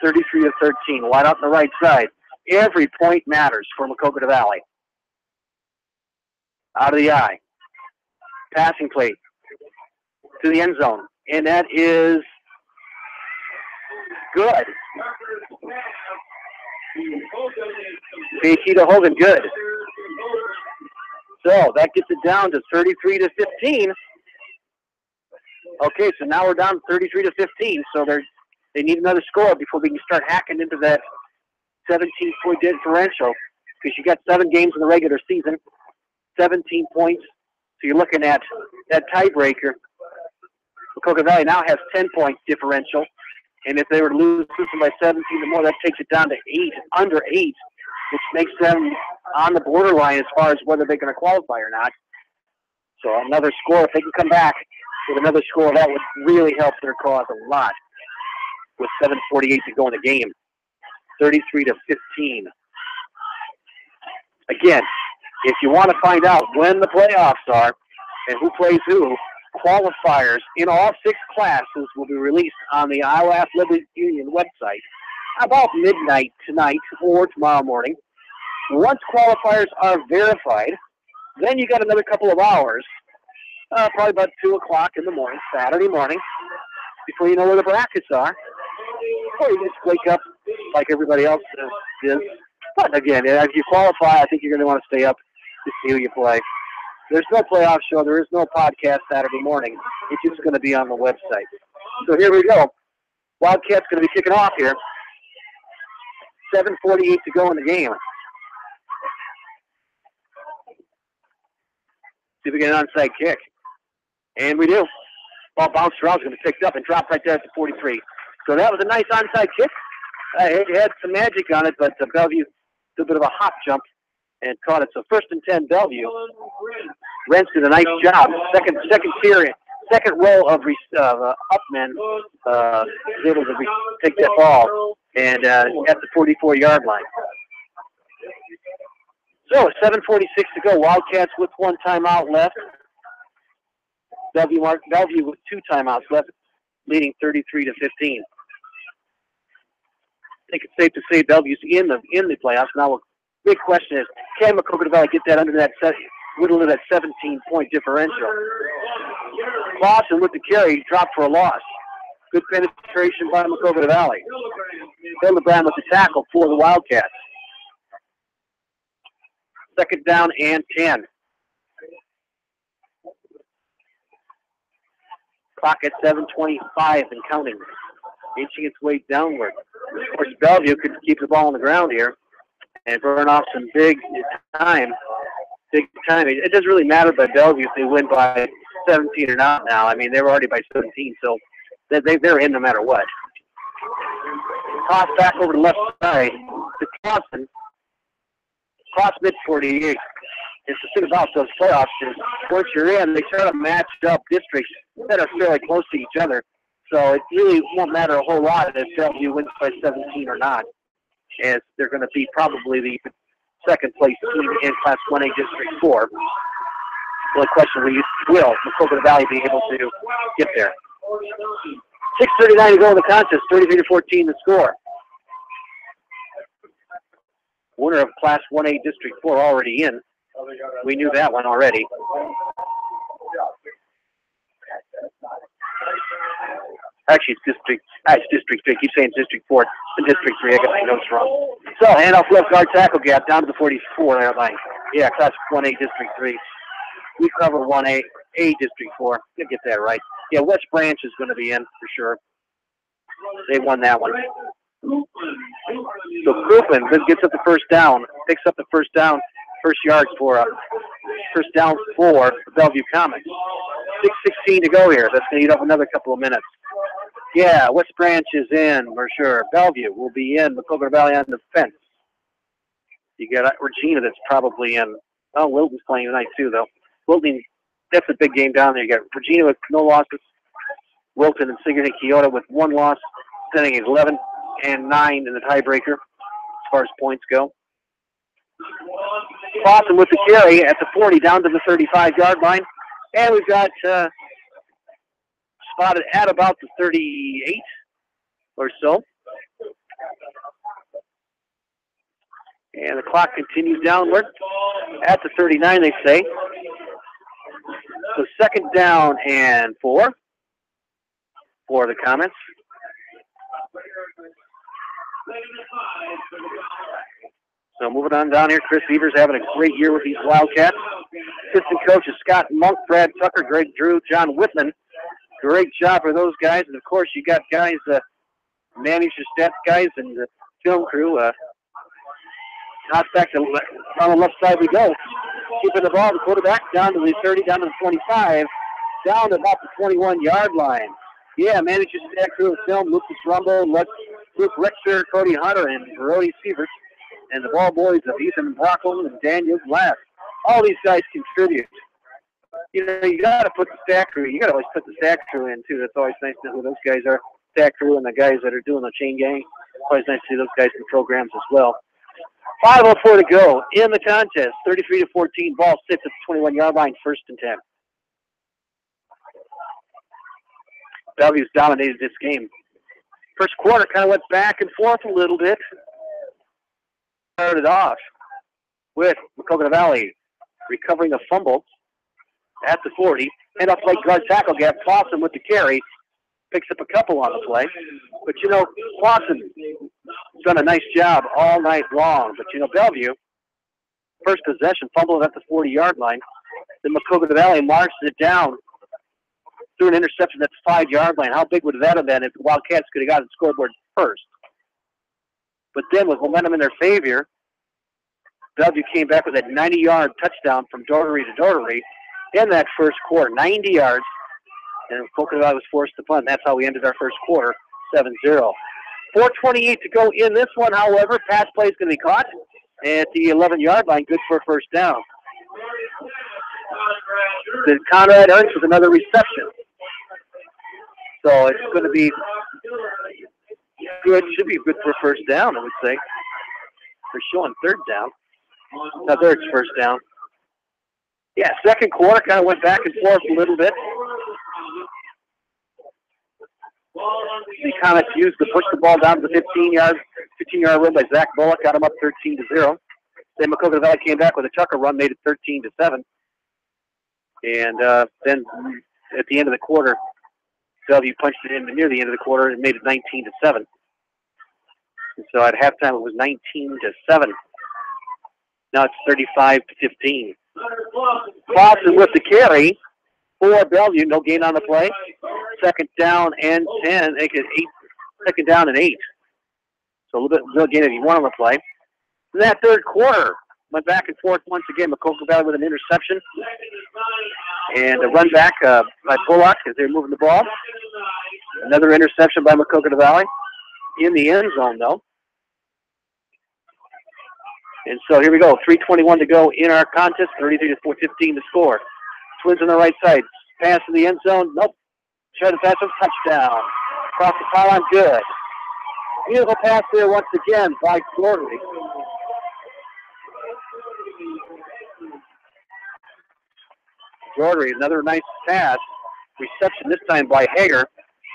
33-13. Wide out on the right side. Every point matters for Maquoketa Valley. Out of the eye. Passing play to the end zone, and that is good. Keita Hogan, good. So that gets it down to 33-15. Okay, so now we're down 33-15. So they need another score before we can start hacking into that 17-point differential, because you got 7 games in the regular season, 17 points. So you're looking at that tiebreaker. Maquoketa Valley now has 10-point differential. And if they were to lose by 17 or more, that takes it down to 8, under 8, which makes them on the borderline as far as whether they're going to qualify or not. So another score, if they can come back with another score, that would really help their cause a lot with 7:48 to go in the game. 33-15. Again, if you want to find out when the playoffs are and who plays who, qualifiers in all 6 classes will be released on the Iowa Athletics Union website about midnight tonight or tomorrow morning. Once qualifiers are verified, then you got another couple of hours, probably about 2 o'clock in the morning, Saturday morning, before you know where the brackets are. Or you just wake up like everybody else is. But again, if you qualify, I think you're going to want to stay up to see who you play. There's no playoff show. There is no podcast Saturday morning. It's just going to be on the website. So here we go. Wildcats going to be kicking off here. 7:48 to go in the game. See if we get an onside kick. And we do. Ball bounced around. It's going to be picked up and dropped right there at the 43. So that was a nice onside kick. It had some magic on it, but Bellevue did a bit of a hop jump and caught it. So 1st and 10, Bellevue. Rentz did a nice job. Second row of upmen was able to take that ball and at the 44-yard line. So 7:46 to go. Wildcats with 1 timeout left. Bellevue with 2 timeouts left, leading 33-15. I think it's safe to say Bellevue's in the playoffs. Now, the big question is, can Maquoketa Valley get that under that whittle of that 17-point differential? Clausen with the carry, dropped for a loss. Good penetration by Maquoketa Valley. Hildebrand with the tackle for the Wildcats. 2nd down and 10. Clock at 7:25 and counting. Inching its way downward. Of course, Bellevue could keep the ball on the ground here and burn off some big time big time. It doesn't really matter by Bellevue if they win by 17 or not now. I mean, they were already by 17, so they're in no matter what. Toss back over to the left side to Clausen. Cross mid 48. It's the thing about those playoffs is once you're in, they try to match up districts that are fairly close to each other. So it really won't matter a whole lot if Bellevue wins by 17 or not, as they're going to be probably the second place team in Class 1A District 4. The only question will Maquoketa Valley be able to get there? 6:39 to go in the contest, 33-14 the score. Winner of Class 1A District 4 already in. We knew that one already. Actually, it's District 3. I keep saying District 4. It's District 3. I got my notes wrong. So, handoff left guard tackle gap down to the 44 line. Yeah, Class 1A District 3. We cover 1A District 4. You'll get that right. Yeah, West Branch is going to be in for sure. They won that one. So Crouppen gets up the first down, picks up the first down, first yards for first down for Bellevue Comics. 6:16 to go here. That's going to eat up another couple of minutes. Yeah, West Branch is in for sure. Bellevue will be in. Maquoketa Valley on the fence. You got Regina that's probably in. Oh, Wilton's playing tonight too, though. Wilton, that's a big game down there. You got Regina with no losses. Wilton and Sigourney Keota with one loss, sitting at 11 and 9 in the tiebreaker as far as points go. Clausen with the carry at the 40 down to the 35-yard line. And we've got spotted at about the 38 or so. And the clock continues downward at the 39, they say. So second down and 4 for the Comets. So moving on down here, Chris Evers having a great year with these Wildcats. Assistant coaches Scott Monk, Brad Tucker, Greg Drew, John Whitman. Great job for those guys. And, of course, you got guys, manage your stats guys and the film crew. Toss back to on the left side we go. Keeping the ball, the quarterback down to the 30, down to the 25, down to about the 21-yard line. Yeah, manage your stat crew of film, Lucas Rumble, Luke Richter, Cody Hunter, and Brody Sievert. And the ball boys of Ethan Brockholm and Daniel Glass. All these guys contribute. You know, you got to put the stack crew. You got to always put the stack crew in, too. That's always nice to know who those guys are. Stack crew and the guys that are doing the chain gang. It's always nice to see those guys in programs as well. 5:04 to go in the contest. 33-14. Ball sits at the 21-yard line, 1st and 10. Bellevue's dominated this game. First quarter kind of went back and forth a little bit. Started off with Maquoketa Valley recovering a fumble at the 40. And up like guard tackle gap. Clausen with the carry. Picks up a couple on the play. But, you know, Clausen done a nice job all night long. But, you know, Bellevue, first possession, fumbled at the 40-yard line. Then Maquoketa Valley marches it down through an interception at the 5-yard line. How big would that have been if the Wildcats could have got the scoreboard first? But then with momentum in their favor, Bellevue came back with a 90-yard touchdown from Doherty to Doherty in that first quarter. 90 yards. And Maquoketa Valley was forced to punt. That's how we ended our first quarter, 7-0. 4:28 to go in this one, however. Pass play is going to be caught at the 11-yard line. Good for a first down. Then Conrad Ernst with another reception. So it's going to be good. Should be good for a first down, I would say. They're showing third down. No, it's first down. Yeah, second quarter kind of went back and forth a little bit. The Comets used to push the ball down to the 15-yard run by Zach Bullock, got him up 13-0. Then Maquoketa Valley came back with a Tucker run, made it 13-7. And then at the end of the quarter, Bellevue punched it in near the end of the quarter and made it 19-7. And so at halftime it was 19-7. Now it's 35-15. Clausen with the carry for Bellevue. No gain on the play. Second down and 10. Make it 8. Second down and 8. So a little gain if you want on the play. In that third quarter, went back and forth once again. Maquoketa Valley with an interception. And a run back by Bullock as they're moving the ball. Another interception by Maquoketa Valley in the end zone, though. And so here we go. 3:21 to go in our contest. 33-15 to score. Twins on the right side. Pass to the end zone. Nope. Try to pass a touchdown. Across the pylon. Good. Beautiful pass there once again by Gorley. Jordan, another nice pass. Reception this time by Hager.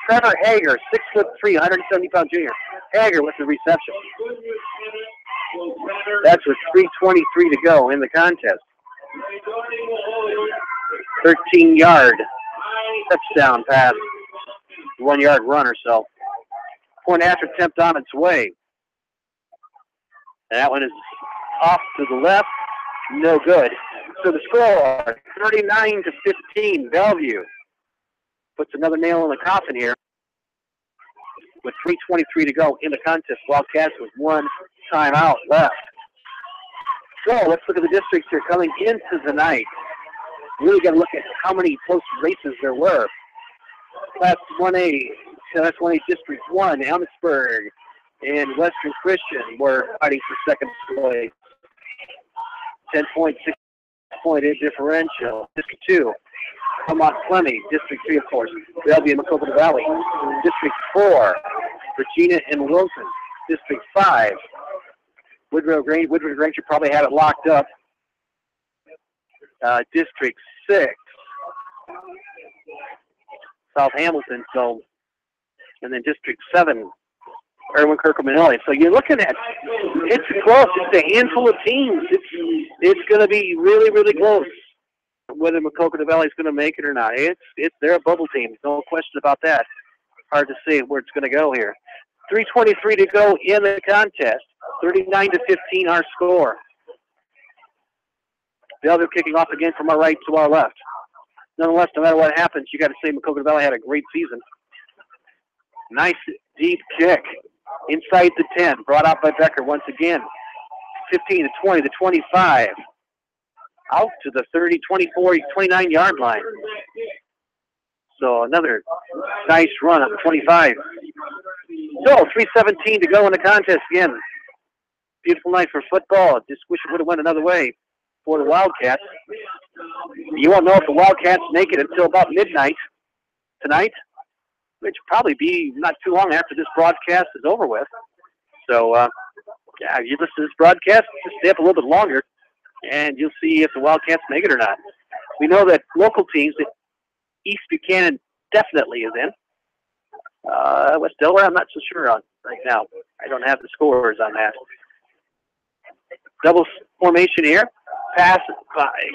Trevor Hager, 6'3", 170-pound junior. Hager with the reception. That's with 3:23 to go in the contest. 13-yard touchdown pass. 1-yard run or so. Point after attempt on its way. And that one is off to the left. No good. So the score, 39-15, Bellevue. Puts another nail in the coffin here. With 3:23 to go in the contest, Wildcats with 1 timeout left. So let's look at the districts here coming into the night. Really got to look at how many close races there were. Class 1A, Class 1A District 1, Emmitsburg and Western Christian were fighting for second place. 10.6 differential. District 2, Vermont Fleming. District 3, of course, Bellevue and Maquoketa Valley. District 4, Regina and Wilson. District 5, Woodrow Granger probably had it locked up. District 6, South Hamilton. So, and then District 7, Erwin Kirkland. So you're looking at, it's close. It's a handful of teams. It's going to be really, really close. Whether Maquoketa Valley is going to make it or not, they're a bubble team. No question about that. Hard to say where it's going to go here. 3:23 to go in the contest. 39-15 our score. Bellevue kicking off again from our right to our left. Nonetheless, no matter what happens, you got to say Maquoketa Valley had a great season. Nice deep kick inside the 10, brought out by Becker once again. 15 to 20 to 25. Out to the 30, 24, 29-yard line. So another nice run up 25. So 3:17 to go in the contest again. Beautiful night for football. Just wish it would have went another way for the Wildcats. You won't know if the Wildcats make it until about midnight tonight, which will probably be not too long after this broadcast is over with. So, yeah, you listen to this broadcast, just stay up a little bit longer, and you'll see if the Wildcats make it or not. We know that local teams, that East Buchanan definitely is in. West Delaware, I'm not so sure on right now. I don't have the scores on that. Double formation here. Pass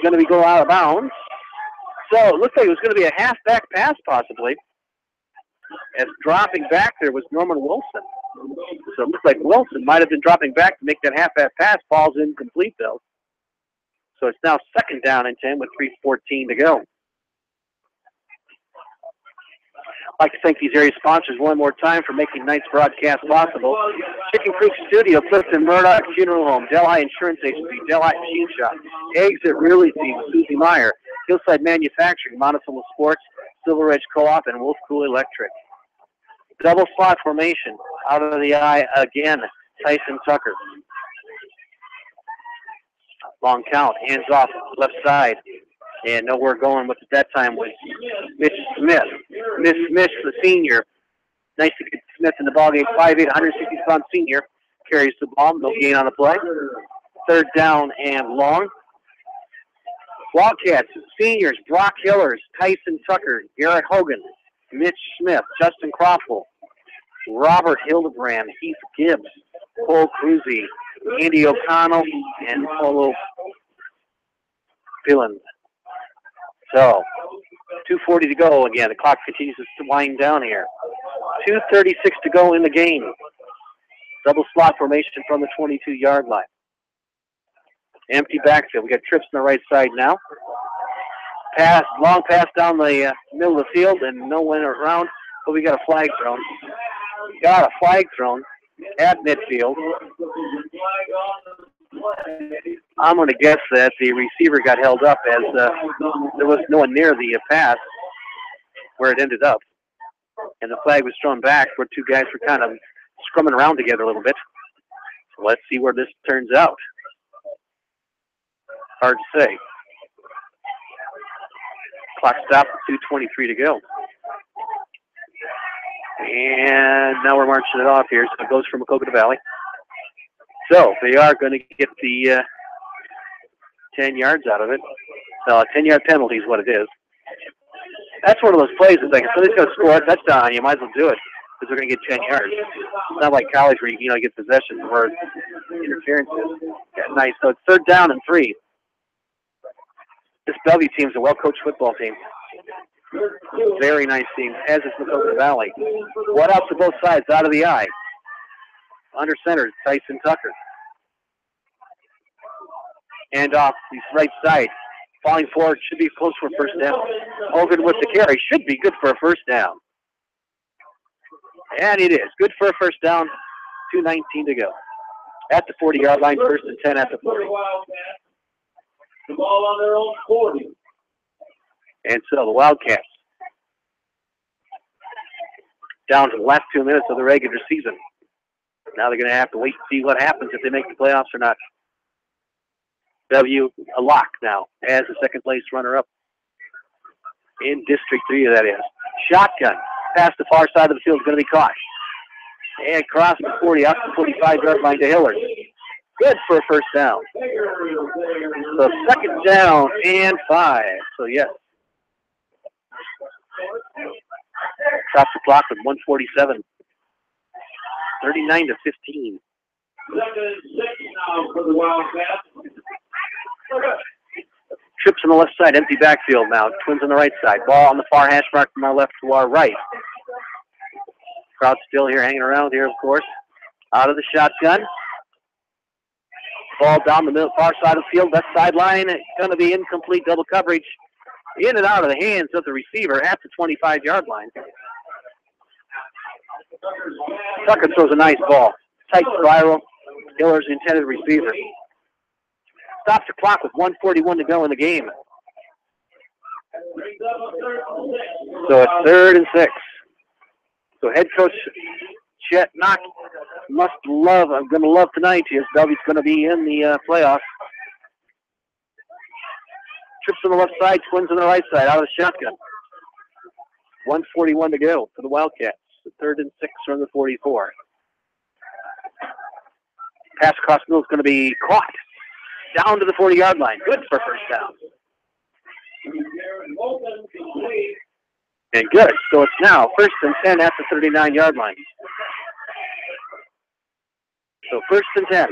going to be go out of bounds. So it looks like it was going to be a halfback pass possibly. As dropping back there was Norman Wilson. So it looks like Wilson might have been dropping back to make that halfback pass. Ball's incomplete though. So it's now 2nd down and 10 with 3:14 to go. I'd like to thank these area sponsors one more time for making tonight's broadcast possible. Chicken Creek Studio, Clifton Murdoch Funeral Home, Delhi Insurance Agency, Delhi Machine Shop, Exit Realty with Susie Meyer, Hillside Manufacturing, Monticello Sports, Silver Ridge Co-op, and Wolf Cool Electric. Double slot formation. Out of the eye again, Tyson Tucker. Long count, hands off, left side. And nowhere going with it that time was Mitch Smith. Mitch Smith, the senior. Nice to get Smith in the ballgame. 5'8", 160-pound senior. Carries the ball. No gain on the play. 3rd down and long. Wildcats, seniors, Brock Hillers, Tyson Tucker, Garrett Hogan, Mitch Smith, Justin Croffel, Robert Hildebrand, Heath Gibbs, Cole Cruzy, Andy O'Connell, and Polo Pillen. So, 2:40 to go again. The clock continues to wind down here. 2:36 to go in the game. Double slot formation from the 22-yard line. Empty backfield. We got trips on the right side now. Pass, long pass down the middle of the field, and no one around. But we got a flag thrown. Got a flag thrown at midfield. I'm going to guess that the receiver got held up as there was no one near the pass where it ended up. And the flag was thrown back where two guys were kind of scrumming around together a little bit. So let's see where this turns out. Hard to say. Clock stopped, 2:23 to go. And now we're marching it off here, so it goes for Maquoketa Valley. So they are going to get the 10 yards out of it. So a 10-yard penalty is what it is. That's one of those plays. It's like if somebody's going to score a touchdown, you might as well do it because they're going to get 10 yards. It's not like college where you get possession where interference is. Yeah, nice. So it's 3rd down and 3. This Bellevue team is a well-coached football team. Very nice team, as is Maquoketa Valley. What else to both sides, out of the eye. Under center, Tyson Tucker. And off the right side. Falling forward, should be close for a first down. Hogan with the carry, should be good for a first down. And it is. Good for a first down. 2:19 to go. At the 40-yard line, 1st and 10 at the 40. The ball on their own 40. And so the Wildcats down to the last 2 minutes of the regular season. Now they're going to have to wait and see what happens if they make the playoffs or not. Bellevue a lock now as the second place runner-up in District 3, that is. Shotgun past the far side of the field is going to be caught. And cross the 40 up the 45-yard line to Hillers. Good for a first down. So 2nd down and 5. So yes. Stops the clock with 1:47. 39 to 15. 2nd and 6 now for the Wildcats. Trips on the left side, empty backfield now. Twins on the right side. Ball on the far hash mark from our left to our right. Crowd still here, hanging around here, of course. Out of the shotgun. Ball down the middle, far side of the field, left sideline. It's going to be incomplete, double coverage. In and out of the hands of the receiver at the 25-yard line. Tucker throws a nice ball. Tight spiral. Hiller's the intended receiver. Stops the clock with 1:41 to go in the game. So it's 3rd and 6. So head coach Chet Knock I'm going to love tonight is Bellevue's going to be in the playoffs. Trips on the left side, Twins on the right side, out of the shotgun. 1:41 to go for the Wildcats. 3rd and 6 from the 44. Pass across middle is going to be caught. Down to the 40-yard line. Good for first down. And good. So it's now 1st and 10 at the 39-yard line. So 1st and 10.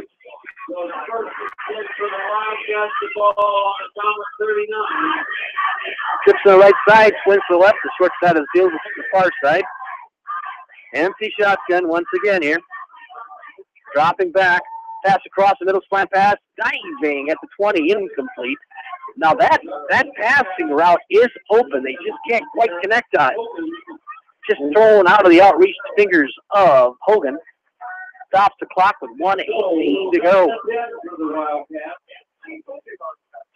Trips to the right side, Twins to the left, the short side of the field, which is the far side. Empty shotgun once again here. Dropping back. Pass across the middle, slant pass, diving at the 20, incomplete. Now that passing route is open. They just can't quite connect on it. Just thrown out of the outreached fingers of Hogan. Stops the clock with 1:18 to go.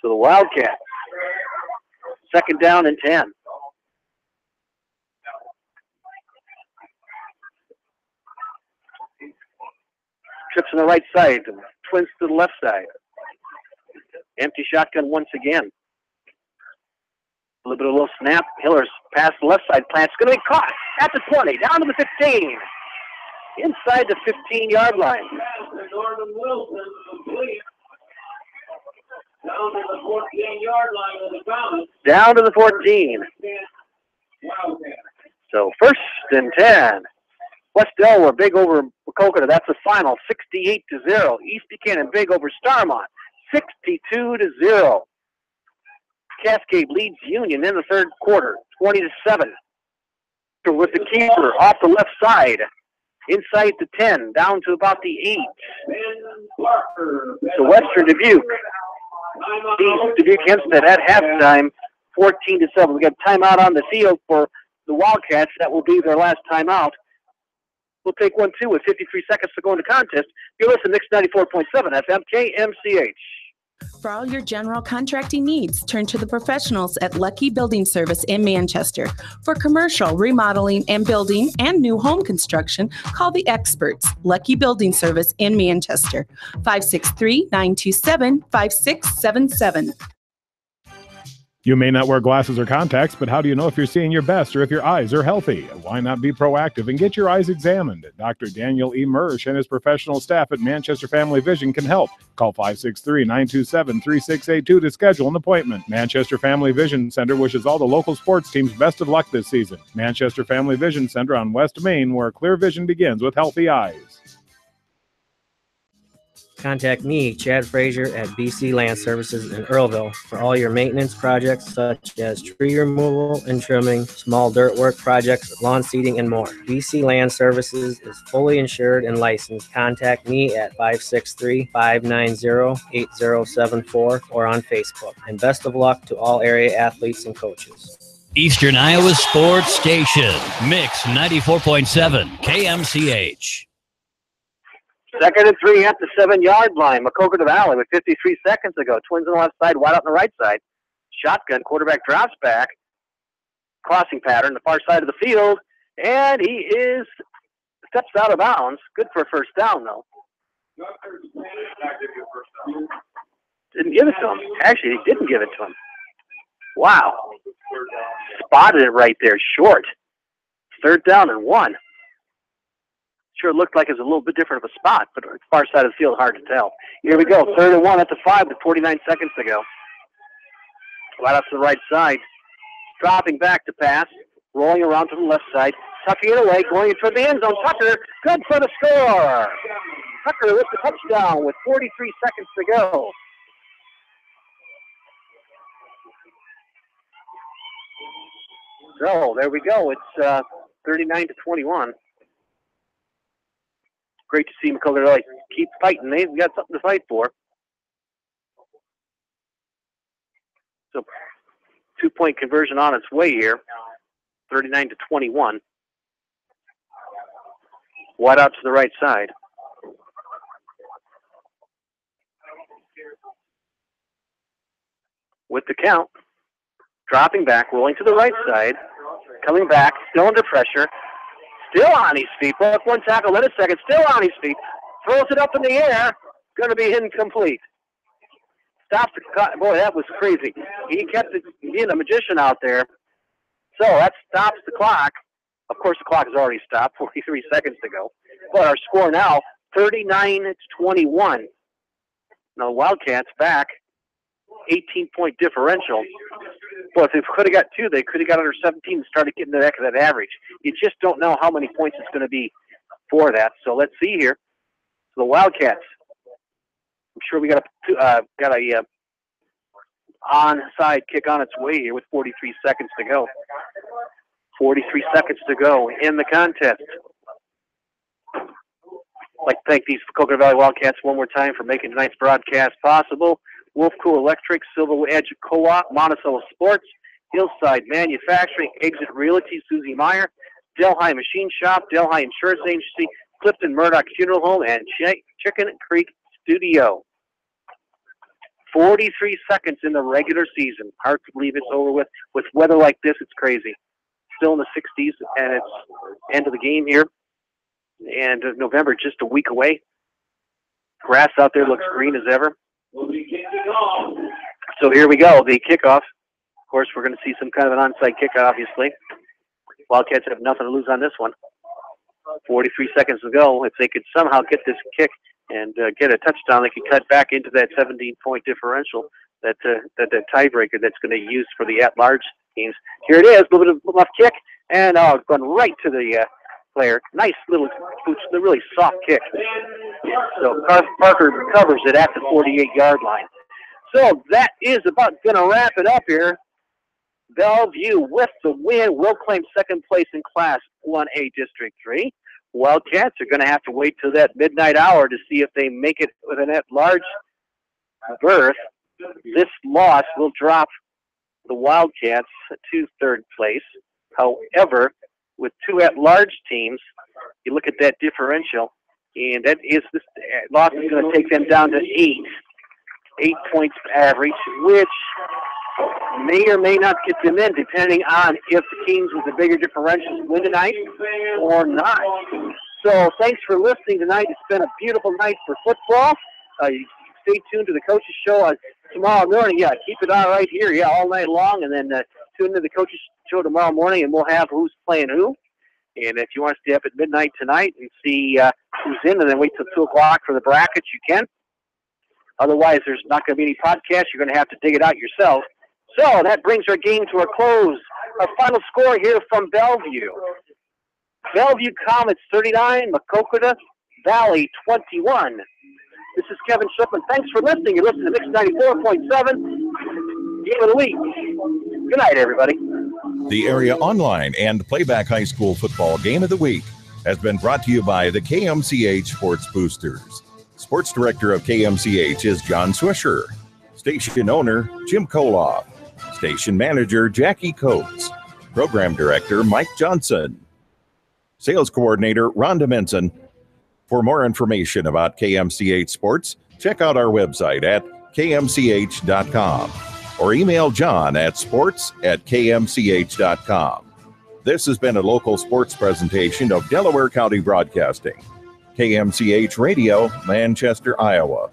So the Wildcats, 2nd down and 10. Trips on the right side, Twins to the left side. Empty shotgun once again. A little snap. Hiller's past the left side. Plant's going to be caught at the 20, down to the 15. Inside the 15-yard line. Down to the 14-yard line of the bounce. Down to the 14. So 1st and 10. West Delaware big over Maquoketa. That's the final, 68-0. East Buchanan big over Starmont, 62-0. Cascade leads Union in the 3rd quarter, 20-7. With the keeper off the left side, inside the 10, down to about the 8. So Western Dubuque beats Dubuque Hempstead at halftime, 14-7. We got timeout on the field for the Wildcats. That will be their last timeout. We'll take 1-2 with 53 seconds to go into contest. You're listening to Mix 94.7 FM KMCH. For all your general contracting needs, turn to the professionals at Lucky Building Service in Manchester. For commercial, remodeling, and building and new home construction, call the experts, Lucky Building Service in Manchester, 563-927-5677. You may not wear glasses or contacts, but how do you know if you're seeing your best or if your eyes are healthy? Why not be proactive and get your eyes examined? Dr. Daniel E. Mersch and his professional staff at Manchester Family Vision can help. Call 563-927-3682 to schedule an appointment. Manchester Family Vision Center wishes all the local sports teams best of luck this season. Manchester Family Vision Center on West Main, where clear vision begins with healthy eyes. Contact me, Chad Frazier, at BC Land Services in Earlville for all your maintenance projects such as tree removal and trimming, small dirt work projects, lawn seeding, and more. BC Land Services is fully insured and licensed. Contact me at 563-590-8074 or on Facebook. And best of luck to all area athletes and coaches. Eastern Iowa Sports Station, Mix 94.7 KMCH. 2nd and 3 at the 7-yard line. Maquoketa Valley with 53 seconds to go. Twins on the left side, wide out on the right side. Shotgun, quarterback drops back. Crossing pattern, the far side of the field. And he steps out of bounds. Good for a first down, though. Didn't give it to him. Actually, he didn't give it to him. Wow. Spotted it right there, short. 3rd down and 1. Sure looked like it was a little bit different of a spot, but far side of the field, hard to tell. Here we go, 3rd and 1 at the 5 with 49 seconds to go. Right up to the right side. Dropping back to pass, rolling around to the left side, tucking it away, going toward the end zone. Tucker, good for the score. Tucker with the touchdown with 43 seconds to go. So there we go. It's 39-21. Great to see Maquoketa Valley keep fighting. They've got something to fight for. So 2-point conversion on its way here. 39-21. Wide out to the right side. With the count. Dropping back, rolling to the right side. Coming back, still under pressure. Still on his feet. Broke one tackle in a second. Still on his feet. Throws it up in the air. Going to be incomplete. Stops the clock. Boy, that was crazy. He kept it, being a magician out there. So that stops the clock. Of course, the clock has already stopped. 43 seconds to go. But our score now, 39-21. Now the Wildcats back. 18-point differential. Well, if they could have got 2, they could have got under 17 and started getting to that average. You just don't know how many points it's going to be for that. So let's see here. So the Wildcats. I'm sure we got a onside kick on its way here with 43 seconds to go. 43 seconds to go in the contest. I'd like to thank these Maquoketa Valley Wildcats one more time for making tonight's broadcast possible. Wolf Cool Electric, Silver Edge Co-op, Monticello Sports, Hillside Manufacturing, Exit Realty, Susie Meyer, Delhi Machine Shop, Delhi Insurance Agency, Clifton Murdoch Funeral Home, and Chicken Creek Studio. 43 seconds in the regular season. Hard to believe it's over with. With weather like this, it's crazy. Still in the 60s, and it's end of the game here. And November just a week away. Grass out there looks green as ever. So here we go, the kickoff. Of course, we're going to see some kind of an onside kick, obviously. Wildcats have nothing to lose on this one. 43 seconds to go. If they could somehow get this kick and get a touchdown, they could cut back into that 17-point differential, that tiebreaker that's going to use for the at-large teams. Here it is, a little bit of left kick, and it's going right to the player. Nice little, really soft kick. So Parker recovers it at the 48-yard line. So that is about going to wrap it up here. Bellevue with the win will claim second place in Class 1A District 3. Wildcats are going to have to wait till that midnight hour to see if they make it with an at-large berth. This loss will drop the Wildcats to third place. However, with 2 at-large teams, you look at that differential, and that is this loss is going to take them down to 8. 8 points average, which may or may not get them in, depending on if the teams with the bigger differentials win tonight or not. So thanks for listening tonight. It's been a beautiful night for football. Stay tuned to the Coaches Show tomorrow morning. Yeah, keep it on right here, all night long, and then tune into the Coaches Show tomorrow morning, and we'll have who's playing who. And if you want to stay up at midnight tonight and see who's in, and then wait till 2 o'clock for the brackets, you can. Otherwise, there's not going to be any podcast. You're going to have to dig it out yourself. So that brings our game to a close. Our final score here from Bellevue. Bellevue Comets 39, Maquoketa Valley 21. This is Kevin Shipman. Thanks for listening. You're listening to Mix 94.7, Game of the Week. Good night, everybody. The Area Online and Playback High School Football Game of the Week has been brought to you by the KMCH Sports Boosters. Sports Director of KMCH is John Swisher. Station Owner Jim Koloff. Station Manager Jackie Coates. Program Director Mike Johnson. Sales Coordinator Rhonda Menson. For more information about KMCH Sports, check out our website at kmch.com or email John at sports@kmch.com. This has been a local sports presentation of Delaware County Broadcasting. KMCH Radio, Manchester, Iowa.